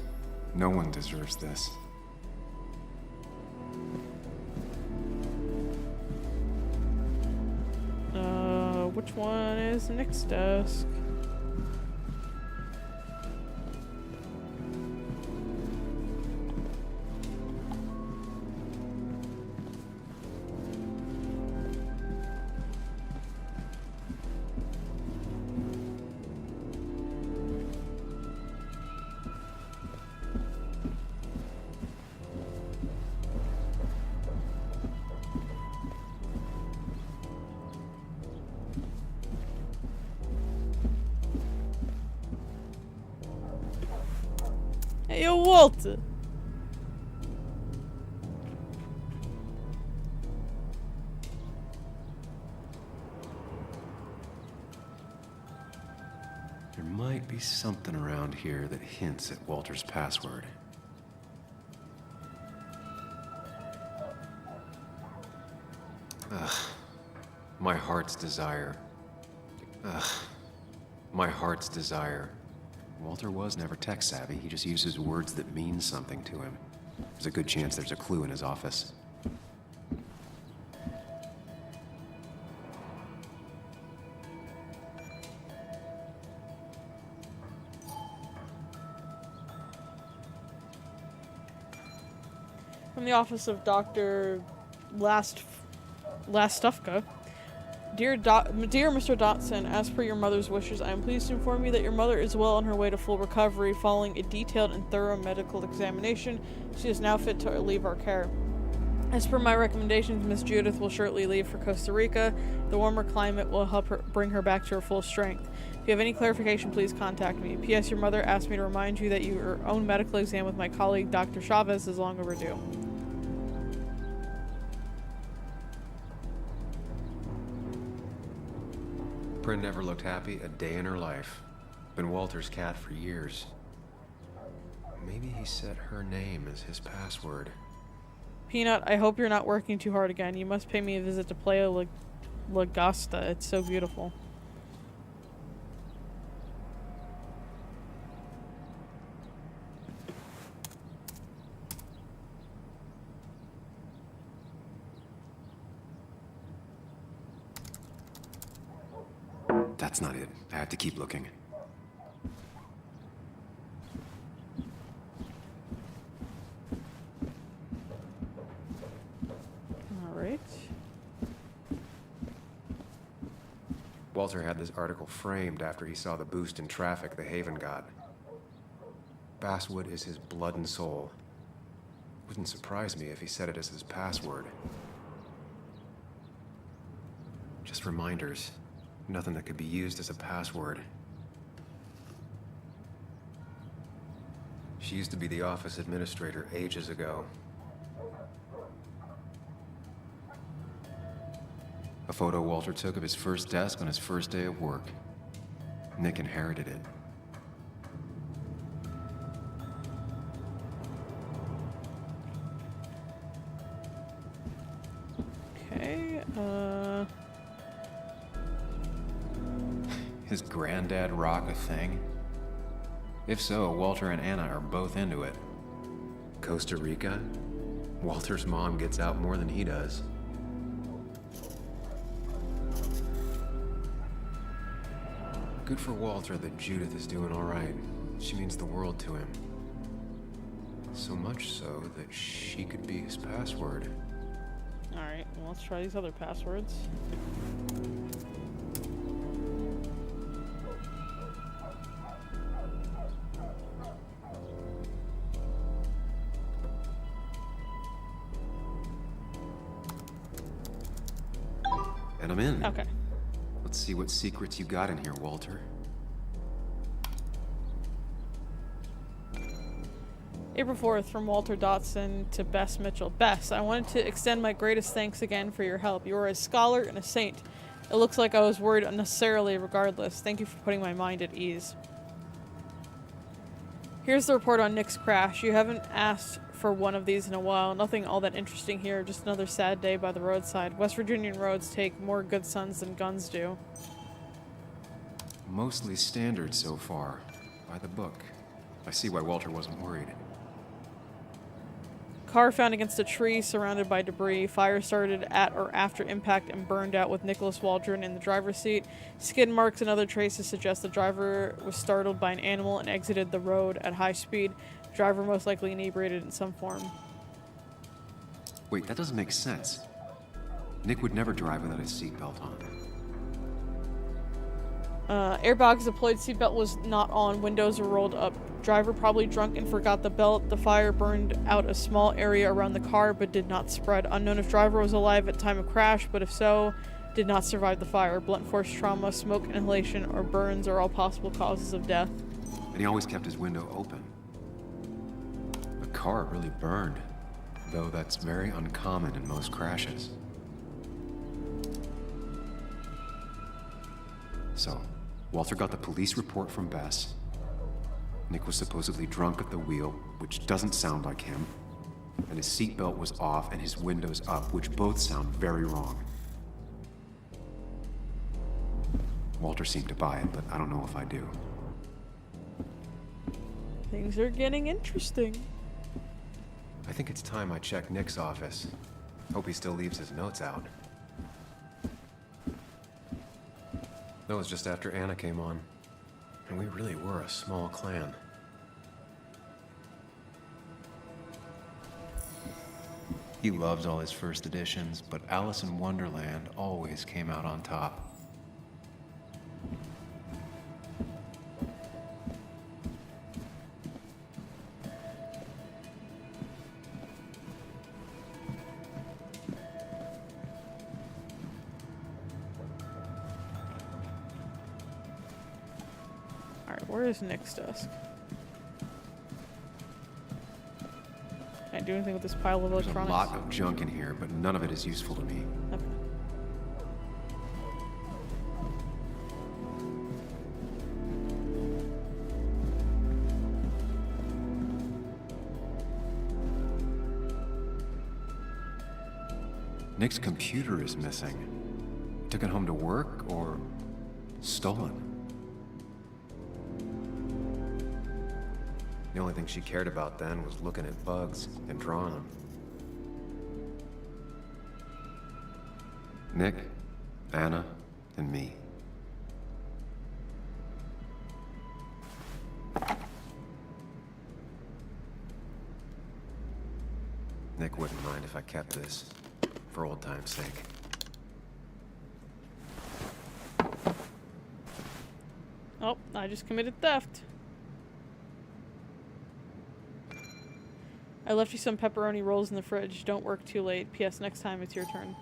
No one deserves this. Which one is Nick's desk? Hey, yo, Walter. There might be something around here that hints at Walter's password. Ugh. My heart's desire. Ugh. My heart's desire. Walter was never tech savvy. He just uses words that mean something to him. There's a good chance there's a clue in his office. From the office of Dr. Lastufka. Dear Mr. Dotson, as per your mother's wishes, I am pleased to inform you that your mother is well on her way to full recovery following a detailed and thorough medical examination. She is now fit to leave our care. As per my recommendations, Miss Judith will shortly leave for Costa Rica. The warmer climate will help her bring her back to her full strength. If you have any clarification, please contact me. P.S. Your mother asked me to remind you that your own medical exam with my colleague, Dr. Chavez, is long overdue. Bryn never looked happy a day in her life. Been Walter's cat for years. Maybe he set her name as his password. Peanut, I hope you're not working too hard again. You must pay me a visit to Playa Lagosta. It's so beautiful. That's not it. I have to keep looking. Alright. Walter had this article framed after he saw the boost in traffic the Haven got. Basswood is his blood and soul. Wouldn't surprise me if he set it as his password. Just reminders. Nothing that could be used as a password. She used to be the office administrator ages ago. A photo Walter took of his first desk on his first day of work. Nick inherited it. Okay, His granddad rock a thing? If so, Walter and Anna are both into it. Costa Rica? Walter's mom gets out more than he does. Good for Walter that Judith is doing all right. She means the world to him. So much so that she could be his password. alright, well, let's try these other passwords. And I'm in. Okay. Let's see what secrets you got in here, Walter. April 4th, from Walter Dotson to Bess Mitchell. Bess, I wanted to extend my greatest thanks again for your help. You are a scholar and a saint. It looks like I was worried unnecessarily regardless. Thank you for putting my mind at ease. Here's the report on Nick's crash. You haven't asked for one of these in a while. Nothing all that interesting here, just another sad day by the roadside. West Virginian roads take more good sons than guns do. Mostly standard so far. By the book. I see why Walter wasn't worried. Car found against a tree surrounded by debris. Fire started at or after impact and burned out with Nicholas Waldron in the driver's seat. Skid marks and other traces suggest the driver was startled by an animal and exited the road at high speed. Driver most likely inebriated in some form. Wait, that doesn't make sense. Nick would never drive without his seatbelt on. Airbags deployed, seatbelt was not on, windows were rolled up. Driver probably drunk and forgot the belt. The fire burned out a small area around the car but did not spread. Unknown if driver was alive at time of crash, but if so, did not survive the fire. Blunt force trauma, smoke inhalation, or burns are all possible causes of death. And he always kept his window open. The car really burned, though that's very uncommon in most crashes. So, Walter got the police report from Bess. Nick was supposedly drunk at the wheel, which doesn't sound like him. And his seatbelt was off and his windows up, which both sound very wrong. Walter seemed to buy it, but I don't know if I do. Things are getting interesting. I think it's time I check Nick's office. Hope he still leaves his notes out. That was just after Anna came on. And we really were a small clan. He loves all his first editions, but Alice in Wonderland always came out on top. Where is Nick's desk? Can I do anything with this pile of There's electronics? a lot of junk in here, but none of it is useful to me. Okay. Nick's computer is missing. Took it home to work or stolen. The only thing she cared about then was looking at bugs and drawing them. Nick, Anna, and me. Nick wouldn't mind if I kept this, for old time's sake. Oh, I just committed theft. I left you some pepperoni rolls in the fridge. Don't work too late. P.S. Next time it's your turn.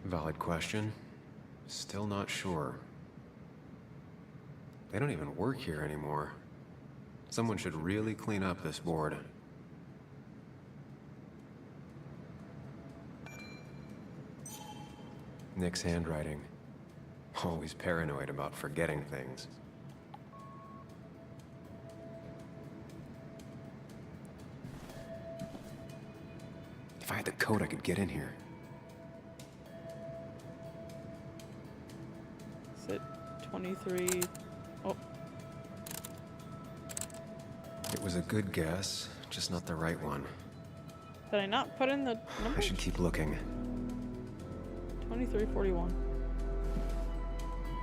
Valid question. Still not sure. They don't even work here anymore. Someone should really clean up this board. Nick's handwriting. Always paranoid about forgetting things. If I had the code, I could get in here. Is it 23? Oh. It was a good guess, just not the right one. Did I not put in the number? I should keep looking. 2341.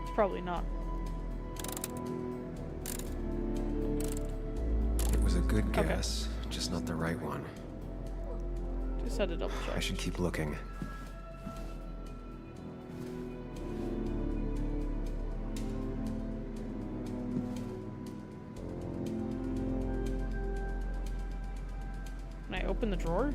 It's probably not. It was a good guess, just not the right one. Just had to double check. I should keep looking. Can I open the drawer?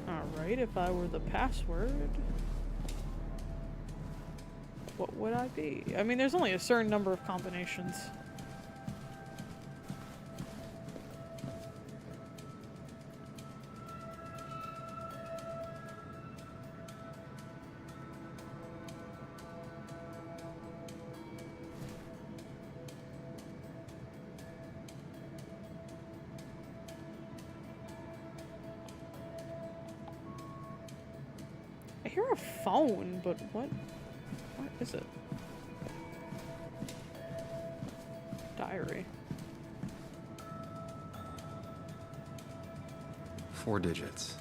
Alright, if I were the password, what would I be? I mean, there's only a certain number of combinations. I hear a phone, but what is it? Diary. 4 digits.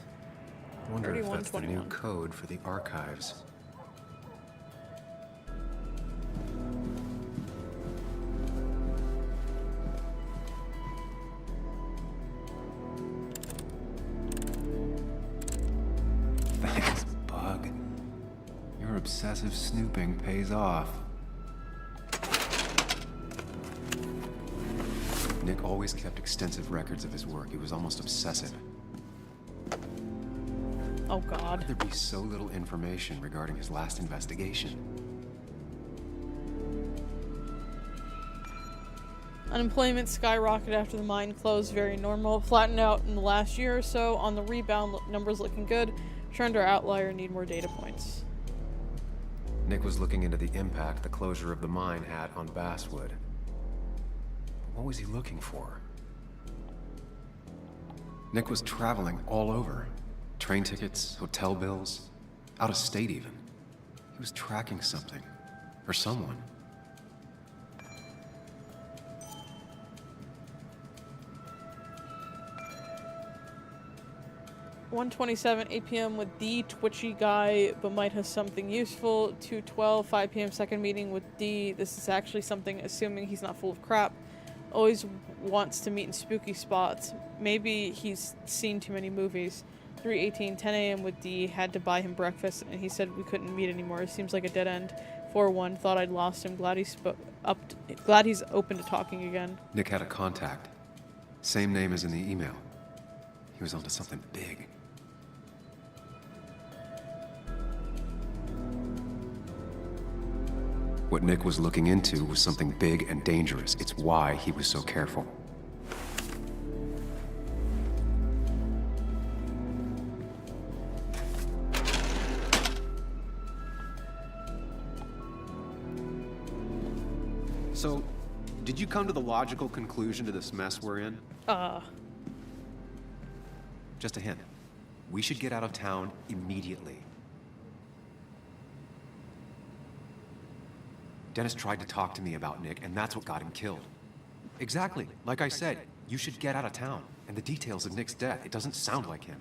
I wonder if that's the new 3121. code for the archives. Thanks, Bug. Your obsessive snooping pays off. Nick always kept extensive records of his work. He was almost obsessive. Oh God. There'd be so little information regarding his last investigation. Unemployment skyrocketed after the mine closed, very normal. Flattened out in the last year or so. On the rebound, numbers looking good. Trend or outlier, need more data points. Nick was looking into the impact the closure of the mine had on Basswood. What was he looking for? Nick was traveling all over. Train tickets, hotel bills, out of state even. He was tracking something, or someone. $1:27, 8 p.m. with the twitchy guy, but might have something useful. 2:12, 5 p.m. second meeting with D. This is actually something, assuming he's not full of crap. Always wants to meet in spooky spots. Maybe he's seen too many movies. 3:18, 10 a.m. with D. Had to buy him breakfast, and he said we couldn't meet anymore. It seems like a dead end. 4:1, thought I'd lost him. Glad he's open to talking again. Nick had a contact. Same name as in the email. He was onto something big. What Nick was looking into was something big and dangerous. It's why he was so careful. So, did you come to the logical conclusion to this mess we're in? Just a hint. We should get out of town immediately. Dennis tried to talk to me about Nick, and that's what got him killed. Exactly. Like I said, you should get out of town. And the details of Nick's death, it doesn't sound like him.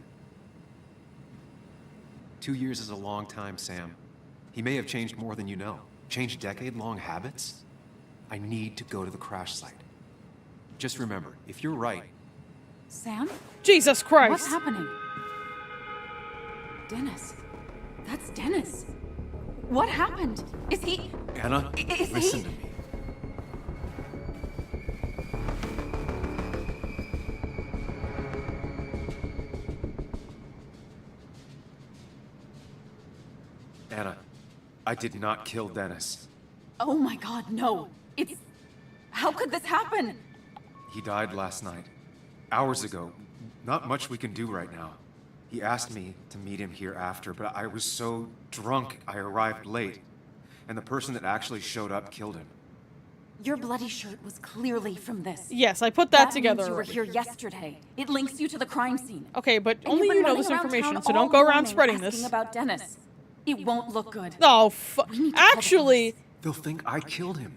2 years is a long time, Sam. He may have changed more than you know. Changed decade-long habits? I need to go to the crash site. Just remember, if you're right... Sam? Jesus Christ! What's happening? Dennis. That's Dennis. What happened? Is he... Anna, listen to me. Anna, I did not kill Dennis. Oh my God, no. It's... How could this happen? He died last night. Hours ago. Not much we can do right now. He asked me to meet him here after, but I was so drunk I arrived late. And the person that actually showed up killed him. Your bloody shirt was clearly from this. Yes, I put that together means you were already. here yesterday. It links you to the crime scene. Okay, but And only you've you been know this running around information, town so don't all go around morning spreading asking this. about Dennis. It won't look good. Oh, We need to call the actually, They'll think I killed him.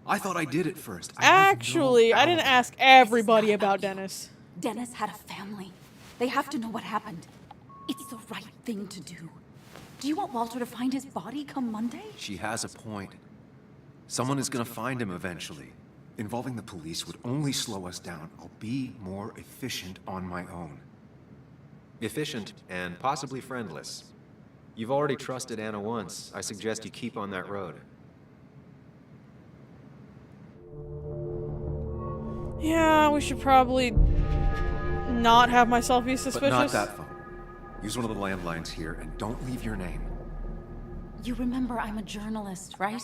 I thought I did at first. actually, I didn't ask everybody about Dennis. Dennis had a family. They have to know what happened. It's the right thing to do. Do you want Walter to find his body come Monday? She has a point. Someone is gonna find him eventually. Involving the police would only slow us down. I'll be more efficient on my own. Efficient and possibly friendless. You've already trusted Anna once. I suggest you keep on that road. Yeah, we should probably not have myself be suspicious. But not that phone. Use one of the landlines here and don't leave your name. You remember I'm a journalist, right?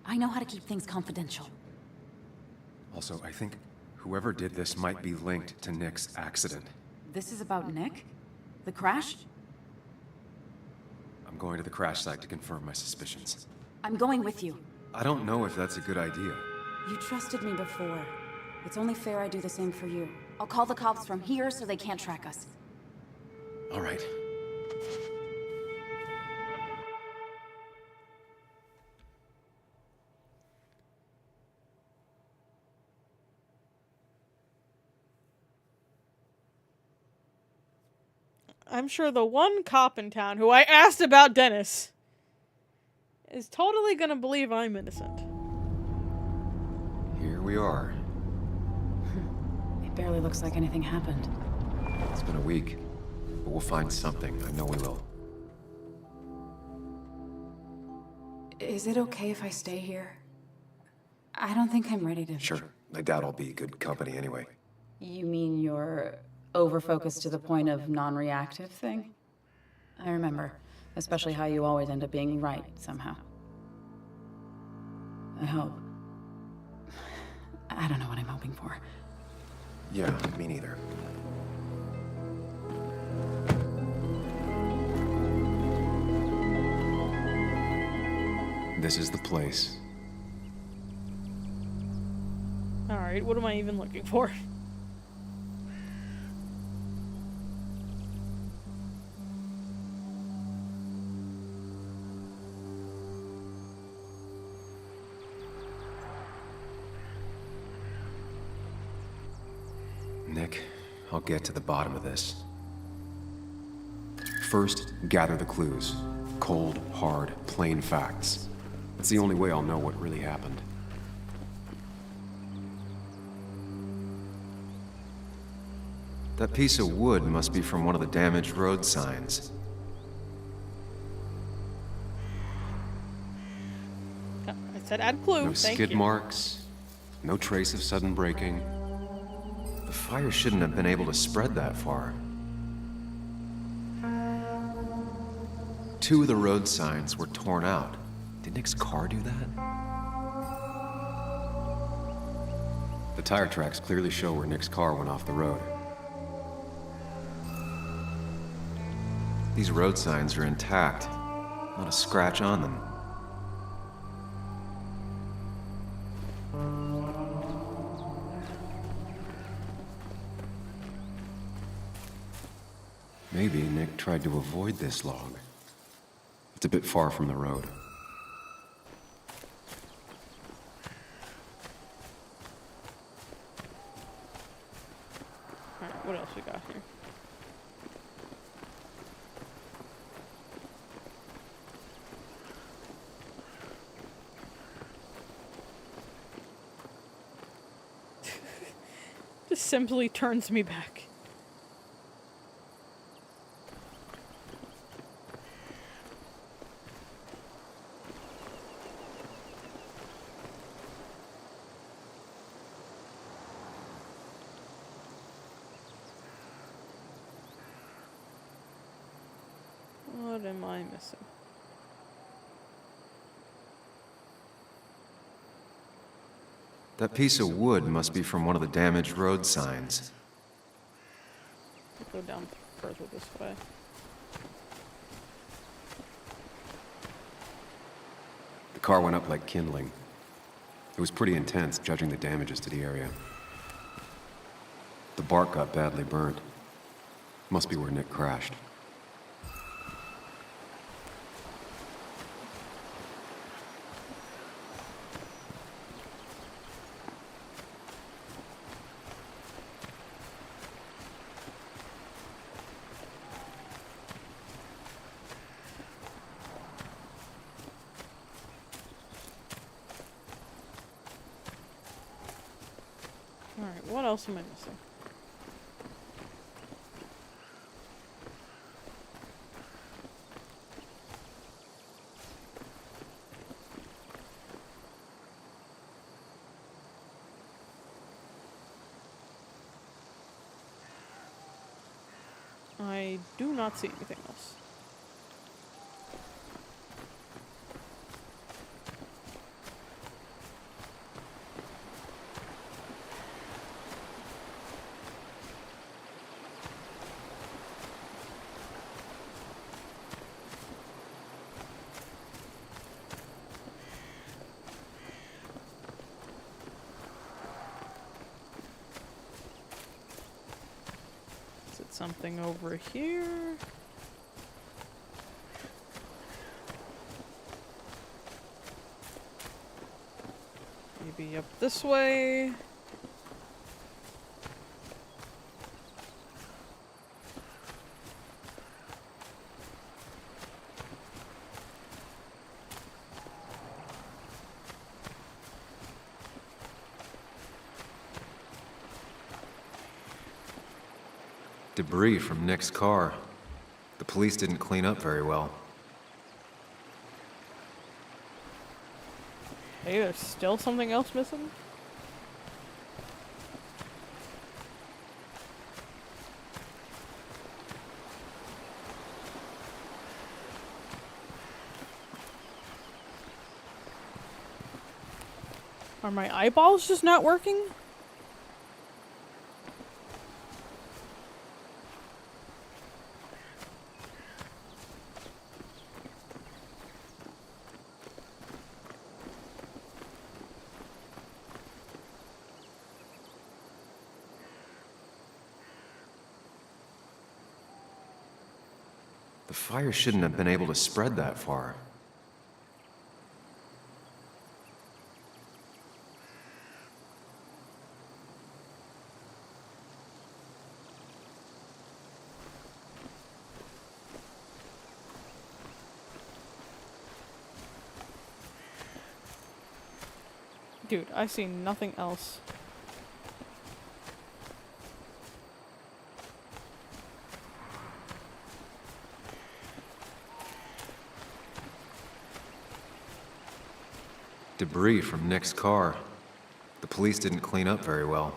I know how to keep things confidential. Also, I think whoever did this might be linked to Nick's accident. This is about Nick? The crash? I'm going to the crash site to confirm my suspicions. I'm going with you. I don't know if that's a good idea. You trusted me before. It's only fair I do the same for you. I'll call the cops from here so they can't track us. All right. I'm sure the one cop in town who I asked about Dennis is totally gonna believe I'm innocent. Here we are. It barely looks like anything happened. It's been a week, but we'll find something. I know we will. Is it okay if I stay here? I don't think I'm ready to... Sure. I doubt I'll be good company anyway. You mean you're over-focused to the point of non-reactive thing? I remember. Especially how you always end up being right, somehow. I hope. I don't know what I'm hoping for. Yeah, me neither. This is the place. Alright, what am I even looking for? Nick, I'll get to the bottom of this. First, gather the clues. Cold, hard, plain facts. It's the only way I'll know what really happened. That piece of wood must be from one of the damaged road signs. I said add clue. No Thank skid you. marks, no trace of sudden braking. The fire shouldn't have been able to spread that far. 2 of the road signs were torn out. Did Nick's car do that? The tire tracks clearly show where Nick's car went off the road. These road signs are intact. Not a scratch on them. Maybe Nick tried to avoid this log. It's a bit far from the road. what else we got here? Just simply turns me back. What am I missing? That piece of wood must be from one of the damaged road signs. Go down further this way. The car went up like kindling. It was pretty intense, judging the damages to the area. The bark got badly burnt. Must be where Nick crashed. Alright, what else am I missing? I do not see anything else. Something over here. Maybe up this way. Debris from Nick's car. The police didn't clean up very well. Hey, there's still something else missing? Are my eyeballs just not working? The fire shouldn't have been able to spread that far. Dude, I see nothing else. Debris from Nick's car. The police didn't clean up very well.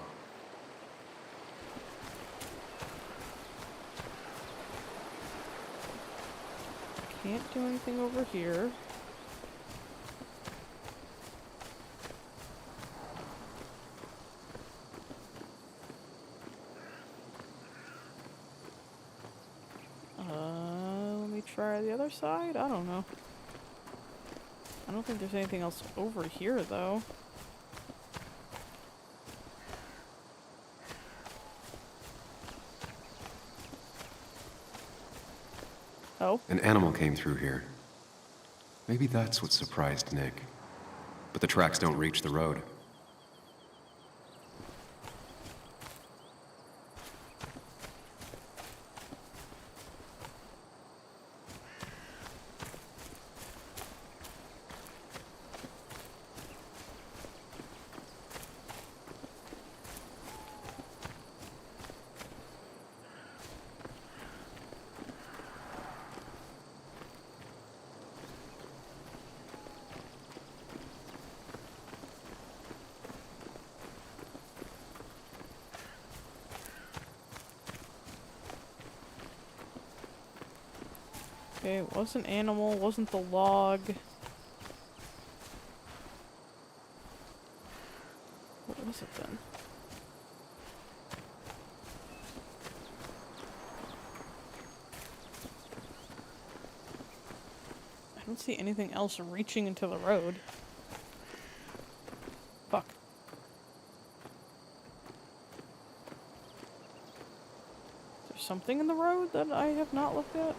Can't do anything over here. Let me try the other side? I don't know. I don't think there's anything else over here, though. Oh? An animal came through here. Maybe that's what surprised Nick. But the tracks don't reach the road. Okay, it wasn't animal, wasn't the log. What was it then? I don't see anything else reaching into the road. Fuck. Is there something in the road that I have not looked at?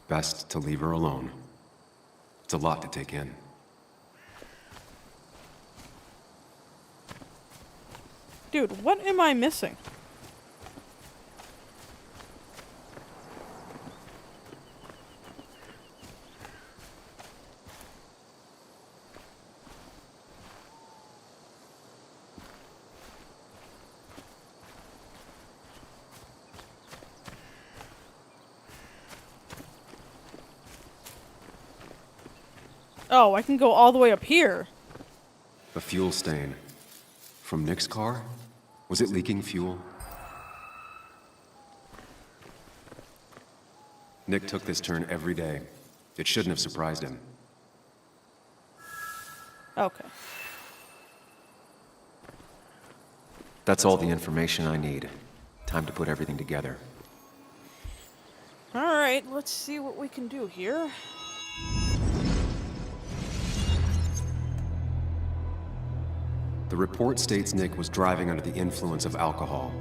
Best to leave her alone. It's a lot to take in. Dude, what am I missing? Oh, I can go all the way up here. A fuel stain. From Nick's car? Was it leaking fuel? Nick took this turn every day. It shouldn't have surprised him. Okay. That's all the information I need. Time to put everything together. Alright, let's see what we can do here. The report states Nick was driving under the influence of alcohol.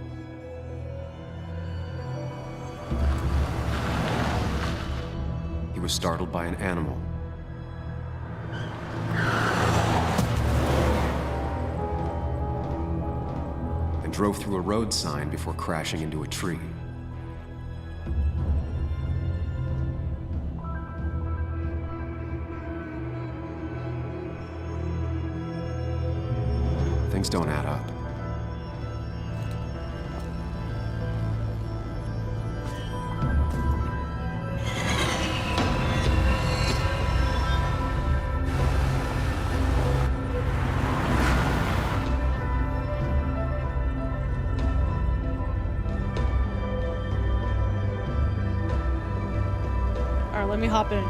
He was startled by an animal. And drove through a road sign before crashing into a tree. Things don't add up. Alright, let me hop in.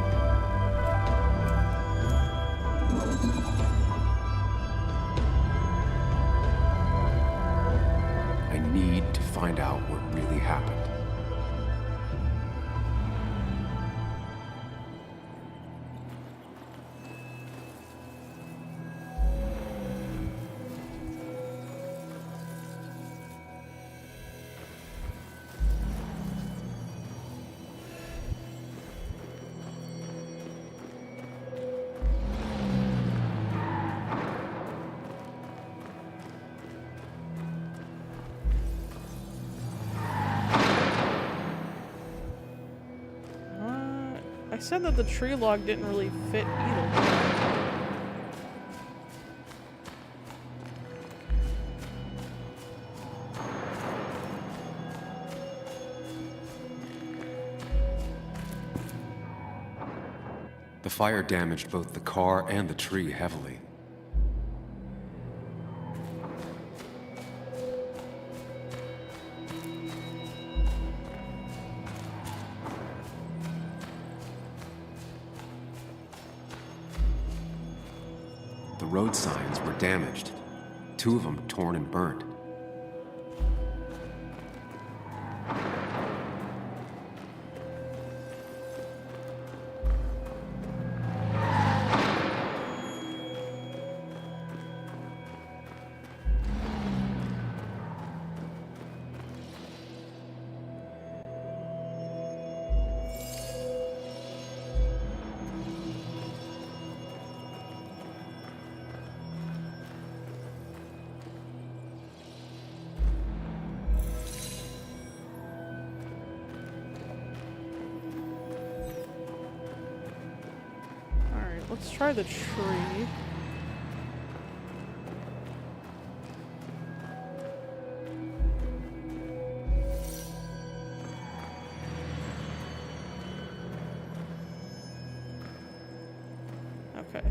To find out what really happened. I said that the tree log didn't really fit either. The fire damaged both the car and the tree heavily. The road signs were damaged, 2 of them torn and burnt. Let's try the tree. Okay.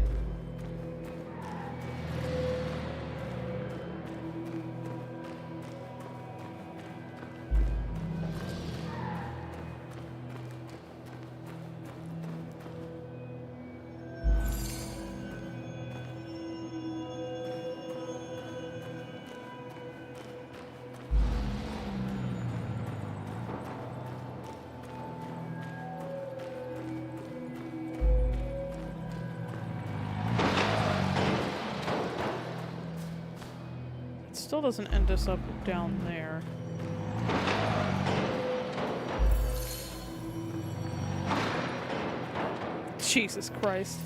Still doesn't end us up down there. Jesus Christ.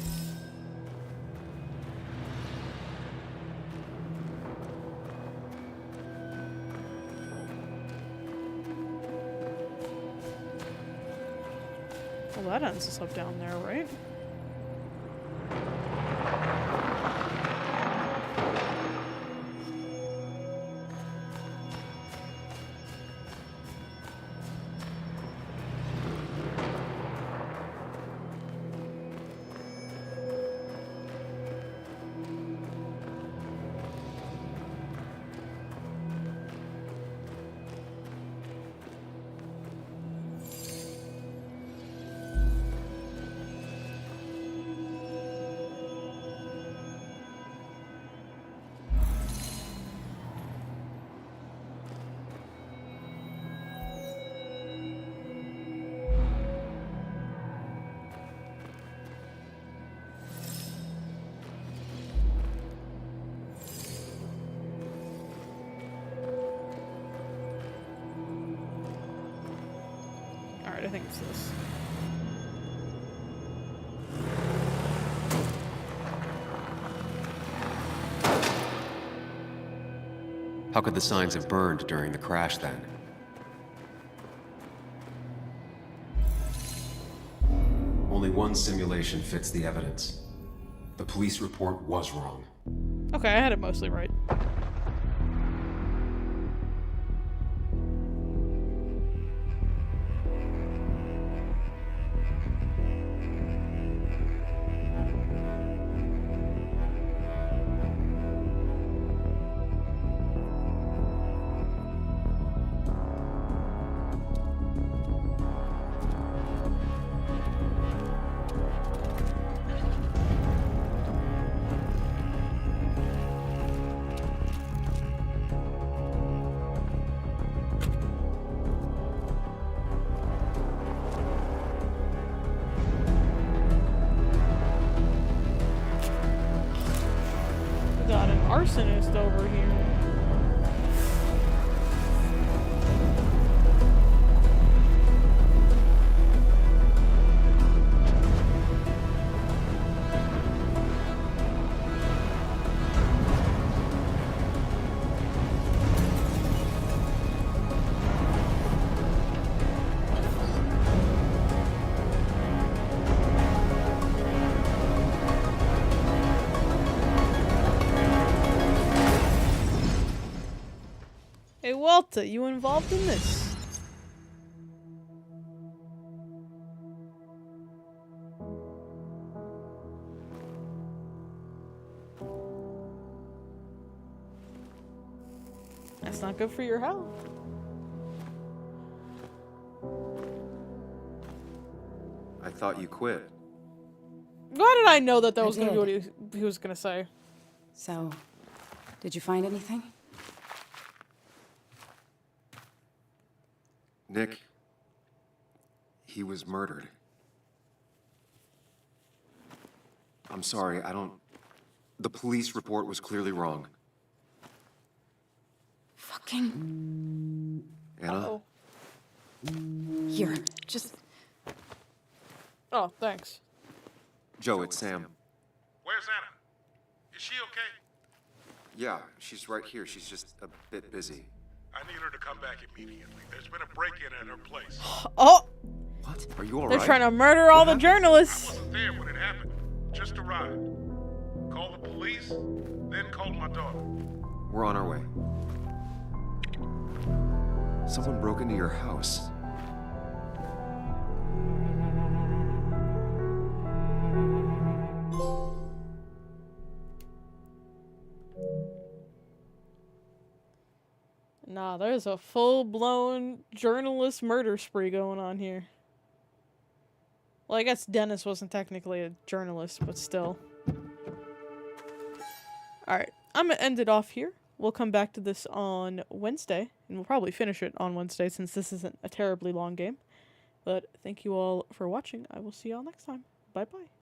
Well, that ends us up down there, right? Alright, I think it's this. How could the signs have burned during the crash then? Only one simulation fits the evidence. The police report was wrong. Okay, I had it mostly right. Got an arsonist over here. Hey Walter, you involved in this? That's not good for your health. I thought you quit. Why did I know that that was going to be what he was going to say? So, did you find anything? Nick, he was murdered. I'm sorry, the police report was clearly wrong. Fucking... Anna? Here, just... Oh, thanks. Joe, it's Sam. Where's Anna? Is she okay? Yeah, she's right here. She's just a bit busy. I need her to come back immediately. There's been a break-in at her place. Oh! What? Are you all They're right? trying to murder all the journalists. I wasn't there when it happened. Just arrived. Called the police, then called my daughter. We're on our way. Someone broke into your house. Wow, there's a full-blown journalist murder spree going on here. Well, I guess Dennis wasn't technically a journalist, but still. Alright, I'm gonna end it off here. We'll come back to this on Wednesday, and we'll probably finish it on Wednesday since this isn't a terribly long game. But thank you all for watching. I will see y'all next time. Bye-bye.